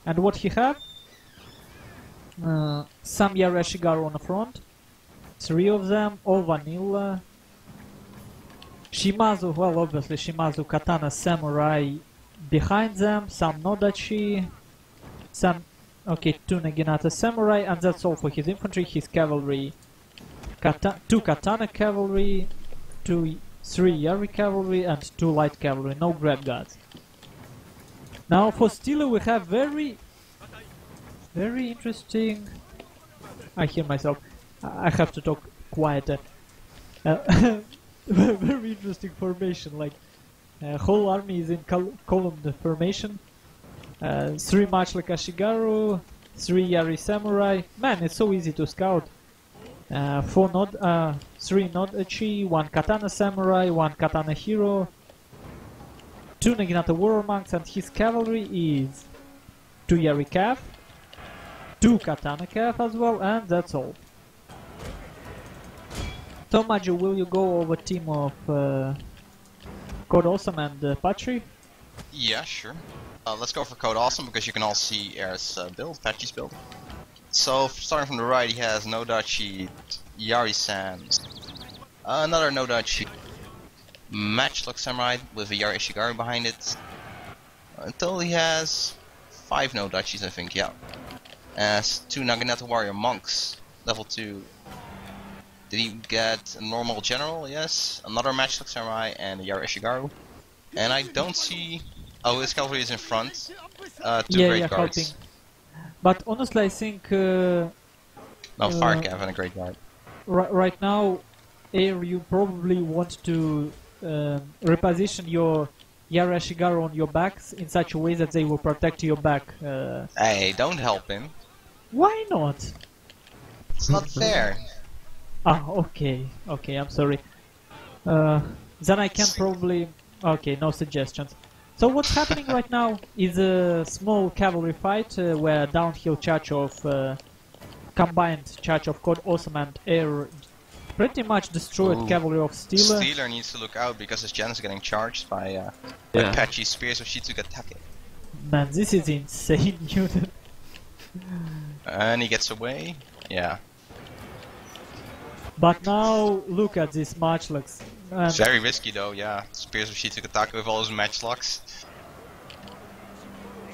Speaker 1: And what he have? Some Yareshigaru on the front, 3 of them, all vanilla. Shimazu, well, obviously Shimazu, Katana, Samurai behind them, some Nodachi, some, okay, 2 Naginata Samurai, and that's all for his infantry. His cavalry, 2 Katana cavalry, 3 Yari cavalry, and 2 light cavalry, no grab guards. Now for Steeler we have very interesting... I hear myself. I have to talk quieter. Very interesting formation, like whole army is in column
Speaker 2: Mm-hmm.
Speaker 1: formation. 3 much like Ashigaru, 3 Yari Samurai. Man, it's so easy to scout. 3 Nodachi, 1 Katana Samurai, 1 Katana Hero, 2 Naginata Warrior Monks, and his cavalry is 2 Yari Cav, 2 Katana Cav as well, and that's all. So, Maju, will you go over team of Code Awesome and Patchy?
Speaker 6: Yeah, sure. Let's go for Code Awesome because you can all see Heir's build, Patchy's build. So, starting from the right, he has Nodachi, Yari-san, another Nodachi, Matchlock Samurai with a Yari Ishigaru behind it, until he has 5 Nodachis, I think, yeah. Has 2 Naginata Warrior Monks, level 2. Did he get a normal general? Yes. Another Matchlock Samurai and a Yari Ishigaru. And I don't see... Oh, his cavalry is in front. 2 Great Guards.
Speaker 1: Helping. But honestly, I think...
Speaker 6: No, Fire Cav and a Great Guard.
Speaker 1: Right now, Heir, you probably want to reposition your Yari Ishigaru on your backs in such a way that they will protect your back.
Speaker 6: Hey, don't help him.
Speaker 1: Why not?
Speaker 6: It's not fair.
Speaker 1: Ah, okay, I'm sorry. Then I can probably... Okay, no suggestions. So what's happening right now is a small cavalry fight where downhill charge of... combined charge of Code Awesome and Heir pretty much destroyed cavalry of Steeler.
Speaker 6: Steeler needs to look out because his gen is getting charged by Patchy Spears of Shitsugatake.
Speaker 1: Man, this is insane, unit.
Speaker 6: And he gets away. Yeah.
Speaker 1: But now look at these matchlocks.
Speaker 6: It's very risky though, yeah. Spears of Shitsugatake with all his matchlocks.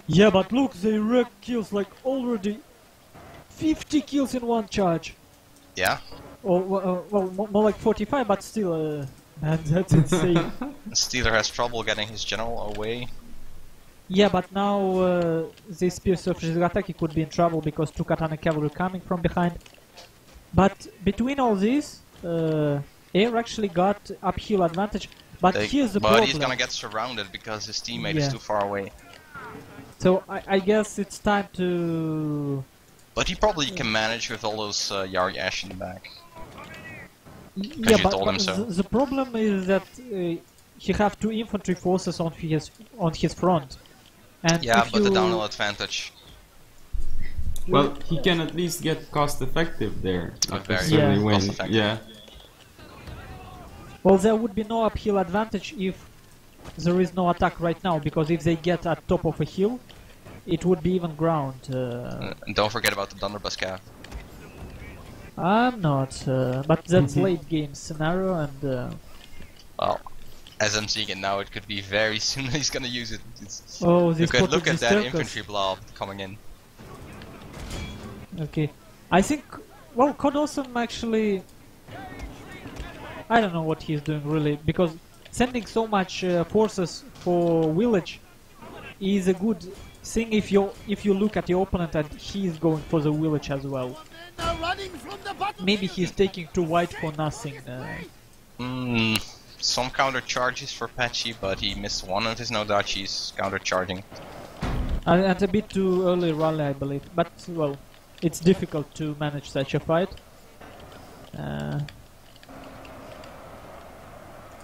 Speaker 1: Yeah, but look, they wreck kills like already 50 kills in one charge.
Speaker 6: Yeah.
Speaker 1: Or well, more like 45, but still, man, that's insane.
Speaker 6: Steeler has trouble getting his general away.
Speaker 1: Yeah, but now this Spears of Shitsugatake could be in trouble because 2 Katana cavalry coming from behind. But between all this, Heir actually got uphill advantage. But here's the problem.
Speaker 6: But he's gonna get surrounded because his teammate is too far away.
Speaker 1: So I guess it's time to...
Speaker 6: But he probably can manage with all those Yari Ash in the back.
Speaker 1: Yeah,
Speaker 6: you
Speaker 1: but,
Speaker 6: told him so.
Speaker 1: The problem is that he have 2 infantry forces on his front. And
Speaker 6: yeah, but the downhill advantage.
Speaker 4: Well, he can at least get cost effective there.
Speaker 6: Very
Speaker 4: win. Yeah.
Speaker 1: Well, there would be no uphill advantage if there is no attack right now, because if they get at top of a hill, it would be even ground.
Speaker 6: And don't forget about the Thunderblast Cav.
Speaker 1: I'm not, but that's late game scenario and...
Speaker 6: Well, as I'm seeing it now, it could be very soon he's gonna use it. Look at that infantry blob coming in.
Speaker 1: Okay, I think, well, Code Awesome actually, I don't know what he's doing really, because sending so much forces for village is a good thing if you look at the opponent and he's going for the village as well. Maybe he's taking too wide for nothing.
Speaker 6: Some counter charges for Patchy, but he missed one of his Nodachis counter charging.
Speaker 1: And a bit too early rally, I believe, but well. It's difficult to manage such a fight.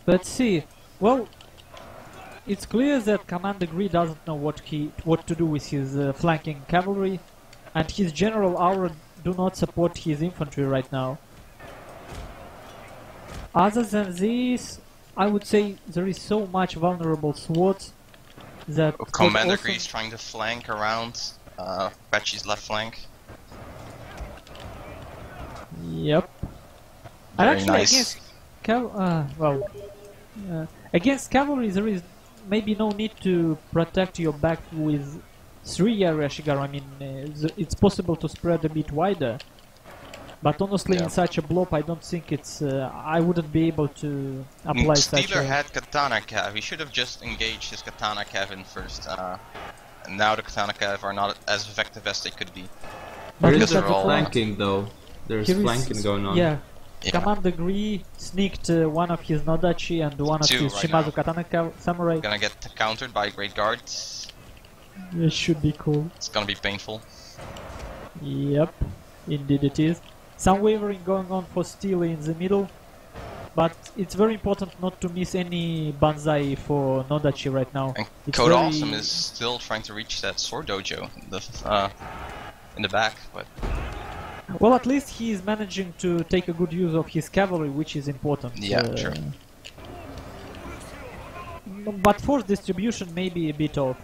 Speaker 1: Let's see. Well, it's clear that Commander Gree doesn't know what to do with his flanking cavalry, and his general aura do not support his infantry right now. Other than this, I would say there is so much vulnerable swords that
Speaker 6: Commander
Speaker 1: also-
Speaker 6: Grease trying to flank around Patchy's left flank.
Speaker 1: Yep. And
Speaker 6: Very
Speaker 1: actually,
Speaker 6: nice.
Speaker 1: against cavalry there is maybe no need to protect your back with 3 Yarashigaru. I mean, it's possible to spread a bit wider. But honestly,
Speaker 6: Yeah.
Speaker 1: in such a blob, I don't think it's. I wouldn't be able to apply such.
Speaker 6: Steeler had Katana Cav. He should have just engaged his Katana Cav in first. And now the Katana Cav are not as effective as they could be.
Speaker 1: But
Speaker 4: There
Speaker 1: look
Speaker 4: is
Speaker 1: at the point.
Speaker 4: flanking though. There's
Speaker 1: Here is-
Speaker 4: flanking going on.
Speaker 1: Yeah.
Speaker 6: Yeah.
Speaker 1: Commander Gree sneaked one of his Nodachi and one of
Speaker 6: Two
Speaker 1: his
Speaker 6: right
Speaker 1: Shimazu
Speaker 6: now.
Speaker 1: Katana Samurai.
Speaker 6: Gonna get countered by Great Guards.
Speaker 1: It should be cool.
Speaker 6: It's gonna be painful.
Speaker 1: Yep, indeed it is. Some wavering going on for Steel in the middle, but it's very important not to miss any banzai for Nodachi right now.
Speaker 6: And
Speaker 1: It's
Speaker 6: Code
Speaker 1: very-
Speaker 6: Awesome is still trying to reach that sword dojo in the back, but
Speaker 1: Well, at least he is managing to take a good use of his cavalry, which is important.
Speaker 6: Yeah, sure.
Speaker 1: But force distribution may be a bit off.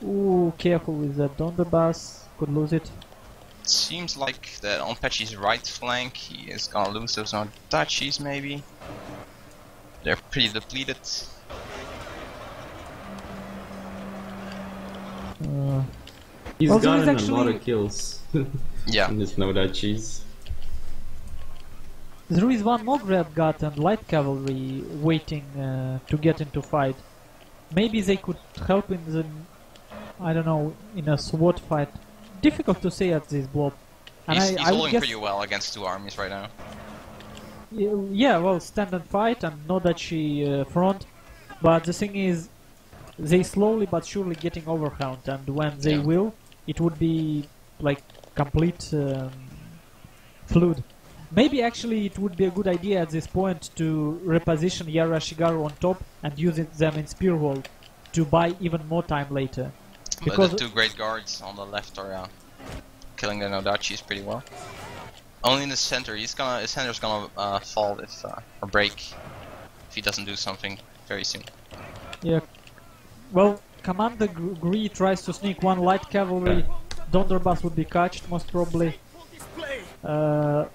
Speaker 1: Ooh, careful with that Donderbus, could lose it.
Speaker 6: it seems like that on Patchy's right flank he is gonna lose those Nodachis maybe. They're pretty depleted.
Speaker 4: He's
Speaker 1: Well, there is
Speaker 4: gotten a lot
Speaker 1: actually-
Speaker 4: of kills
Speaker 6: Yeah.
Speaker 4: in his Nodachis.
Speaker 1: There is one more Grab Gut and light cavalry waiting to get into fight. Maybe they could help in the, I don't know, in a SWAT fight. Difficult to say at this blob. And
Speaker 6: He's
Speaker 1: I would
Speaker 6: holding
Speaker 1: guess,
Speaker 6: pretty well against two armies right now.
Speaker 1: yeah, well, stand and fight and Nodachi front. But the thing is, they slowly but surely getting overhand, and when they
Speaker 6: Yeah.
Speaker 1: will, it would be like complete flood. Maybe actually it would be a good idea at this point to reposition Yarashigaru on top and use them in spear hold to buy even more time later.
Speaker 6: But
Speaker 1: Because
Speaker 6: the two Great Guards on the left are killing the Nodachis pretty well. Only in the center, his center's gonna fall if or break if he doesn't do something very soon.
Speaker 1: yeah, well, Commander Gree tries to sneak one light cavalry. Donderbus would be catched most probably. One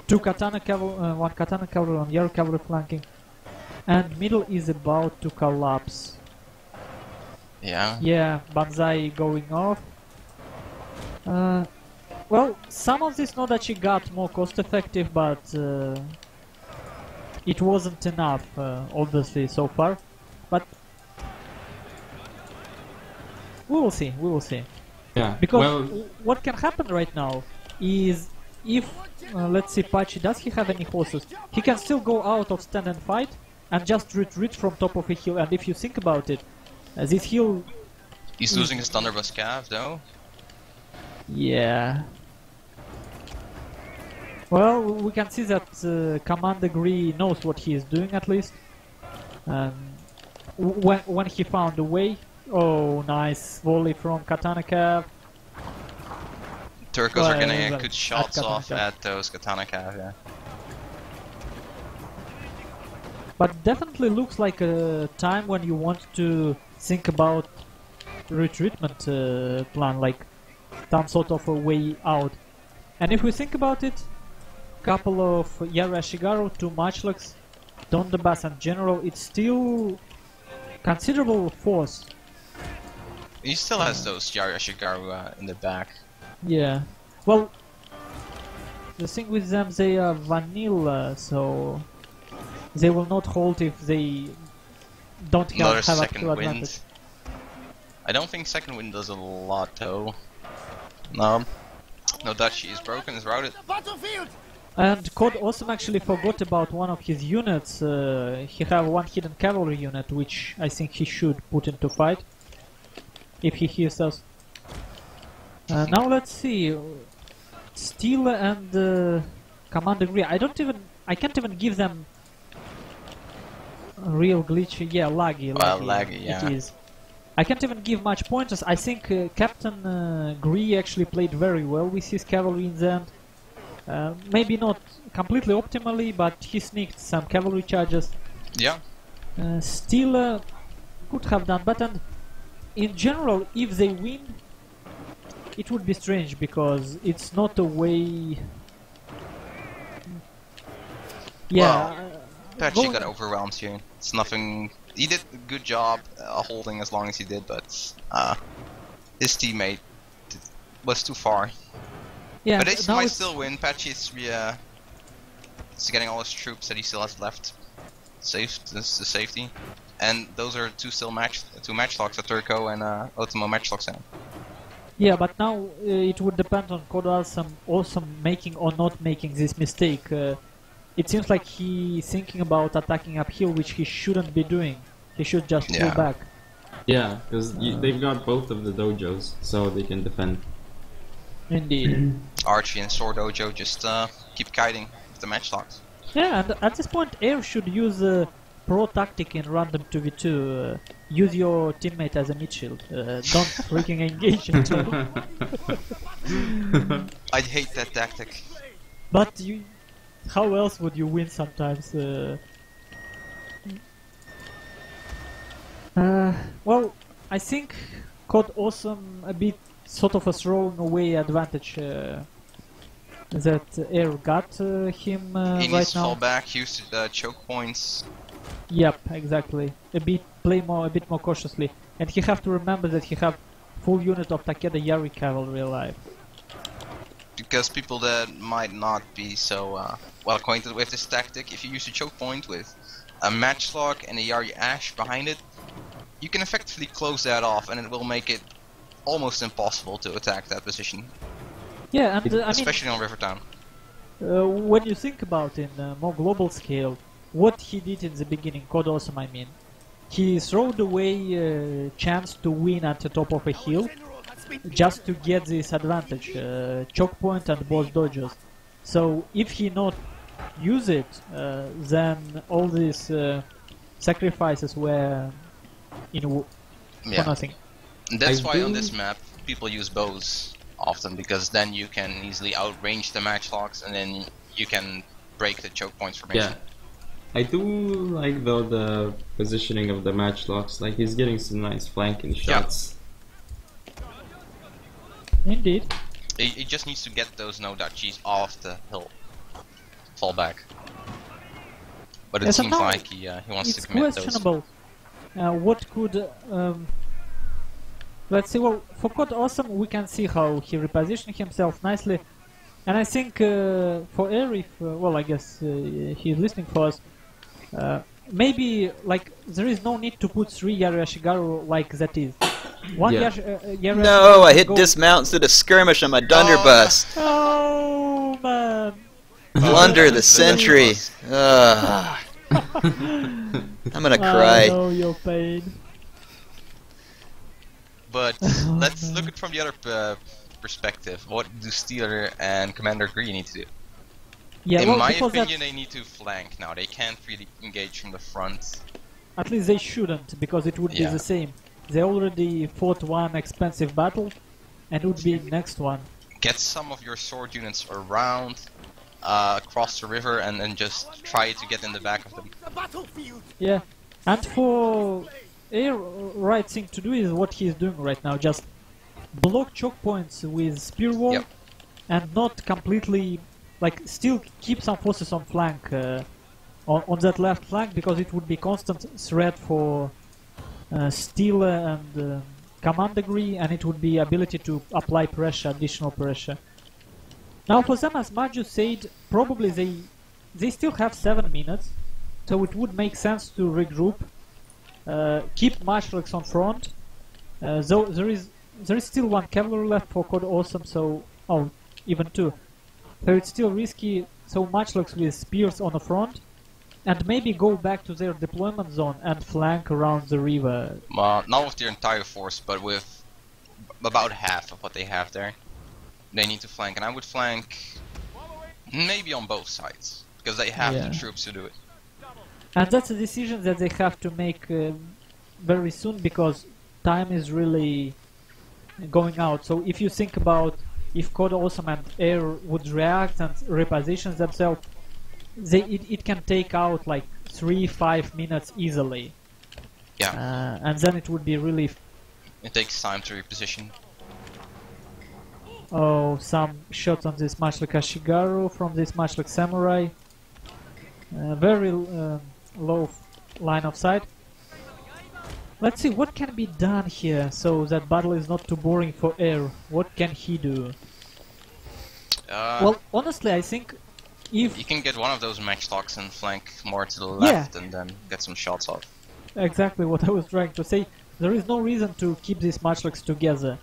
Speaker 1: Katana cavalry on Heir cavalry flanking, and middle is about to collapse.
Speaker 6: Yeah.
Speaker 1: Yeah, Banzai going off. Well, some of this Nodachi got more cost effective, but it wasn't enough, obviously, so far. But we will see, we will see.
Speaker 4: Yeah.
Speaker 1: Because
Speaker 4: well,
Speaker 1: what can happen right now is if, let's see, Patchy, does he have any horses? He can still go out of stand and fight and just retreat from top of a hill. And if you think about it, this hill,
Speaker 6: He's losing his Thunderburst Cav though.
Speaker 1: yeah. Well, we can see that Commander Gree knows what he is doing at least. And when he found a way, oh, nice volley from Katana Cav.
Speaker 6: Turcos
Speaker 1: Well,
Speaker 6: are gonna
Speaker 1: well,
Speaker 6: get good shots
Speaker 1: Katana
Speaker 6: off
Speaker 1: Cav.
Speaker 6: at those Katana Cav, yeah.
Speaker 1: But definitely looks like a time when you want to think about retreatment plan, like some sort of a way out. And if we think about it, couple of Yarashigaru, 2 Matchlocks, Donderbus and General, it's still considerable force.
Speaker 6: He still has those Yarashigaru in the back.
Speaker 1: Yeah. Well, the thing with them, they are vanilla, so they will not hold if they don't
Speaker 6: Another
Speaker 1: have
Speaker 6: second
Speaker 1: actual advantage.
Speaker 6: wind. I don't think second wind does a lot though. No. Nodachi is broken, is routed.
Speaker 3: The battlefield!
Speaker 1: And Code Awesome actually forgot about one of his units. He have one hidden cavalry unit, which I think he should put into fight if he hears us. Now let's see. Steel and Commander Gree. I can't even give them a real glitch. Yeah, laggy.
Speaker 6: Laggy, yeah.
Speaker 1: It is. I can't even give much pointers. I think Captain Gree actually played very well with his cavalry in the end. Maybe not completely optimally, but he sneaked some cavalry charges.
Speaker 6: Yeah.
Speaker 1: Still could have done better. And in general, if they win, it would be strange because it's not a way. Yeah.
Speaker 6: Patchy got overwhelmed here. It's nothing. He did a good job holding as long as he did, but his teammate was too far.
Speaker 1: Yeah,
Speaker 6: But he might
Speaker 1: it's
Speaker 6: still win. Patchy is getting all his troops that he still has left. This is the safety. And those are two matchlocks, a Turco and Ottomo matchlocks.
Speaker 1: Yeah, but now it would depend on Code Awesome making or not making this mistake. It seems like he's thinking about attacking uphill, which he shouldn't be doing. He should just pull back.
Speaker 4: Yeah, because they've got both of the dojos, so they can defend.
Speaker 1: Indeed.
Speaker 6: Archie and Sword Dojo just keep kiting with the matchlocks.
Speaker 1: Yeah, and at this point, Heir should use pro tactic in random 2v2. Use your teammate as a mid shield. Don't freaking engage into him.
Speaker 6: I hate that tactic.
Speaker 1: But how else would you win sometimes? Well, I think Code Awesome a bit sort of a thrown away advantage that Heir got him
Speaker 6: He
Speaker 1: right
Speaker 6: needs to
Speaker 1: now.
Speaker 6: fall back, use choke points.
Speaker 1: Yep, exactly. Play a bit more cautiously, and he have to remember that he have full unit of Takeda Yari cavalry alive.
Speaker 6: Because people that might not be so well acquainted with this tactic, if you use a choke point with a matchlock and a Yari Ash behind it, you can effectively close that off, and it will make it almost impossible to attack that position.
Speaker 1: Yeah, and
Speaker 6: especially on Rivertown.
Speaker 1: When you think about it in a more global scale, what he did in the beginning, Code Awesome I mean, he throwed away a chance to win at the top of a hill just to get this advantage, choke point and both dojos. So if he not use it, then all these sacrifices were for nothing.
Speaker 6: That's why on this map people use bows often, because then you can easily outrange the matchlocks and then you can break the choke points formation.
Speaker 4: Yeah. I do like though the positioning of the matchlocks, like he's getting some nice flanking shots.
Speaker 1: Indeed.
Speaker 6: He just needs to get those no-dutchies off the hill. Fall back. But it seems like he wants to commit those.
Speaker 1: It's questionable. What could... let's see, well, for Code Awesome we can see how he repositioned himself nicely. And I think for Heir, if, well, I guess he's listening for us, maybe, like, there is no need to put 3 Yari Ashigaru like that is. One Yari
Speaker 2: No, I hit dismount instead of skirmish on my Dunderbuss.
Speaker 1: Oh, man.
Speaker 2: Blunder the sentry. I'm gonna cry.
Speaker 1: I know your pain.
Speaker 6: But let's look at it from the other perspective. What do Steeler and Commander Green need to do?
Speaker 1: Yeah,
Speaker 6: in
Speaker 1: well,
Speaker 6: my opinion, they need to flank now. They can't really engage from the front.
Speaker 1: At least they shouldn't, because it would be the same. They already fought one expensive battle, and it would be next one.
Speaker 6: Get some of your sword units around, across the river, and then just try to get in the back of them.
Speaker 1: Yeah, and for Heir, right thing to do is what he's doing right now. Just block choke points with spear wall, and not completely, like, still keep some forces on flank, on that left flank, because it would be constant threat for Steel and Command Degree, and it would be ability to apply pressure, additional pressure. Now for them, as Maju said, probably they still have 7 minutes, so it would make sense to regroup, keep matchlocks on front, though there is still 1 cavalry left for Code Awesome, so even 2. So it's still risky, so matchlocks with spears on the front, and maybe go back to their deployment zone and flank around the river.
Speaker 6: Not with their entire force, but with about half of what they have there. They need to flank, and I would flank maybe on both sides, because they have the troops to do it.
Speaker 1: And that's a decision that they have to make very soon, because time is really going out. So if you think about if Code Awesome and Heir would react and reposition themselves, it can take out like 3-5 minutes easily.
Speaker 6: Yeah.
Speaker 1: And then it would be really...
Speaker 6: It takes time to reposition.
Speaker 1: Oh, some shots on this much like Ashigaru from this much like Samurai. Very low line of sight. Let's see what can be done here so that battle is not too boring for Heir. What can he do? Well, honestly, I think if...
Speaker 6: You can get one of those matchlocks and flank more to the left and then get some shots off.
Speaker 1: Exactly what I was trying to say. There is no reason to keep these matchlocks together.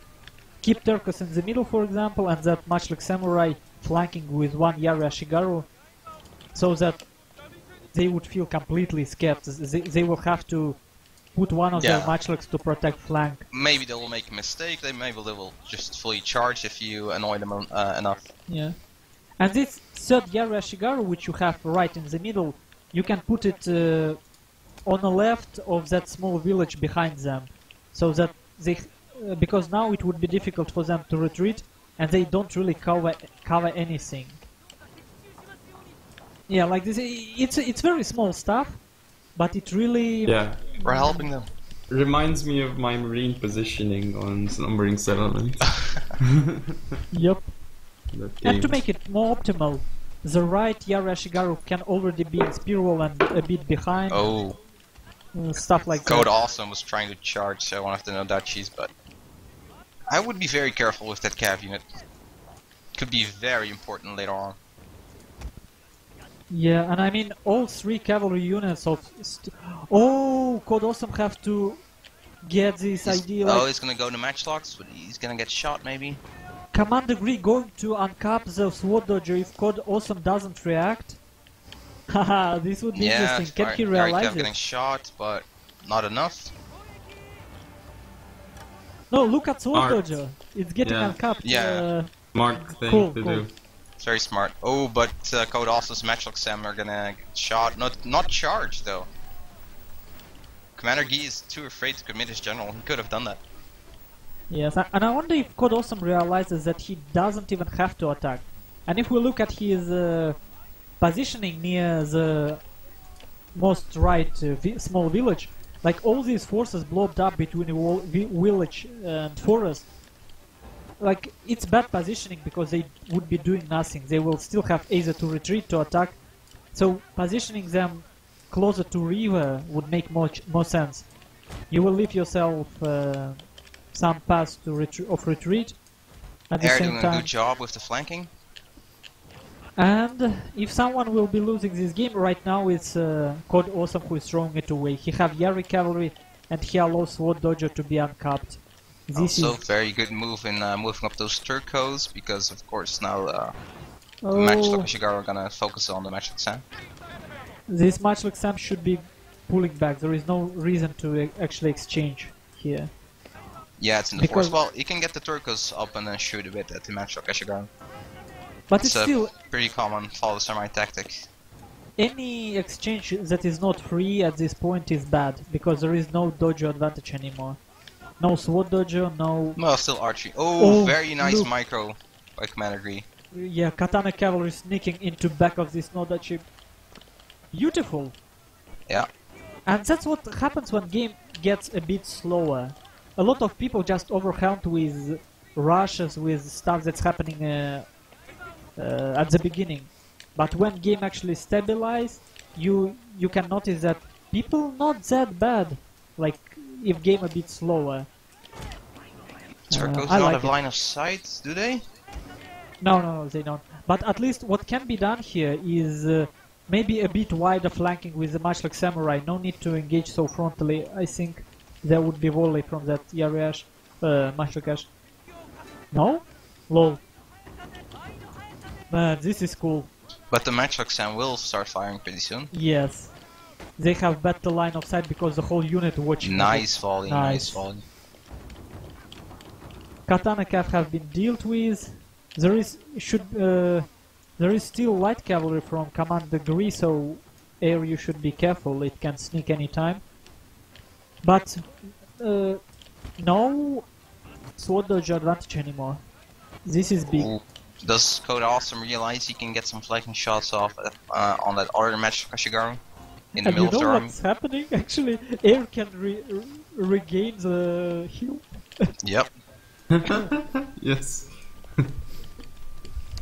Speaker 1: Keep Turcos in the middle, for example, and that matchlock Samurai flanking with one Yari Ashigaru, so that they would feel completely scared. They will have to put one of their matchlocks to protect flank.
Speaker 6: Maybe they will make a mistake, maybe they will just fully charge if you annoy them enough.
Speaker 1: Yeah. And this third Yari Ashigaru, which you have right in the middle, you can put it on the left of that small village behind them, so that they... because now it would be difficult for them to retreat, and they don't really cover anything. Yeah, like this, it's very small stuff, but it really...
Speaker 4: Yeah.
Speaker 6: We're helping them.
Speaker 4: Reminds me of my marine positioning on Slumbering Settlement.
Speaker 1: Yep. And to make it more optimal, the right Yari Ashigaru can already be in spear wall and a bit behind.
Speaker 6: Oh.
Speaker 1: Stuff like
Speaker 6: Code
Speaker 1: that.
Speaker 6: Awesome was trying to charge one of the Nodachis, but I would be very careful with that cav unit. Could be very important later on.
Speaker 1: Yeah, and I mean all 3 cavalry units of... oh, Code Awesome have to get this idea like...
Speaker 6: Oh, he's gonna go to matchlocks, but he's gonna get shot maybe?
Speaker 1: Commander Gree going to uncap the sword dodger if Code Awesome doesn't react. Haha, this would be interesting. Can he realize it?
Speaker 6: Getting shot, but not enough.
Speaker 1: No, look at sword dodger. It's getting uncapped.
Speaker 6: Yeah.
Speaker 4: Smart thing
Speaker 1: cool,
Speaker 4: to
Speaker 1: cool.
Speaker 4: do.
Speaker 6: It's very smart. Oh, but Code Awesome's matchlock Sam are gonna get shot. Not charged though. Commander Gee is too afraid to commit his general. He could have done that.
Speaker 1: Yes, and I wonder if Code Awesome realizes that he doesn't even have to attack. And if we look at his positioning near the most right small village, like all these forces blobbed up between the village and forest, like it's bad positioning because they would be doing nothing. They will still have either to retreat to attack. So positioning them closer to river would make more sense. You will leave yourself some path to retreat at the
Speaker 6: Heir
Speaker 1: same
Speaker 6: doing
Speaker 1: time.
Speaker 6: a good job with the flanking.
Speaker 1: And if someone will be losing this game right now, it's Code Awesome who is throwing it away. He have Yari cavalry and he allows Sword Dodger to be uncapped. This
Speaker 6: Also
Speaker 1: is
Speaker 6: very good move in moving up those Turcos, because of course now Matchlock Shigaru are gonna focus on the Matchlock Sam.
Speaker 1: This Matchlock Sam should be pulling back. There is no reason to actually exchange here.
Speaker 6: Yeah, it's in the
Speaker 1: Because-
Speaker 6: force. Well, you can get the Turcos up and then shoot a bit at the Matchlock Shigaru.
Speaker 1: But
Speaker 6: It's
Speaker 1: it's still
Speaker 6: pretty common follow samurai tactic.
Speaker 1: any exchange that is not free at this point is bad because there is no dojo advantage anymore. No sword dojo, no...
Speaker 6: Well, still archery. Oh,
Speaker 1: Oh,
Speaker 6: very nice
Speaker 1: look.
Speaker 6: micro by Commander Gree.
Speaker 1: Yeah, Katana cavalry sneaking into back of this Nodachi. Beautiful!
Speaker 6: Yeah.
Speaker 1: And that's what happens when game gets a bit slower. A lot of people just overwhelmed with rushes, with stuff that's happening at the beginning. But when game actually stabilizes, you can notice that people not that bad. Like, if game a bit slower.
Speaker 6: Turcos
Speaker 1: I
Speaker 6: don't
Speaker 1: like
Speaker 6: have
Speaker 1: it.
Speaker 6: line of sight, do they?
Speaker 1: No, they don't. But at least what can be done here is maybe a bit wider flanking with the Matchlock Samurai. No need to engage so frontally. I think there would be volley from that Yariash, Matchlock Ash. No? Lol. Man, this is cool.
Speaker 6: But the Matchlock Sam will start firing pretty soon.
Speaker 1: Yes. They have better line of sight because the whole unit watching.
Speaker 6: Nice volley, nice
Speaker 1: Nice.
Speaker 6: volley.
Speaker 1: Katana cav have been dealt with. There is still light cavalry from Commander Gree, so Heir, you should be careful. It can sneak anytime. But no sword dodge advantage anymore. This is big.
Speaker 6: Ooh. Does Code Awesome realize he can get some flanking shots off on that other match Kashigaru in the
Speaker 1: And
Speaker 6: middle
Speaker 1: you
Speaker 6: of the
Speaker 1: know
Speaker 6: army?
Speaker 1: what's happening? Actually, Heir can regain the heal.
Speaker 6: Yep.
Speaker 4: Yes.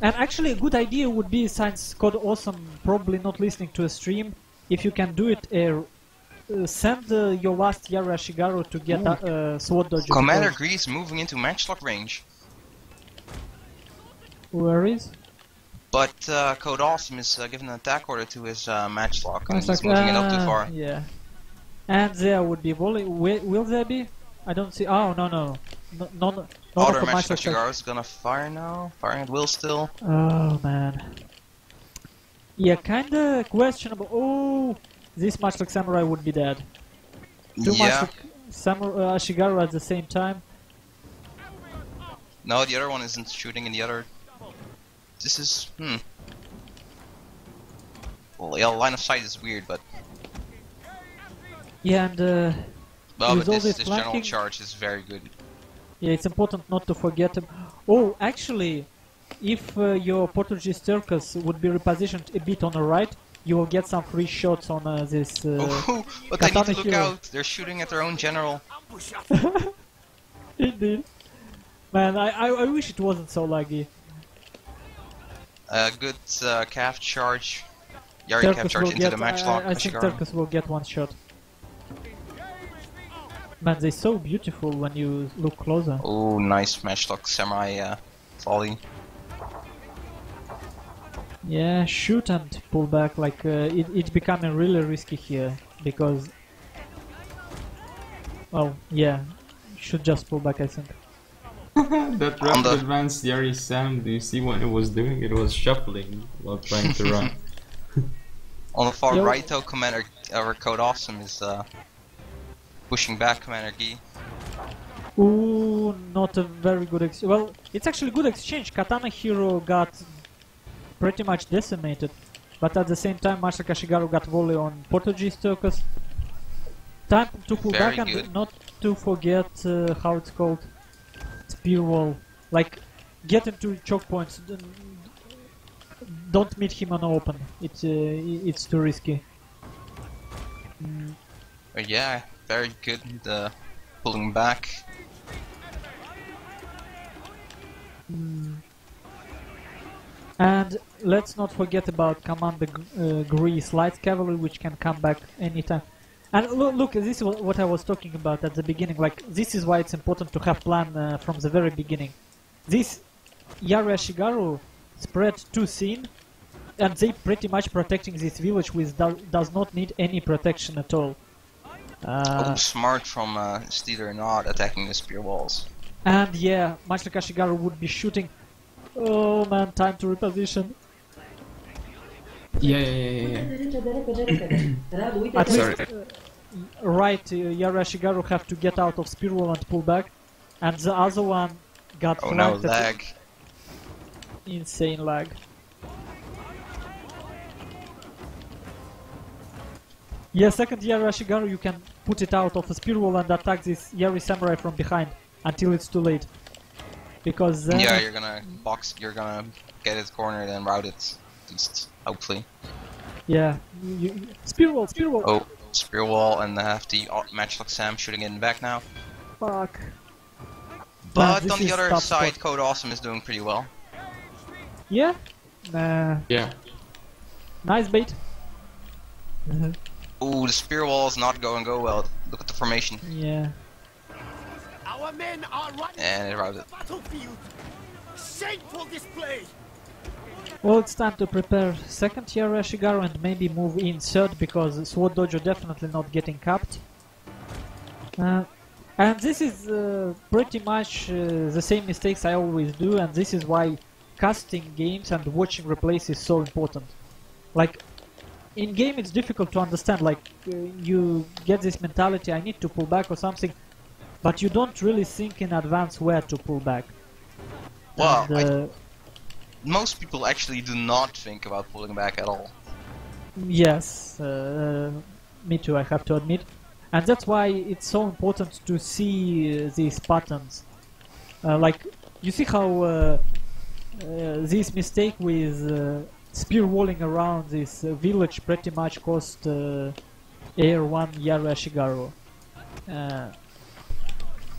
Speaker 1: And actually, a good idea would be, since Code Awesome probably not listening to a stream, if you can do it, Heir, send your last Yara Ashigaru to get sword dodge.
Speaker 6: Commander Grease moving into matchlock range.
Speaker 1: Where is?
Speaker 6: But Code Awesome is giving an attack order to his matchlock, and
Speaker 1: It's
Speaker 6: he's
Speaker 1: like,
Speaker 6: moving it up too far.
Speaker 1: Yeah. And there would be volley. Will there be? I don't see. Oh, no. Not
Speaker 6: Other
Speaker 1: of
Speaker 6: match
Speaker 1: match
Speaker 6: Kashigaru is gonna fire now, firing at will still.
Speaker 1: Oh man. Yeah, kinda questionable. Oh, this match like Samurai would be dead. Too
Speaker 6: Yeah.
Speaker 1: much Ashigaru at the same time.
Speaker 6: No, the other one isn't shooting in the other. This is Well, yeah, line of sight is weird, but
Speaker 1: Yeah, and
Speaker 6: well,
Speaker 1: with
Speaker 6: but
Speaker 1: all
Speaker 6: this
Speaker 1: this
Speaker 6: general
Speaker 1: flanking-
Speaker 6: charge is very good.
Speaker 1: yeah, it's important not to forget him. Oh, actually, if your Portuguese circus would be repositioned a bit on the right, you will get some free shots on this.
Speaker 6: Oh, but they need
Speaker 1: Katana
Speaker 6: to look
Speaker 1: hero.
Speaker 6: out. They're shooting at their own general.
Speaker 1: Indeed. Man, I wish it wasn't so laggy.
Speaker 6: Good calf charge. Yari calf
Speaker 1: Turkus
Speaker 6: charge
Speaker 1: will
Speaker 6: into
Speaker 1: get.
Speaker 6: the matchlock.
Speaker 1: I think
Speaker 6: Kashigaru.
Speaker 1: Turkus will get one shot. Man, they're so beautiful when you look closer.
Speaker 6: Oh, nice matchlock samurai volley.
Speaker 1: Yeah, shoot and pull back. Like it's becoming really risky here because. Well, yeah, should just pull back. I think.
Speaker 4: That rapid advanced Yari Sam, do you see what it was doing? It was shuffling while trying to run.
Speaker 6: On the far
Speaker 1: Yo.
Speaker 6: right, though, Commander or Code Awesome is pushing back Commander Gi.
Speaker 1: Ooh, not a very good well, it's actually good exchange. Katana hero got pretty much decimated, but at the same time, Masha Kashigaru got volley on Portuguese Turkus. Time to pull
Speaker 6: Very
Speaker 1: back and
Speaker 6: good.
Speaker 1: not to forget how it's called, spear wall. Like, get into choke points. Don't meet him on open. It's too risky.
Speaker 6: Yeah, very good pulling back.
Speaker 1: And let's not forget about Commander Grease Light Cavalry, which can come back anytime. And look, this is what I was talking about at the beginning. Like, this is why it's important to have plan from the very beginning. This Yari Ashigaru spread too thin, and they pretty much protecting this village, which does not need any protection at all.
Speaker 6: Oh, smart from Steeler not attacking the spear walls.
Speaker 1: And yeah, much like Ashigaru would be shooting. Oh man, time to reposition.
Speaker 4: Yeah.
Speaker 1: At
Speaker 4: Sorry.
Speaker 1: least, right, Yari Ashigaru have to get out of spear wall and pull back, and the other one got
Speaker 6: Oh no,
Speaker 1: flanked at
Speaker 6: lag.
Speaker 1: insane lag. Yeah, second Yari Ashigaru, you can put it out of a spear wall and attack this Yari Samurai from behind until it's too late. Because then
Speaker 6: Yeah, you're gonna get his corner then route it. At least, hopefully.
Speaker 1: yeah, spear wall.
Speaker 6: Oh, spear wall and have the matchlock Sam shooting it in the back now.
Speaker 1: Fuck.
Speaker 6: But
Speaker 1: this
Speaker 6: on the
Speaker 1: is
Speaker 6: other
Speaker 1: tough
Speaker 6: side,
Speaker 1: spot.
Speaker 6: Code Awesome is doing pretty well.
Speaker 1: Yeah. Nah.
Speaker 4: Yeah.
Speaker 1: Nice bait.
Speaker 6: Ooh, the spear wall is not going go well. Look at the formation.
Speaker 1: Yeah.
Speaker 3: Our men are running
Speaker 6: And it routed.
Speaker 3: the battlefield. Shameful display.
Speaker 1: Well, it's time to prepare second Yari Ashigaru and maybe move in third, because Sword Dojo definitely not getting capped. And this is pretty much the same mistakes I always do, and this is why casting games and watching replays is so important. Like, in game it's difficult to understand, like, you get this mentality, I need to pull back or something, but you don't really think in advance where to pull back.
Speaker 6: Well,
Speaker 1: And,
Speaker 6: most people actually do not think about pulling back at all.
Speaker 1: yes, me too, I have to admit. And that's why it's so important to see these patterns. Like, you see how this mistake with spear walling around this village pretty much cost Heir 1 Yari Ashigaru.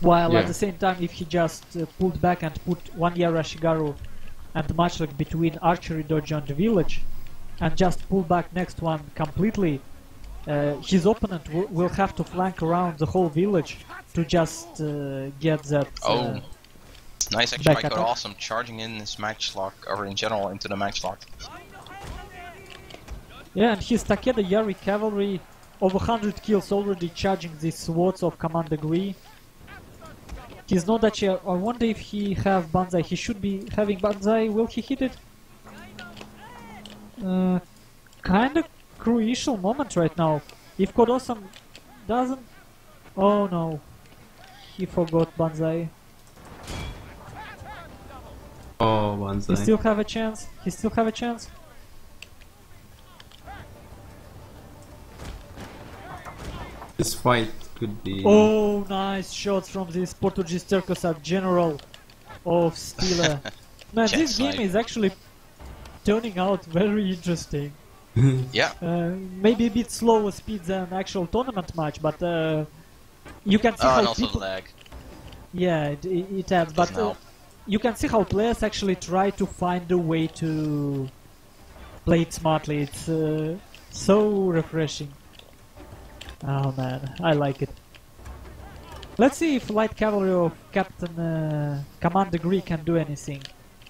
Speaker 1: While
Speaker 4: Yeah.
Speaker 1: at the same time, if he just pulled back and put 1 Yari Ashigaru and matchlock between archery dojo and the village, and just pull back next one completely, his opponent will have to flank around the whole village to just get that.
Speaker 6: Oh, nice action by
Speaker 1: back
Speaker 6: Code
Speaker 1: attack.
Speaker 6: Awesome, charging in his matchlock, or in general into the matchlock.
Speaker 1: Yeah, and his Takeda Yari cavalry, over 100 kills already, charging these swords of Command Degree. He's not that I wonder if he have Banzai. He should be having Banzai. Will he hit it? Kinda crucial moment right now. If Code Awesome doesn't... Oh no. He forgot Banzai.
Speaker 4: Oh,
Speaker 1: He
Speaker 4: Banzai.
Speaker 1: still have a chance. He still have a chance.
Speaker 4: This fight could be.
Speaker 1: Oh, nice shots from this Portuguese Turcos at General of Stila. Man,
Speaker 6: Jet
Speaker 1: this game
Speaker 6: snipe.
Speaker 1: is actually turning out very interesting.
Speaker 6: Yeah,
Speaker 1: Maybe a bit slower speed than actual tournament match, but you can see
Speaker 6: and
Speaker 1: how
Speaker 6: also
Speaker 1: people...
Speaker 6: lag.
Speaker 1: Yeah, it adds, but
Speaker 6: Doesn't help.
Speaker 1: you can see how players actually try to find a way to play it smartly. It's so refreshing. Oh man, I like it. Let's see if Light Cavalry of Captain Command Degree can do anything.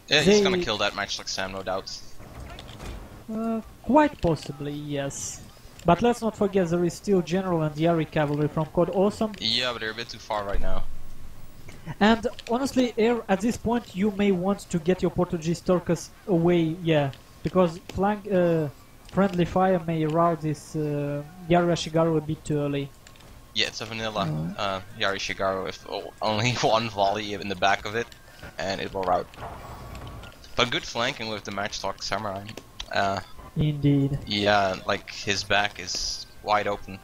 Speaker 6: Yeah, he's gonna
Speaker 1: They-
Speaker 6: kill that matchlock Sam, no doubt.
Speaker 1: Quite possibly, yes. But let's not forget there is still General and Yari Cavalry from Code Awesome.
Speaker 6: Yeah, but they're a bit too far right now.
Speaker 1: And honestly, Heir, at this point you may want to get your Portuguese Turcos away, yeah. Because friendly fire may rout this Yari Ashigaru a bit too early.
Speaker 6: Yeah, it's a vanilla Yari Shigaru with only one volley in the back of it, and it will rout. But good flanking with the matchlock samurai.
Speaker 1: Indeed.
Speaker 6: Yeah, like his back is wide open.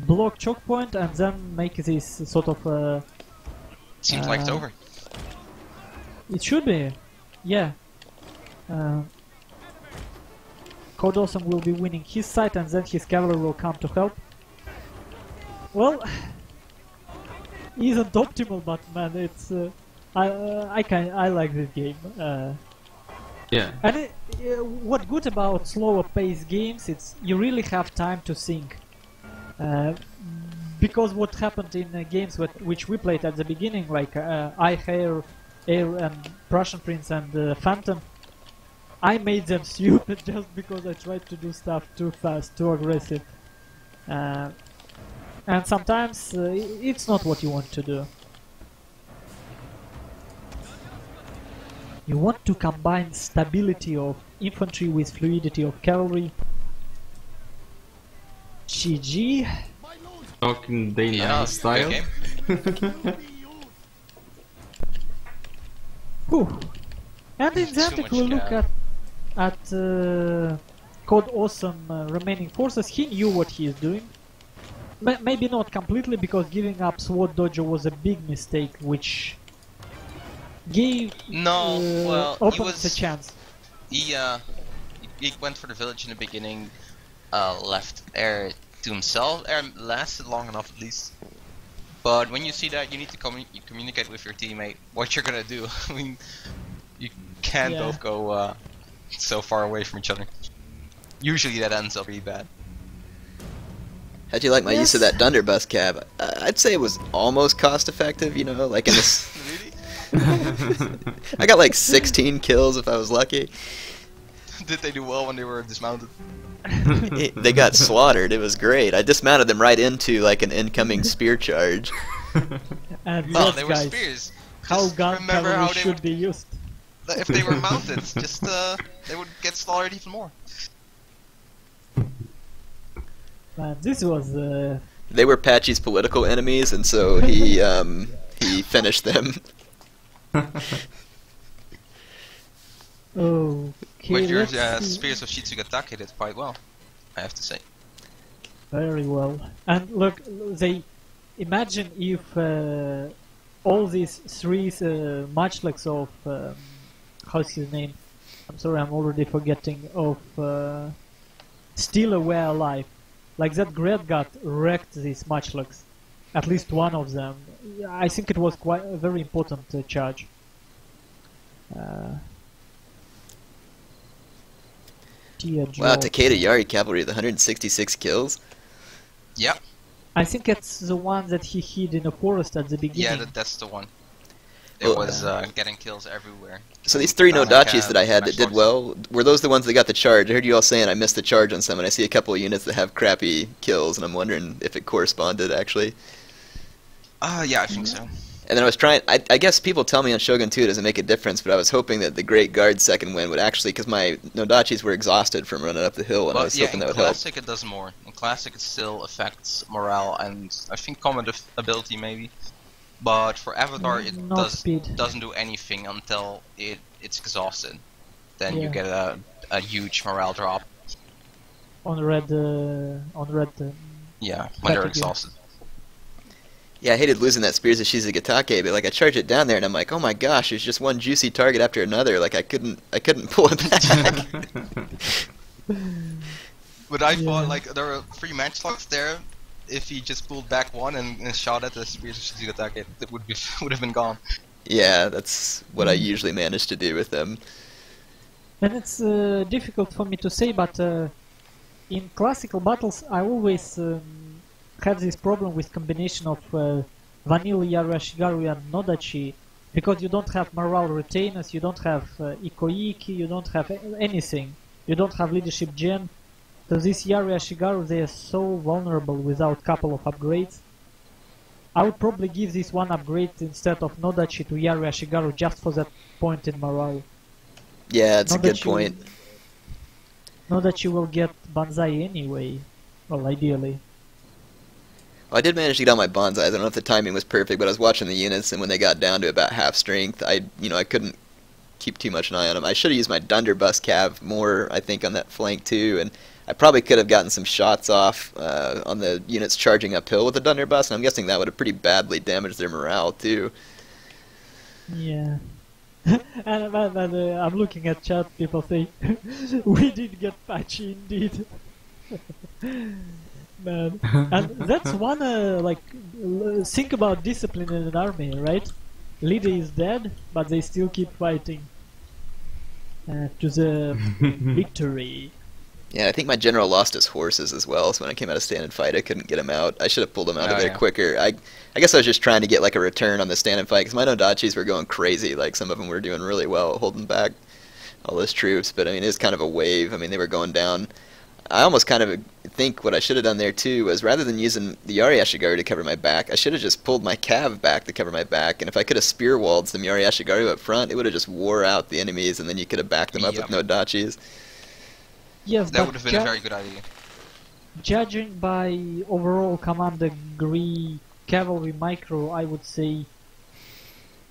Speaker 1: Block choke point and then make this sort of...
Speaker 6: Seems like it's over.
Speaker 1: it should be, yeah. Code Awesome will be winning his side and then his cavalry will come to help. Well, isn't optimal, but man, it's I like this game.
Speaker 4: Yeah.
Speaker 1: And what good about slower paced games? It's you really have time to think. Because what happened in games which we played at the beginning, like Heir, and Prussian Prince and Phantom, I made them stupid just because I tried to do stuff too fast, too aggressive. And sometimes it's not what you want to do. You want to combine stability of infantry with fluidity of cavalry. GG.
Speaker 4: Talking day
Speaker 6: Yeah,
Speaker 4: night style.
Speaker 6: good game.
Speaker 1: Whew. And in
Speaker 6: Too
Speaker 1: that, if
Speaker 6: much
Speaker 1: we look
Speaker 6: gas.
Speaker 1: at Code Awesome remaining forces, he knew what he is doing. Maybe not completely, because giving up Sword Dojo was a big mistake, which gave
Speaker 6: No, well, he
Speaker 1: opponents
Speaker 6: was
Speaker 1: a chance.
Speaker 6: he went for the village in the beginning, left Heir to himself. Heir lasted long enough at least. But when you see that, you need to communicate with your teammate what you're gonna do. I mean, you can't
Speaker 1: Yeah.
Speaker 6: both go so far away from each other. Usually that ends up really bad.
Speaker 2: How'd you like my use of
Speaker 1: Yes.
Speaker 2: that Dunderbuss cab? I'd say it was almost cost effective, you know, like in this.
Speaker 6: Really?
Speaker 2: I got like 16 kills if I was lucky.
Speaker 6: Did they do well when they were dismounted?
Speaker 2: They got slaughtered. It was great. I dismounted them right into like an incoming spear charge.
Speaker 1: And
Speaker 6: Oh,
Speaker 1: yes,
Speaker 6: they were
Speaker 1: guys,
Speaker 6: spears.
Speaker 1: how
Speaker 6: Just
Speaker 1: gun
Speaker 6: remember
Speaker 1: cavalry
Speaker 6: how they
Speaker 1: should
Speaker 6: would,
Speaker 1: be used.
Speaker 6: if they were mounted, just they would get slaughtered even more.
Speaker 1: Man, this was
Speaker 2: They were Patchy's political enemies, and so he finished them.
Speaker 1: okay.
Speaker 6: But your
Speaker 1: let's see.
Speaker 6: spears of Shitsugatake did quite well, I have to say.
Speaker 1: Very well. And look, they imagine if all these three matchlocks of how's his name? I'm sorry, I'm already forgetting of Still Aware Alive. Like that Gret got wrecked these matchlocks. At least one of them. I think it was quite a very important charge.
Speaker 2: Wow, Takeda Yari Cavalry with 166 kills.
Speaker 6: Yep.
Speaker 1: I think it's the one that he hid in a forest at the beginning.
Speaker 6: Yeah, that's the one. It was getting kills everywhere.
Speaker 2: So these three Nodachis that I had that did
Speaker 6: matchlocks.
Speaker 2: well, were those the ones that got the charge? I heard you all saying I missed the charge on some, and I see a couple of units that have crappy kills, and I'm wondering if it corresponded, actually.
Speaker 6: Yeah, I think so.
Speaker 2: And then I was trying, I guess people tell me on Shogun 2 it doesn't make a difference, but I was hoping that the Great Guard's second win would actually, because my Nodachis were exhausted from running up the hill, and I was hoping that would help.
Speaker 6: In Classic it does more. In Classic it still affects morale and I think combat ability maybe. But for Avatar it doesn't do anything until it's exhausted. Then you get a huge morale drop.
Speaker 1: On red,
Speaker 6: Yeah, when they're exhausted.
Speaker 2: Yeah, I hated losing that Spears of Shizugatake, but like I charged it down there and I'm like, oh my gosh, there's just one juicy target after another. Like I couldn't pull it back.
Speaker 6: But I thought like there were 3 matchlocks there. If he just pulled back one and shot at the Spears of Shizugatake, it would have been gone.
Speaker 2: Yeah, that's what I usually manage to do with them.
Speaker 1: And it's difficult for me to say, but in classical battles I always have this problem with combination of vanilla Yarashigaru and Nodachi, because you don't have morale retainers, you don't have Ikoiki, you don't have anything, you don't have leadership gen. So this Yarashigaru, they are so vulnerable without couple of upgrades. I would probably give this one upgrade instead of Nodachi to Yarashigaru just for that point in morale.
Speaker 2: Yeah, it's a good point.
Speaker 1: Nodachi will get Banzai anyway, well, ideally.
Speaker 2: Well, I did manage to get all my bonsais. I don't know if the timing was perfect, but I was watching the units, and when they got down to about half strength, I couldn't keep too much an eye on them. I should have used my Dunderbuss Cav more, I think, on that flank too, and I probably could have gotten some shots off on the units charging uphill with the Dunderbuss, and I'm guessing that would have pretty badly damaged their morale too.
Speaker 1: Yeah. and I'm looking at chat, people say, we did get Patchy indeed. Man. And that's one, think about discipline in an army, right? Leader is dead, but they still keep fighting to the victory.
Speaker 2: Yeah, I think my general lost his horses as well, so when I came out of stand and fight, I couldn't get him out. I should have pulled him out of there quicker. I guess I was just trying to get like a return on the stand and fight, because my Nodachis were going crazy. Like, some of them were doing really well, holding back all those troops, but I mean, it was kind of a wave. I mean, they were going down. I almost kind of think what I should have done there too was, rather than using the Yari Ashigaru to cover my back, I should have just pulled my Cav back to cover my back, and if I could have spear walled some Yari Ashigaru up front, it would have just wore out the enemies, and then you could have backed them up with Nodachis.
Speaker 1: Yes,
Speaker 6: that would have been a very good idea.
Speaker 1: Judging by overall Commander Gree Cavalry Micro, I would say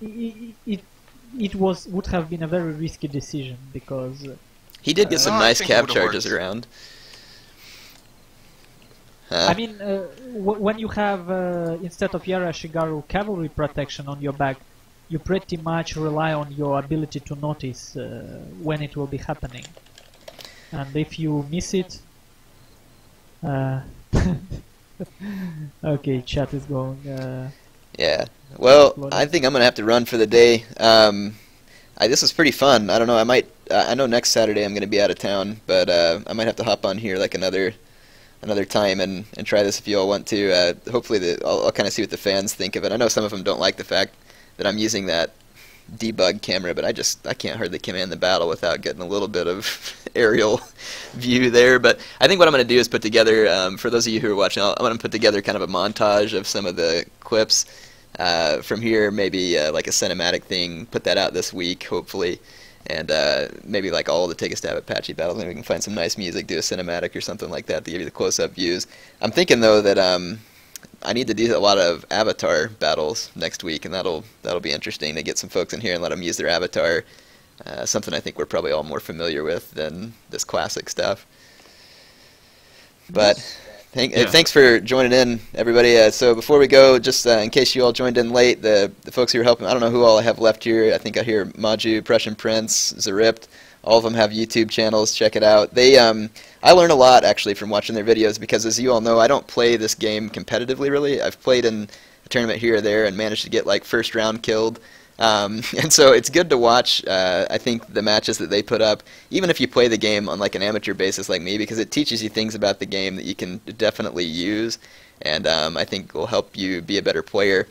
Speaker 1: it would have been a very risky decision, because
Speaker 2: he did get some nice Cav charges around.
Speaker 1: I mean, when you have instead of Yarashigaru cavalry protection on your back, you pretty much rely on your ability to notice when it will be happening. And if you miss it, okay, chat is going.
Speaker 2: Yeah. Well, I think I'm gonna have to run for the day. This was pretty fun. I don't know. I know next Saturday I'm gonna be out of town, but I might have to hop on here like another time and try this if you all want to. Hopefully, I'll kind of see what the fans think of it. I know some of them don't like the fact that I'm using that debug camera, but I can't hardly command the battle without getting a little bit of aerial view there. But I think what I'm going to do is put together, for those of you who are watching, I'm going to put together kind of a montage of some of the clips from here, maybe like a cinematic thing, put that out this week, hopefully. And maybe like all the Take a Stab at Patchy battles, maybe we can find some nice music, do a cinematic or something like that to give you the close-up views. I'm thinking though that I need to do a lot of Avatar battles next week, and that'll be interesting to get some folks in here and let them use their Avatar. Something I think we're probably all more familiar with than this classic stuff. But Thanks for joining in, everybody. So before we go, just in case you all joined in late, the folks who are helping, I don't know who all I have left here. I think I hear Maju, Prussian Prince, Zaript. All of them have YouTube channels. Check it out. I learn a lot, actually, from watching their videos because, as you all know, I don't play this game competitively, really. I've played in a tournament here or there and managed to get, like, first round killed. And so it's good to watch, I think, the matches that they put up, even if you play the game on like an amateur basis like me, because it teaches you things about the game that you can definitely use, and I think will help you be a better player.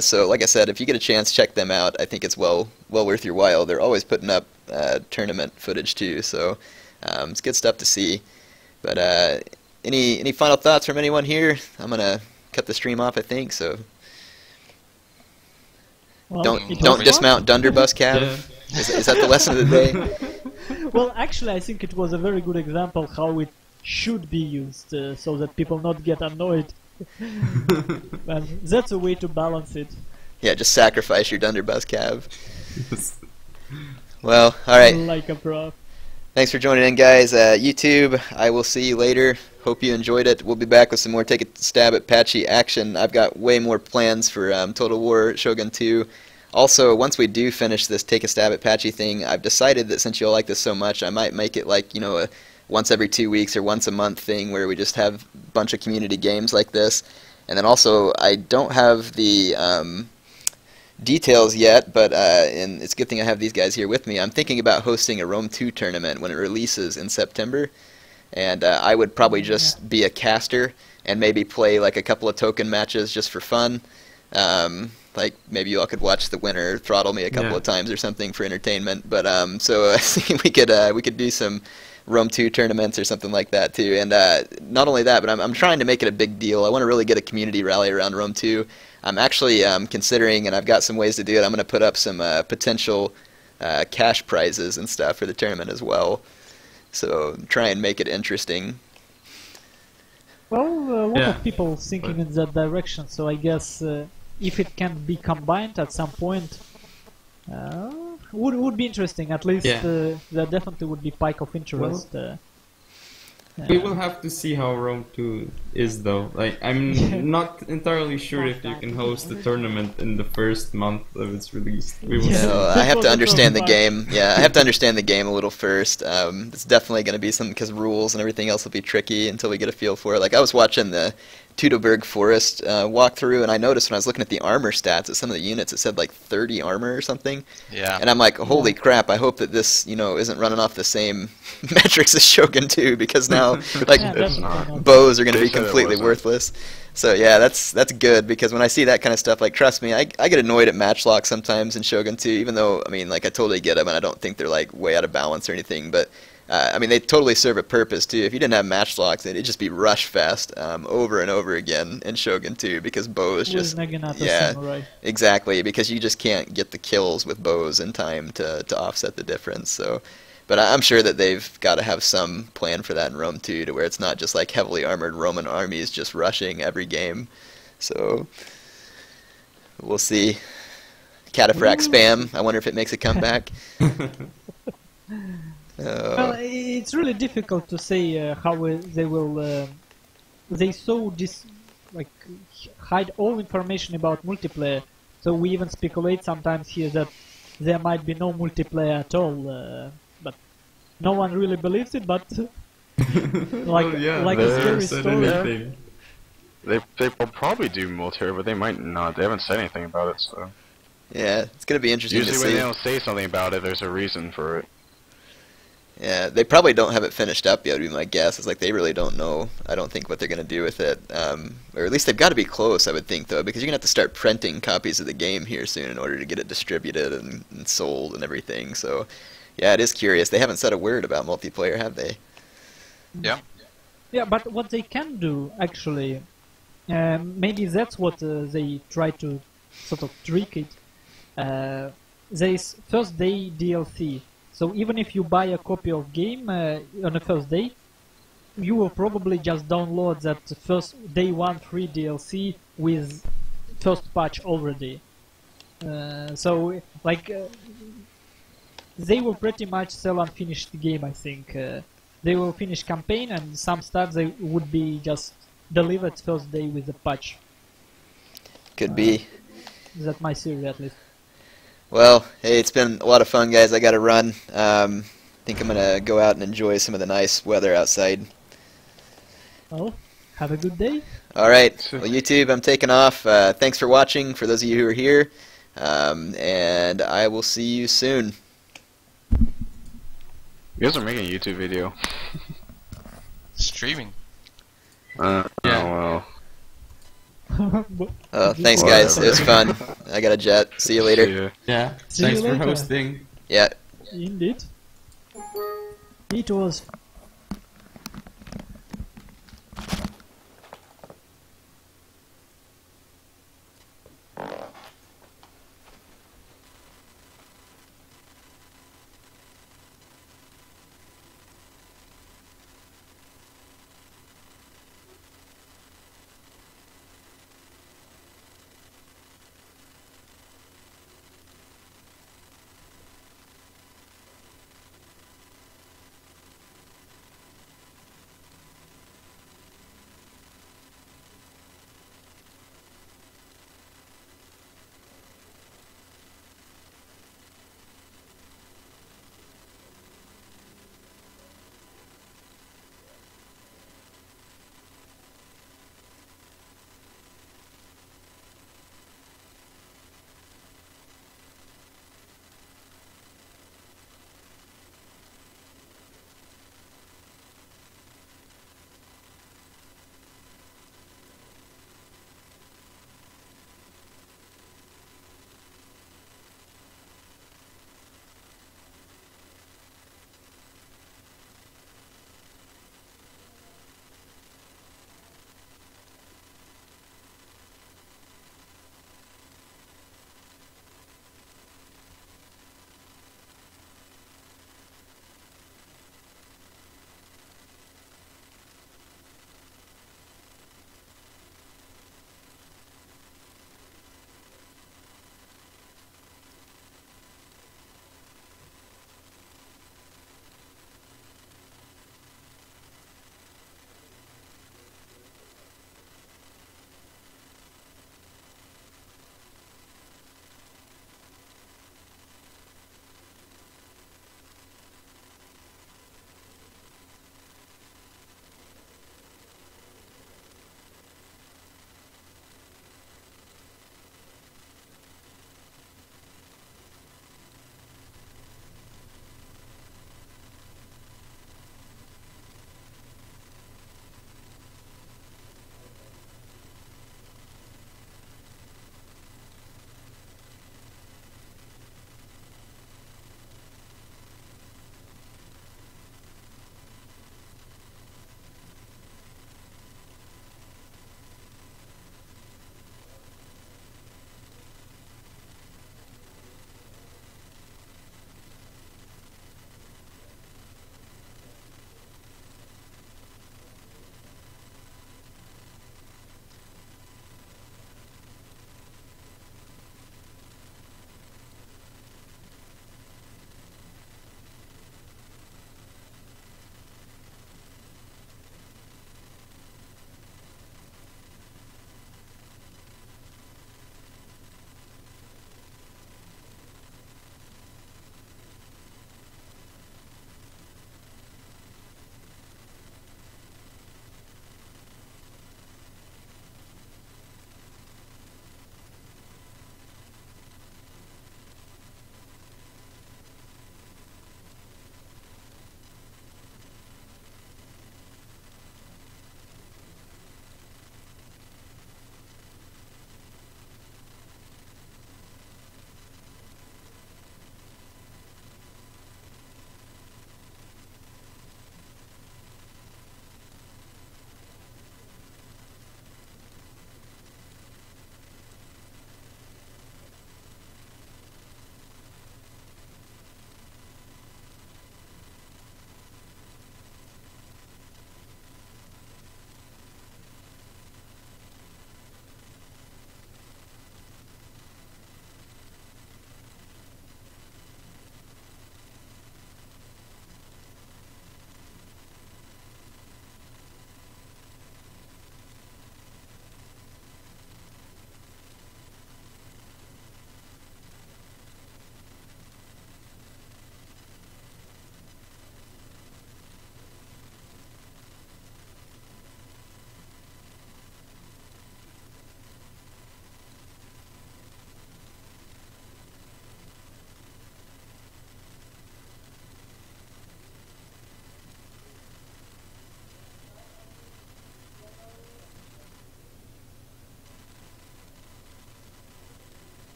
Speaker 2: So like I said, if you get a chance, check them out. I think it's well worth your while. They're always putting up tournament footage too, so it's good stuff to see. But any final thoughts from anyone here? I'm going to cut the stream off, I think, so...
Speaker 1: Well,
Speaker 2: don't dismount Dunderbuss Cav. Yeah. Is that the lesson of the day?
Speaker 1: Well, actually, I think it was a very good example how it should be used, so that people not get annoyed. And that's a way to balance it.
Speaker 2: Yeah, just sacrifice your Dunderbuss Cav. Well, all right.
Speaker 1: Like a pro.
Speaker 2: Thanks for joining in, guys. YouTube, I will see you later. Hope you enjoyed it. We'll be back with some more Take a Stab at Patchy action. I've got way more plans for Total War Shogun 2. Also, once we do finish this Take a Stab at Patchy thing, I've decided that since you all like this so much, I might make it like, you know, a once every 2 weeks or once a month thing where we just have a bunch of community games like this. And then also, I don't have the details yet, but and it's a good thing I have these guys here with me. I'm thinking about hosting a Rome 2 tournament when it releases in September. And I would probably just be a caster and maybe play like a couple of token matches just for fun. Like maybe you all could watch the winner throttle me a couple of times or something for entertainment. But so I think we could do some Rome 2 tournaments or something like that too. And not only that, but I'm trying to make it a big deal. I want to really get a community rally around Rome 2. I'm actually considering, and I've got some ways to do it. I'm going to put up some potential cash prizes and stuff for the tournament as well. So try and make it interesting.
Speaker 1: Well, a lot of people thinking in that direction, so I guess if it can be combined at some point, would be interesting. At least there definitely would be pike of interest.
Speaker 4: We will have to see how Rome 2 is, though. Like, I'm not entirely sure if you can host the tournament in the first month of its release. We will see.
Speaker 2: I have to understand the game. Yeah, I have to understand the game a little first. It's definitely going to be something because rules and everything else will be tricky until we get a feel for it. Like, I was watching the Teutoburg Forest walkthrough, and I noticed when I was looking at the armor stats at some of the units, it said like 30 armor or something.
Speaker 6: Yeah.
Speaker 2: And I'm like, holy crap! I hope that this, isn't running off the same metrics as Shogun 2, because now like bows are going to be completely worthless. So yeah, that's good, because when I see that kind of stuff, like, trust me, I get annoyed at matchlock sometimes in Shogun 2, even though, I mean, like, I totally get them and I don't think they're like way out of balance or anything, but I mean, they totally serve a purpose too. If you didn't have matchlocks, it'd just be rush fest over and over again in Shogun 2, because bows just exactly, because you just can't get the kills with bows in time to offset the difference. So, but I'm sure that they've got to have some plan for that in Rome 2, to where it's not just like heavily armored Roman armies just rushing every game. So we'll see. Cataphract spam. I wonder if it makes a comeback.
Speaker 1: Well, it's really difficult to say how they will. They hide all information about multiplayer. So we even speculate sometimes here that there might be no multiplayer at all. But no one really believes it. But like a scary story.
Speaker 8: They will probably do multiplayer, but they might not. They haven't said anything about it, so.
Speaker 2: Yeah, it's gonna be interesting to see.
Speaker 8: Usually when they don't say something about it, there's a reason for it.
Speaker 2: Yeah, they probably don't have it finished up yet, would be my guess. It's like they really don't know, I don't think, what they're going to do with it. Or at least they've got to be close, I would think, though, because you're going to have to start printing copies of the game here soon in order to get it distributed and sold and everything. So, yeah, it is curious. They haven't said a word about multiplayer, have they?
Speaker 6: Yeah.
Speaker 1: Yeah, but what they can do, actually, maybe that's what they try to sort of trick it. There's first day DLC. So even if you buy a copy of game on the first day, you will probably just download that first day 1 free DLC with first patch already. So like they will pretty much sell unfinished game, I think. they will finish campaign, and some stuff they would be just delivered first day with the patch.
Speaker 2: Could be.
Speaker 1: That's my theory, at least.
Speaker 2: Well, hey, it's been a lot of fun, guys. I got to run. Think I'm gonna go out and enjoy some of the nice weather outside.
Speaker 1: Well, have a good day.
Speaker 2: All right. Well, YouTube, I'm taking off. Thanks for watching. For those of you who are here, and I will see you soon.
Speaker 8: You guys are making a YouTube video.
Speaker 6: Streaming.
Speaker 8: Oh well.
Speaker 2: Thanks, guys. It was fun. I got a jet. See you later.
Speaker 8: See ya.
Speaker 4: Yeah.
Speaker 1: See
Speaker 4: Thanks
Speaker 1: you
Speaker 4: for
Speaker 1: later.
Speaker 4: hosting.
Speaker 2: Yeah.
Speaker 1: Indeed. It was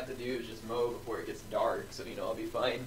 Speaker 2: to do is just mow before it gets dark, so, you know, I'll be fine.